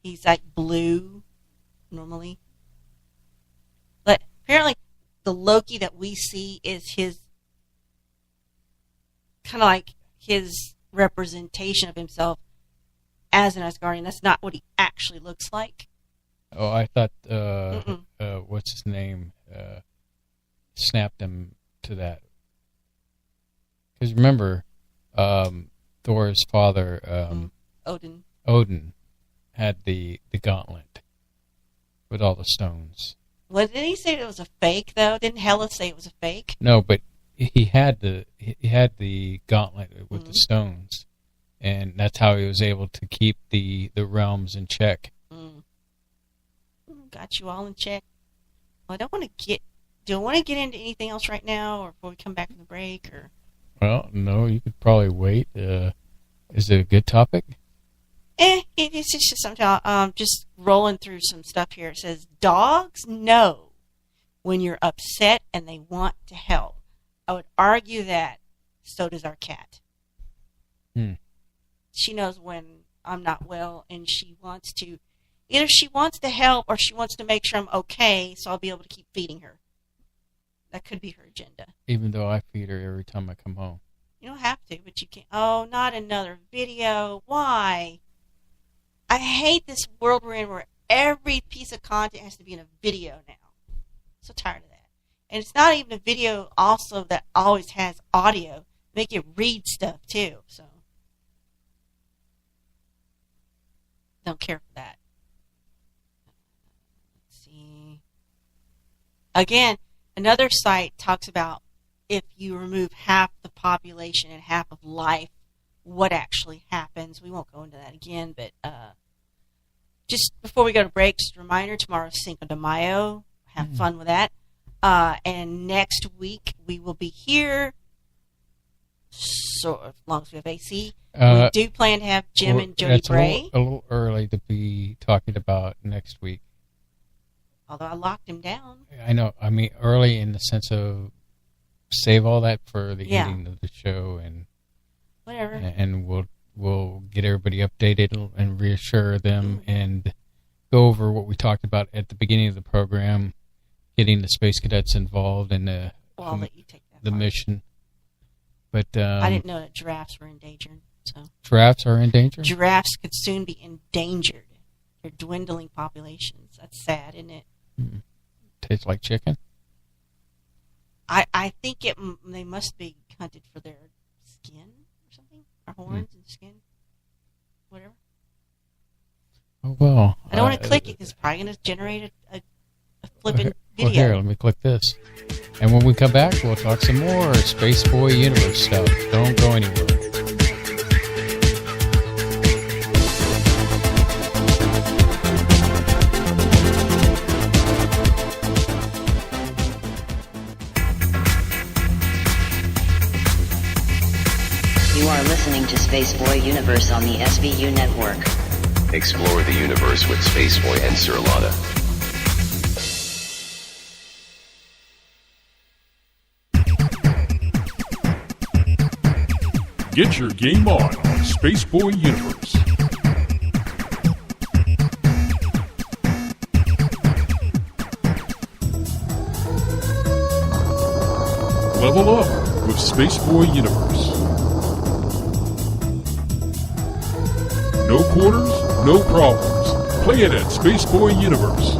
He's like blue, normally. But apparently the Loki that we see is his, kind of like his representation of himself as an Asgardian. That's not what he actually looks like.
Oh, I thought, what's his name? snapped them to that. Because remember, Thor's father, Odin, had the gauntlet with all the stones.
Well, didn't he say it was a fake though? Didn't Hela say it was a fake?
No, but he had the gauntlet with the stones, and that's how he was able to keep the realms in check.
Got you all in check. Well, do I want to get into anything else right now, or before we come back from the break, or?
Well, no, you could probably wait. Is it a good topic?
It's just something. Just rolling through some stuff here. It says dogs know when you're upset and they want to help. I would argue that so does our cat. She knows when I'm not well, and she wants to. Either she wants to help or she wants to make sure I'm okay, so I'll be able to keep feeding her. That could be her agenda.
Even though I feed her every time I come home.
You don't have to, but you can't. Oh, not another video. Why? I hate this world we're in where every piece of content has to be in a video now. I'm so tired of that. And it's not even a video also that always has audio. Make it read stuff too. So don't care for that. Let's see. Again, another site talks about if you remove half the population and half of life, what actually happens. We won't go into that again, but just before we go to break, just a reminder, tomorrow's Cinco de Mayo. Have fun with that. And next week, we will be here, so as long as we have AC. We do plan to have Jim and Jody Bray.
A little early to be talking about next week.
Although I locked him down.
I know. I mean, early in the sense of save all that for the ending of the show, and
whatever.
And we'll get everybody updated and reassure them and go over what we talked about at the beginning of the program, getting the Space Cadets involved in the
I'll let you take that
the
part.
mission. But
I didn't know that giraffes were endangered. So
giraffes are endangered?
Giraffes could soon be endangered. They're dwindling populations. That's sad, isn't it?
Tastes like chicken?
I think they must be hunted for their skin or something, or horns and skin, whatever.
Oh well.
I don't want to click it because it's probably going to generate a flipping video.
Well, here, let me click this. And when we come back, we'll talk some more Space Boy Universe stuff. Don't go anywhere.
You are listening to Space Boy Universe on the SVU network.
Explore the universe with Spaceboy and Sir Lotta.
Get your game on Spaceboy Universe. Level up with Spaceboy Universe. No quarters, no problems. Play it at Spaceboy Universe.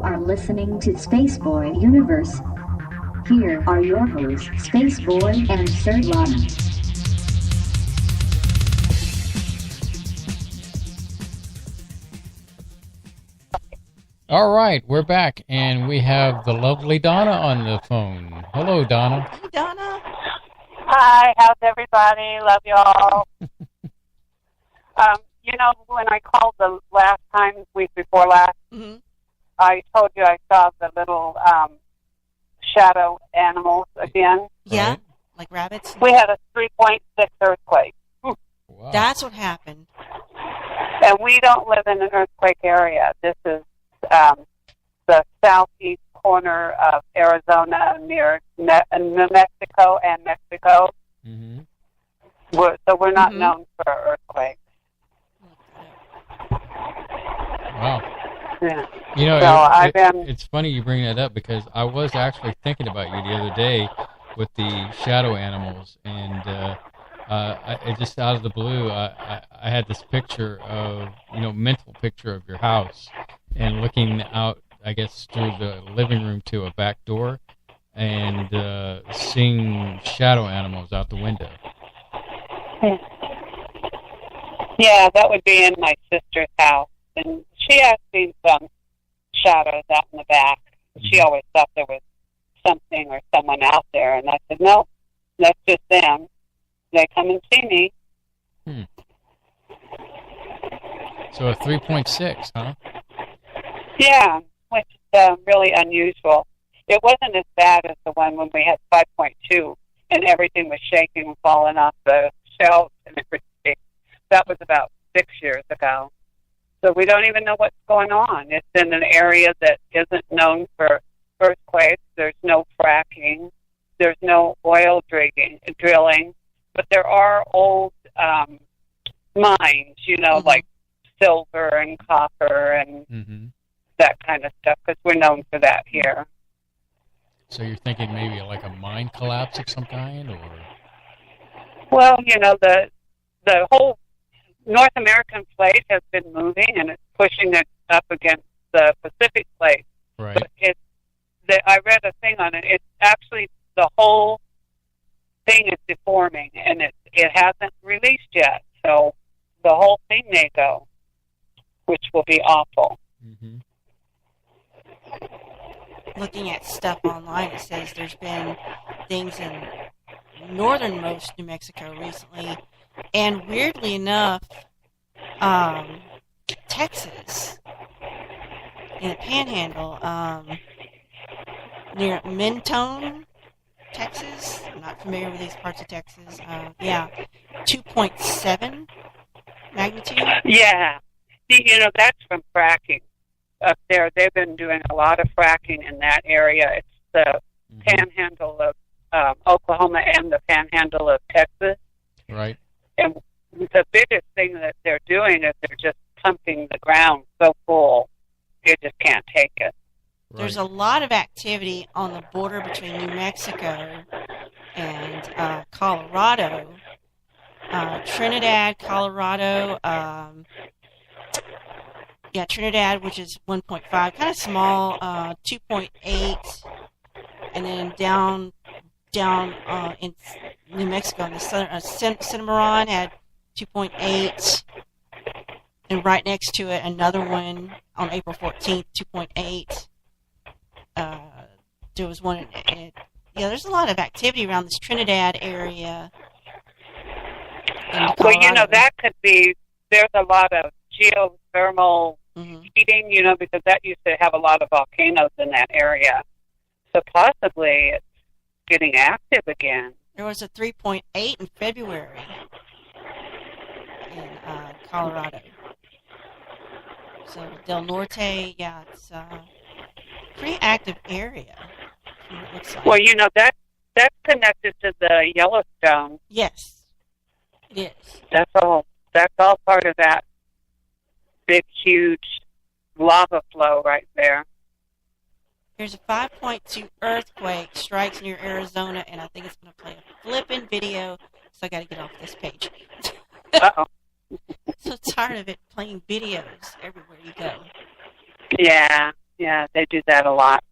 are listening to Space Boy Universe. Here are your hosts, Space Boy and Sir Lana.
All right, we're back, and we have the lovely Donna on the phone. Hello, Donna.
Hey, Donna.
Hi, how's everybody? Love y'all. When I called the last time, week before last, I told you I saw the little shadow animals again.
Yeah, right. Like rabbits.
We had a 3.6 earthquake.
Wow.
That's what happened.
And we don't live in an earthquake area. This is the southeast corner of Arizona near New Mexico and Mexico. Mm-hmm. So we're not known for earthquakes.
Wow.
Yeah.
It's funny you bring that up because I was actually thinking about you the other day with the shadow animals, and I just out of the blue, I had this picture of, mental picture of your house, and looking out, I guess, through the living room to a back door, and seeing shadow animals out the window.
Yeah, that would be in my sister's house, and she has seen some shadows out in the back. She always thought there was something or someone out there, and I said, no, that's just them. They come and see me.
So a 3.6, huh?
Yeah, which is really unusual. It wasn't as bad as the one when we had 5.2, and everything was shaking and falling off the shelves and everything. That was about 6 years ago. So we don't even know what's going on. It's in an area that isn't known for earthquakes. There's no fracking. There's no oil drilling. But there are old mines, like silver and copper and that kind of stuff, because we're known for that here.
So you're thinking maybe like a mine collapse of some kind, or?
Well, the whole North American plate has been moving, and it's pushing it up against the Pacific plate.
Right.
But I read a thing on it. It's actually the whole thing is deforming, and it hasn't released yet. So the whole thing may go, which will be awful.
Mm-hmm.
Looking at stuff online, it says there's been things in northernmost New Mexico recently, and weirdly enough, Texas, in the Panhandle, near Mentone, Texas. I'm not familiar with these parts of Texas. 2.7 magnitude.
Yeah. See, that's from fracking. Up there, they've been doing a lot of fracking in that area. It's the Panhandle of Oklahoma and the Panhandle of Texas.
Right.
And the biggest thing that they're doing is they're just pumping the ground so full, it just can't take it.
Right. There's a lot of activity on the border between New Mexico and Colorado. Trinidad, Colorado. Trinidad, which is 1.5, kind of small, 2.8, and then down in New Mexico, in the southern, Cimarron had 2.8, and right next to it, another one on April 14th, 2.8. There was one. There's a lot of activity around this Trinidad area.
Well, that could be. There's a lot of geothermal heating, because that used to have a lot of volcanoes in that area. So possibly it's getting active again.
There was a 3.8 in February in Colorado. So Del Norte, it's a pretty active area. It looks like.
Well, that's connected to the Yellowstone.
Yes, it is.
That's all part of that big, huge lava flow right there.
There's a 5.2 earthquake strikes near Arizona, and I think it's going to play a flipping video, so I got to get off this page.
Uh-oh.
So tired of it playing videos everywhere you go.
Yeah.
Yeah, they do that a lot.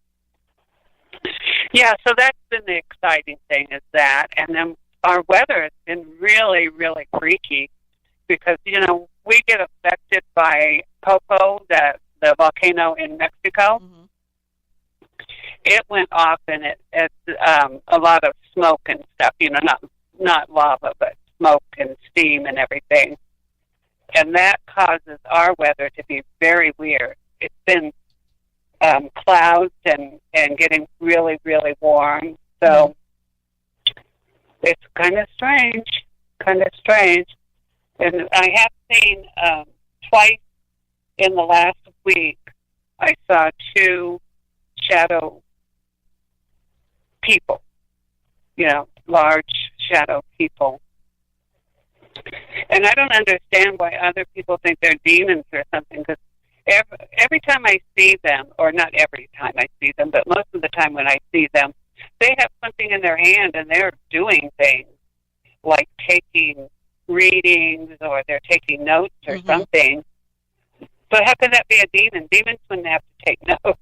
Yeah, so that's been the exciting thing is that. And then our weather has been really, really freaky because, we get affected by Popo, the volcano in Mexico.
Mm-hmm.
It went off and it's a lot of smoke and stuff, not lava, but smoke and steam and everything. And that causes our weather to be very weird. It's been clouds and getting really, really warm. So it's kind of strange. And I have seen twice in the last week, I saw 2 shadow people, large shadow people. And I don't understand why other people think they're demons or something, because every time I see them, or not every time I see them, but most of the time when I see them, they have something in their hand and they're doing things like taking readings or they're taking notes or something. So how can that be a demon? Demons wouldn't have to take notes.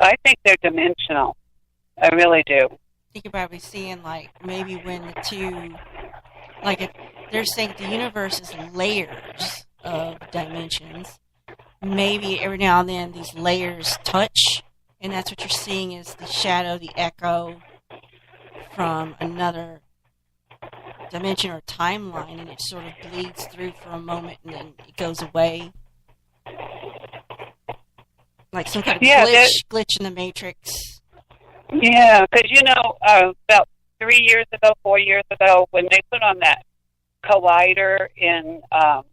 I think they're dimensional. I really do.
Think about we seeing maybe when the 2, if they're saying the universe is layers of dimensions, maybe every now and then these layers touch, and that's what you're seeing is the shadow, the echo from another dimension or timeline, and it sort of bleeds through for a moment and then it goes away. Like some kind of glitch in the Matrix.
Yeah, because, about 3 years ago, 4 years ago, when they put on that collider in, that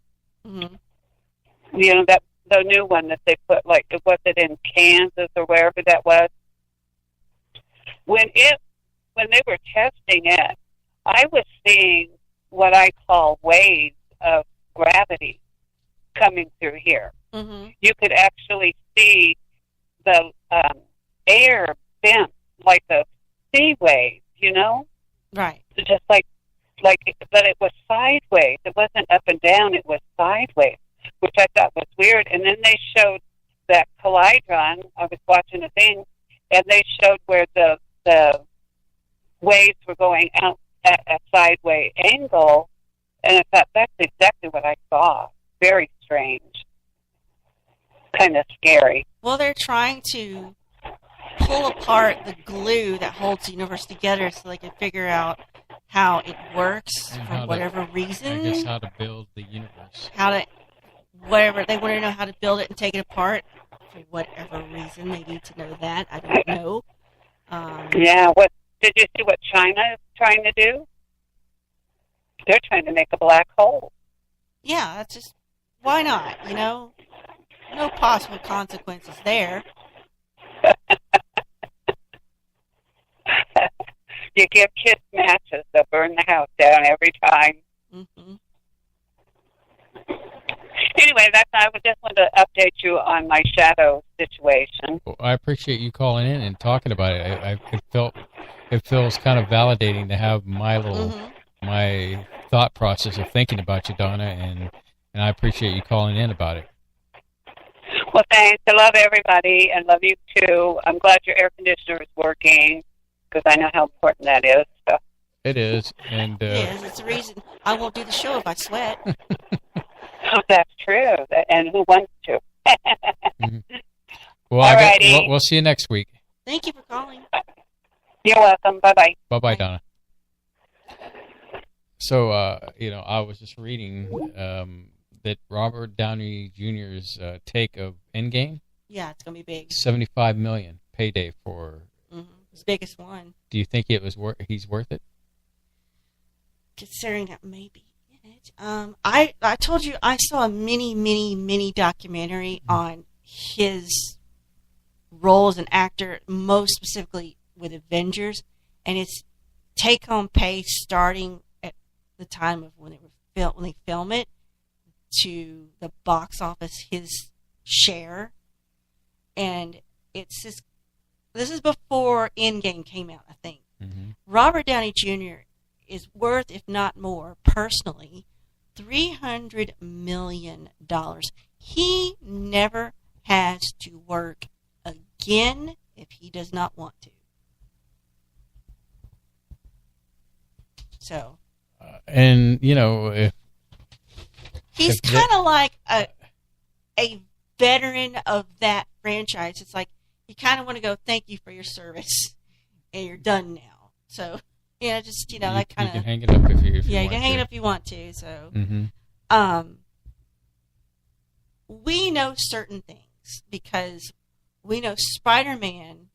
the new one that they put, was it in Kansas or wherever that was? When they were testing it, I was seeing what I call waves of gravity coming through here.
Mm-hmm.
You could actually see the air bent like a sea wave,
Right.
Just like, but it was sideways. It wasn't up and down. It was sideways, which I thought was weird. And then they showed that collidron. I was watching a thing, and they showed where the waves were going out at a sideways angle, and I thought that's exactly what I saw. Very strange. Kind of scary.
Well, they're trying to pull apart the glue that holds the universe together so they can figure out how it works
and
for whatever reason.
I guess how to build the universe.
Whatever. They want to know how to build it and take it apart for whatever reason. They need to know that. I don't know.
Did you see what China is trying to do? They're trying to make a black hole.
Yeah, that's just, why not, No possible consequences there.
You give kids matches, they'll burn the house down every time.
Mm-hmm.
Anyway, I just wanted to update you on my shadow situation.
Well, I appreciate you calling in and talking about it. It feels kind of validating to have my thought process of thinking about you, Donna, and I appreciate you calling in about it.
Well, thanks. I love everybody and love you too. I'm glad your air conditioner is working because I know how important that is. So.
It is, and
it is. It's the reason I won't do the show if I sweat.
Oh, that's true. And who wants to?
Mm-hmm. Well, we'll see you next week.
Thank you for calling.
You're welcome. Bye-bye.
Bye-bye, Donna. So, I was just reading that Robert Downey Jr.'s take of Endgame.
Yeah, it's going to be big.
$75 million payday for...
Mm-hmm. His biggest one.
Do you think he's worth it?
Considering that maybe in it. I told you I saw a mini documentary on his role as an actor, most specifically with Avengers, and it's take-home pay starting at the time of when they film it to the box office, his share, and it's just, this is before Endgame came out, I think.
Mm-hmm.
Robert Downey Jr. is worth, if not more, personally, $300 million. He never has to work again if he does not want to. So.
And, you know, if
he's kind of like a veteran of that franchise. It's like you kind of want to go, thank you for your service, and you're done now. So, yeah, just, you know, that kind of.
You can hang it up if you want to.
Yeah, you can hang it up if you want to. So, we know certain things because we know Spider-Man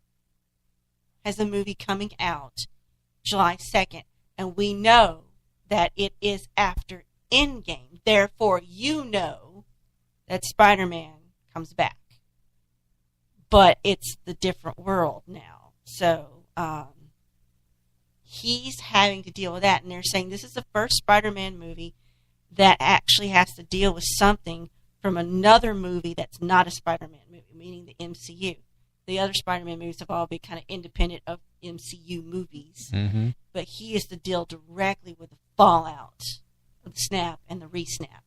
has a movie coming out July 2nd, and we know that it is after Endgame. Therefore, you know that Spider-Man comes back. But it's the different world now. So, he's having to deal with that. And they're saying this is the first Spider-Man movie that actually has to deal with something from another movie that's not a Spider-Man movie, meaning the MCU. The other Spider-Man movies have all been kind of independent of MCU movies.
Mm-hmm.
But he has to deal directly with the fallout of the snap and the re-snap.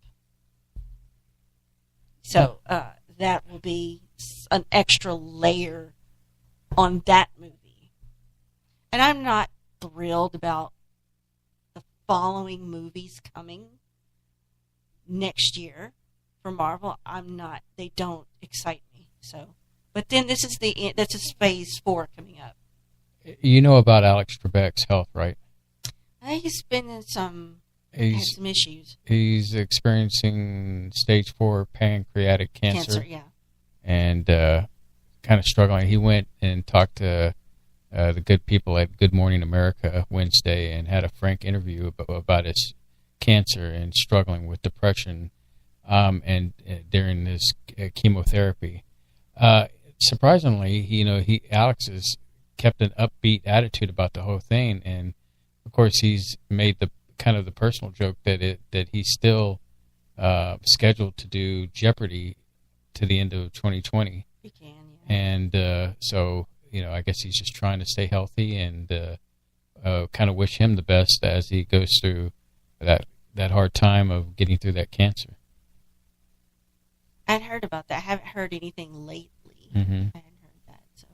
So that will be an extra layer on that movie. And I'm not thrilled about the following movies coming next year for Marvel. I'm not. They don't excite me. So, but then this is Phase 4 coming up.
You know about Alex Trebek's health, right?
He's been in some issues.
He's experiencing stage 4 pancreatic cancer.
Yeah.
And kind of struggling. He went and talked to the good people at Good Morning America Wednesday and had a frank interview about his cancer and struggling with depression and during this chemotherapy. Surprisingly, Alex has kept an upbeat attitude about the whole thing, and of course he's made the kind of the personal joke that he's still scheduled to do Jeopardy to the end of 2020.
He can, yeah.
And so, I guess he's just trying to stay healthy and kind of wish him the best as he goes through that hard time of getting through that cancer.
I'd heard about that. I haven't heard anything lately.
Mm-hmm.
I hadn't heard that. So,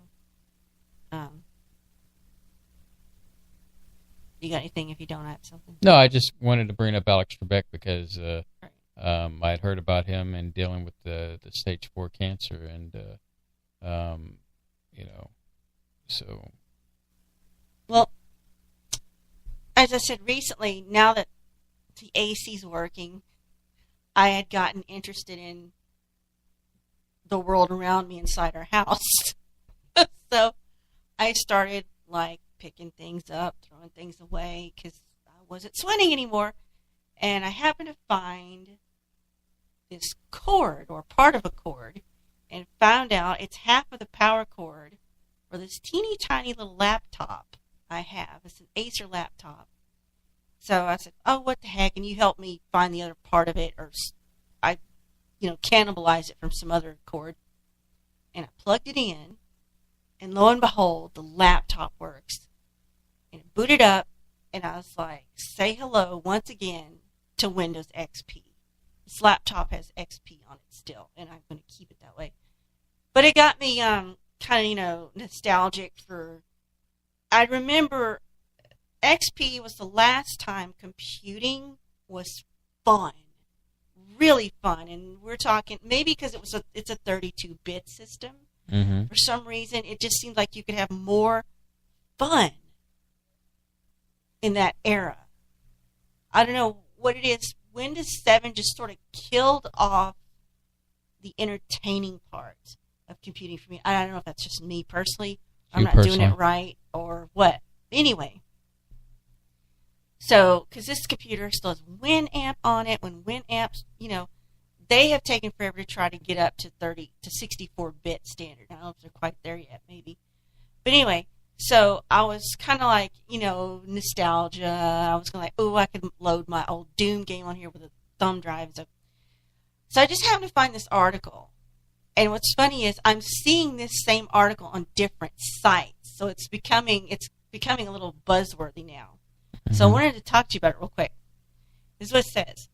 you got anything if you don't have something?
No, I just wanted to bring up Alex Trebek because I had heard about him and dealing with the stage 4 cancer, and so.
Well, as I said recently, now that the AC's working, I had gotten interested in the world around me inside our house. So I started picking things up, throwing things away because I wasn't sweating anymore. And I happened to find this cord or part of a cord and found out it's half of the power cord for this teeny tiny little laptop I have. It's an Acer laptop. So I said, oh, what the heck? And you help me find the other part of it, or I, cannibalize it from some other cord. And I plugged it in, and lo and behold, the laptop works. And it booted up, and I was like, say hello once again to Windows XP. This laptop has XP on it still, and I'm going to keep it that way. But it got me kind of, nostalgic for... I remember XP was the last time computing was fun. Really fun. And we're talking, maybe because it's a 32-bit system.
Mm-hmm.
For some reason, it just seemed like you could have more fun in that era. I don't know what it is. Windows 7 just sort of killed off the entertaining part of computing for me. I don't know if that's just me personally. I'm not doing it right or what. Anyway. So, because this computer still has Winamp on it. When Winamp, they have taken forever to try to get up to 64-bit standard. I don't know if they're quite there yet, maybe. But anyway, so I was kind of like, nostalgia. I was going I could load my old Doom game on here with a thumb drive. So I just happened to find this article. And what's funny is I'm seeing this same article on different sites. So it's becoming a little buzzworthy now. So I wanted to talk to you about it real quick. This is what it says.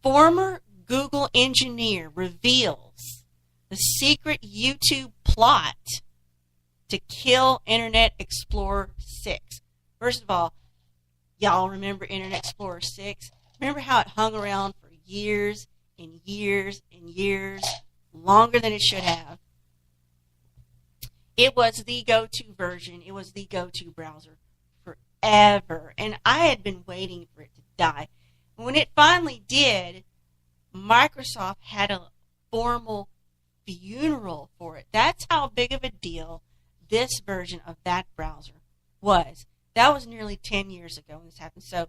Former Google engineer reveals the secret YouTube plot to kill Internet Explorer 6. First of all, y'all remember Internet Explorer 6? Remember how it hung around for years and years and years, longer than it should have? It was the go-to version. It was the go-to browser forever. And I had been waiting for it to die. When it finally did, Microsoft had a formal funeral for it. That's how big of a deal this version of that browser was. That was nearly 10 years ago when this happened. So,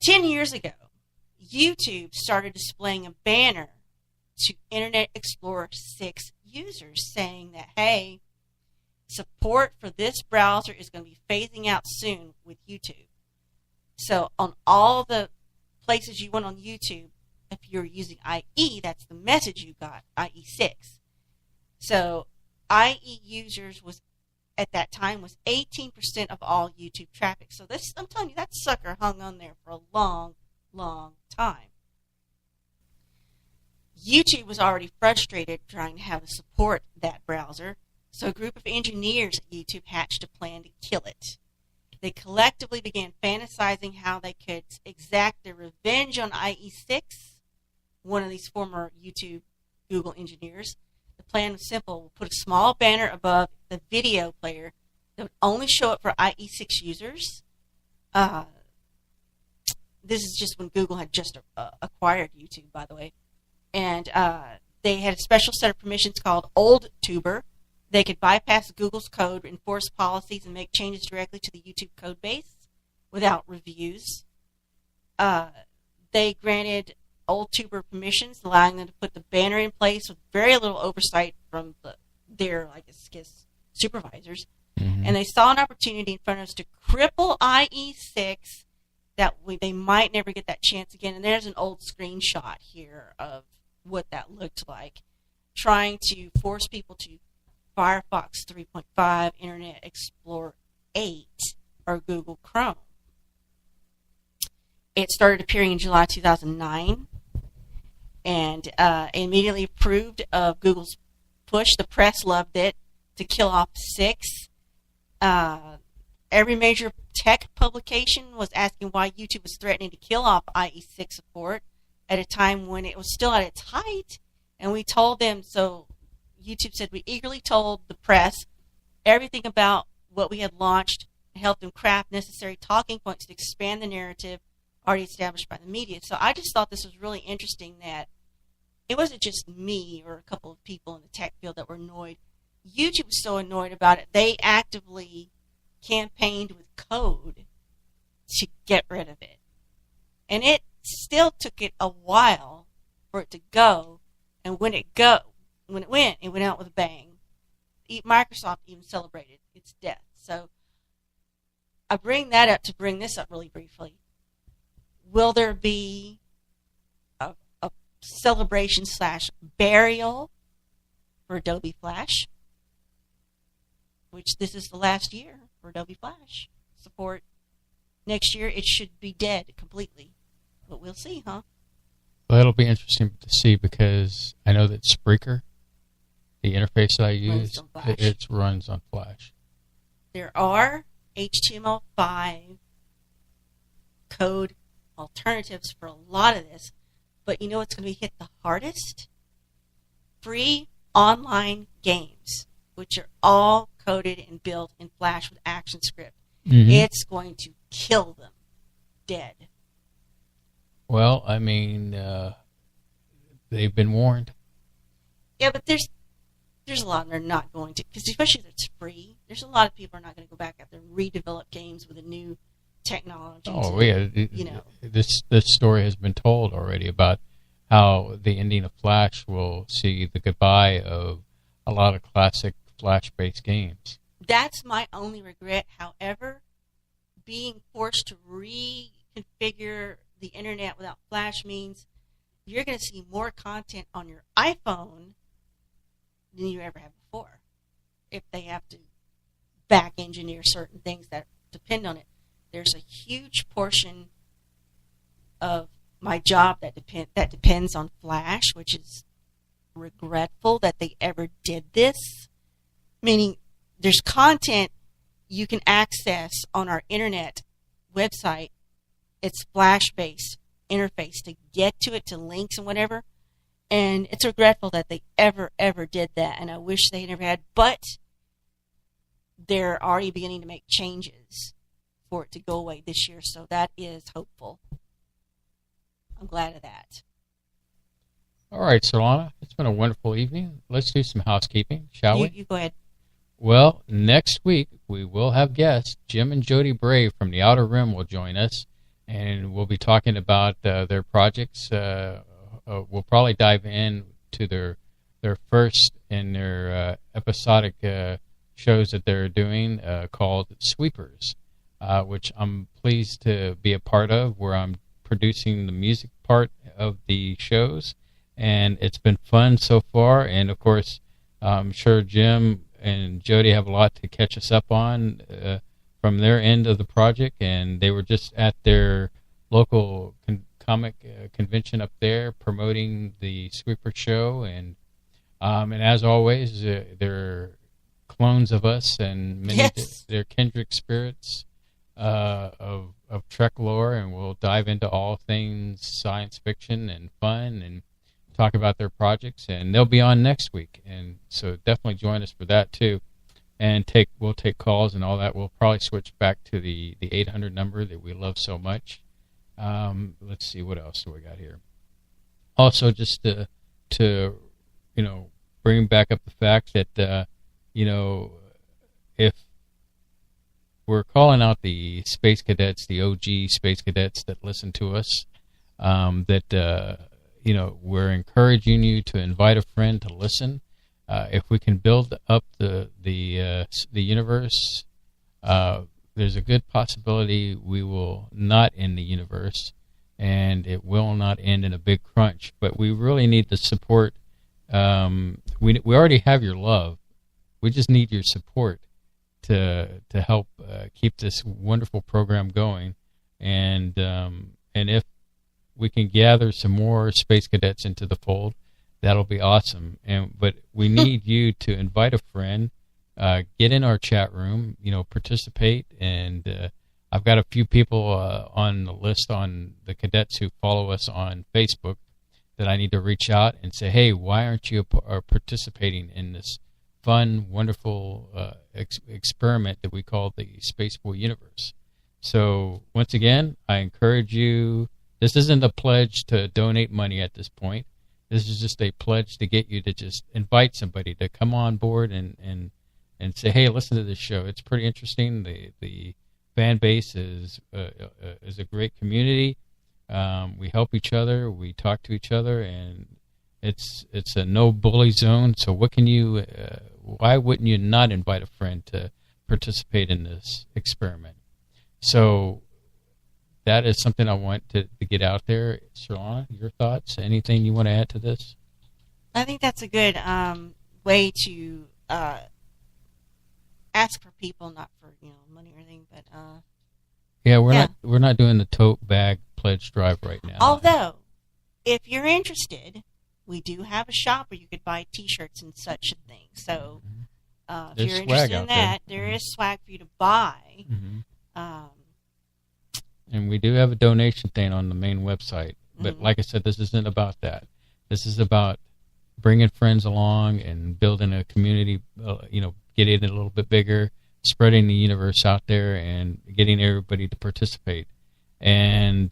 10 years ago, YouTube started displaying a banner to Internet Explorer 6 users saying that, hey, support for this browser is going to be phasing out soon with YouTube. So, on all the places you went on YouTube, if you're using IE, that's the message you got, IE6. So, IE users was at that time was 18% of all YouTube traffic. So this, I'm telling you, that sucker hung on there for a long, long time. YouTube was already frustrated trying to have to support that browser, so a group of engineers at YouTube hatched a plan to kill it. They collectively began fantasizing how they could exact their revenge on IE6, one of these former YouTube Google engineers. The plan was simple. We'll put a small banner above the video player that would only show up for IE6 users. This is just when Google had just acquired YouTube, by the way. And they had a special set of permissions called Old Tuber. They could bypass Google's code, enforce policies, and make changes directly to the YouTube code base without reviews. They granted Old Tuber permissions, allowing them to put the banner in place with very little oversight from their, I guess, supervisors. Mm-hmm. And they saw an opportunity in front of us to cripple IE6 that they might never get that chance again. And there's an old screenshot here of what that looked like, trying to force people to Firefox 3.5, Internet Explorer 8, or Google Chrome. It started appearing in July 2009 and immediately approved of Google's push. The press loved it to kill off 6. Every major tech publication was asking why YouTube was threatening to kill off IE6 support at a time when it was still at its height. And we told them, so YouTube said, we eagerly told the press everything about what we had launched and helped them craft necessary talking points to expand the narrative already established by the media. So I just thought this was really interesting that it wasn't just me or a couple of people in the tech field that were annoyed. YouTube was so annoyed about it, they actively campaigned with code to get rid of it. And it still took it a while for it to go. And when it went out with a bang. Microsoft even celebrated its death. So I bring that up to bring this up really briefly. Will there be a celebration / burial for Adobe Flash? Which this is the last year for Adobe Flash support. Next year it should be dead completely. But we'll see, huh?
Well, it'll be interesting to see because I know that Spreaker, the interface that I use, it runs on Flash.
There are HTML5 code alternatives for a lot of this, but you know what's going to be hit the hardest? Free online games, which are all coded and built in Flash with ActionScript. Mm-hmm. It's going to kill them dead.
Well, I mean, they've been warned.
Yeah, but there's a lot they're not going to, because especially if it's free, there's a lot of people are not going to go back out there and redevelop games with a new technology.
Oh, yeah. This story has been told already about how the ending of Flash will see the goodbye of a lot of classic Flash-based games.
That's my only regret. However, being forced to reconfigure the internet without Flash means you're going to see more content on your iPhone than you ever have before. If they have to back engineer certain things that depend on it. There's a huge portion of my job that depends on Flash, which is regretful that they ever did this. Meaning, there's content you can access on our internet website. It's Flash-based interface to get to it, to links and whatever. And it's regretful that they ever did that. And I wish they never had. But they're already beginning to make changes for it to go away this year. So that is hopeful. I'm glad of that.
All right, Solana, it's been a wonderful evening. Let's do some housekeeping, shall we?
You go ahead.
Well, next week we will have guests. Jim and Jody Brave from the Outer Rim will join us, and we'll be talking about their projects. We'll probably dive into their first in their episodic shows that they're doing called Sweepers, which I'm pleased to be a part of, where I'm producing the music part of the shows. And it's been fun so far. And, of course, I'm sure Jim and Jody have a lot to catch us up on from their end of the project. And they were just at their local comic convention up there promoting the Sweeper show. And as always, they're clones of us, and many they're kindred spirits of Trek lore. And we'll dive into all things science fiction and fun and talk about their projects, and they'll be on next week, and so definitely join us for that too. And we'll take calls and all that. We'll probably switch back to the 800 number that we love so much. Let's see, what else do we got here? Also, just to bring back up the fact that if we're calling out the Space Cadets, the OG Space Cadets that listen to us, we're encouraging you to invite a friend to listen. If we can build up the universe, there's a good possibility we will not end the universe, and it will not end in a big crunch. But we really need the support. We already have your love. We just need your support to help keep this wonderful program going. And if we can gather some more Space Cadets into the fold, that'll be awesome. But we need you to invite a friend, get in our chat room, participate. And I've got a few people on the list on the cadets who follow us on Facebook that I need to reach out and say, hey, why aren't you participating in this fun, wonderful experiment that we call the Space Boy Universe? So once again, I encourage you. This isn't a pledge to donate money at this point. This is just a pledge to get you to just invite somebody to come on board and say, hey, listen to this show. It's pretty interesting. The fan base is a great community. We help each other. We talk to each other, and it's a no bully zone. So why wouldn't you not invite a friend to participate in this experiment? So that is something I want to get out there. Solana, your thoughts? Anything you want to add to this?
I think that's a good way to ask for people, not for money or anything, but
we're not doing the tote bag pledge drive right now.
Although, if you're interested, we do have a shop where you could buy T-shirts and such things. So if you're interested in that, there is swag for you to buy.
And we do have a donation thing on the main website. But like I said, this isn't about that. This is about bringing friends along and building a community, getting it a little bit bigger, spreading the universe out there, and getting everybody to participate. And,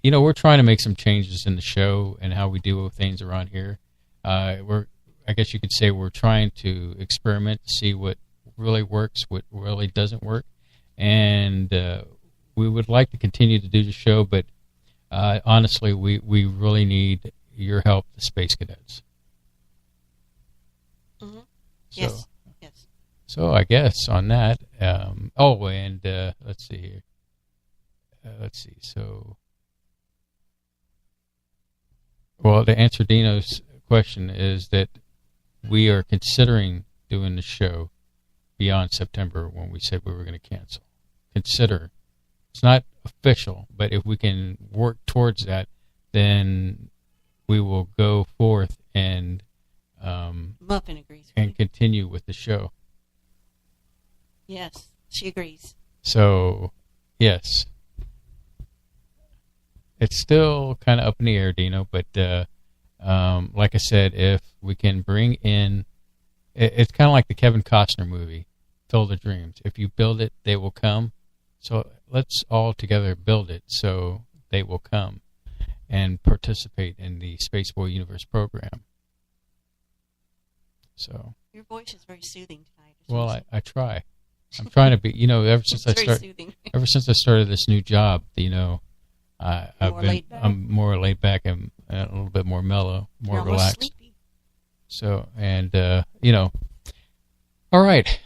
we're trying to make some changes in the show and how we do things around here. I guess you could say we're trying to experiment, see what really works, what really doesn't work. And we would like to continue to do the show, but honestly, we really need your help, the Space Cadets.
Mm-hmm. Yes.
So I guess on that, let's see here. So, to answer Dino's question is that we are considering doing the show beyond September when we said we were going to cancel. Consider. It's not official, but if we can work towards that, then we will go forth and
Muffin agrees.
And continue with the show.
Yes, she agrees.
So, yes. It's still kind of up in the air, Dino, but like I said, if we can bring in... It's kind of like the Kevin Costner movie, Field of Dreams. If you build it, they will come. So let's all together build it so they will come and participate in the Space Boy Universe program. So
your voice is very soothing tonight.
Well, I try. I'm trying to be. Ever since ever since I started this new job, I'm more laid back and a little bit more mellow, more relaxed. Sleepy. So all right.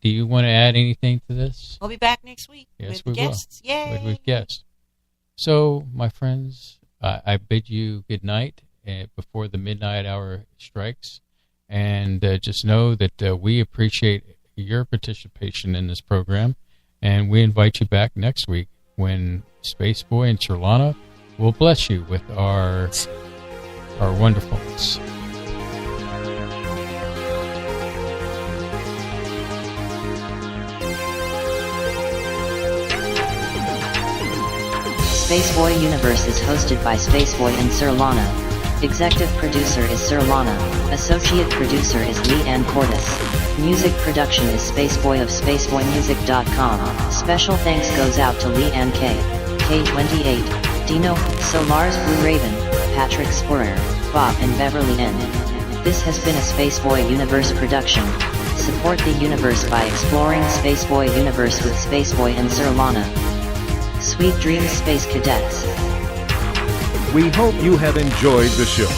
Do you want to add anything to this?
We'll be back next week
with
guests. Yay!
With guests. So, my friends, I bid you good night before the midnight hour strikes. And just know that we appreciate your participation in this program. And we invite you back next week when Space Boy and Sir Lana will bless you with our wonderfulness.
Space Boy Universe is hosted by Space Boy and Sir Lana. Executive producer is Sir Lana. Associate producer is Lee Ann Cordes. Music production is Spaceboy of SpaceboyMusic.com. Special thanks goes out to Lee Ann K, K28, Dino, Solars Blue Raven, Patrick Sporer, Bob and Beverly N. This has been a Spaceboy Universe production. Support the universe by exploring Spaceboy Universe with Spaceboy and Sir Lana. Sweet dreams, Space Cadets.
We hope you have enjoyed the show.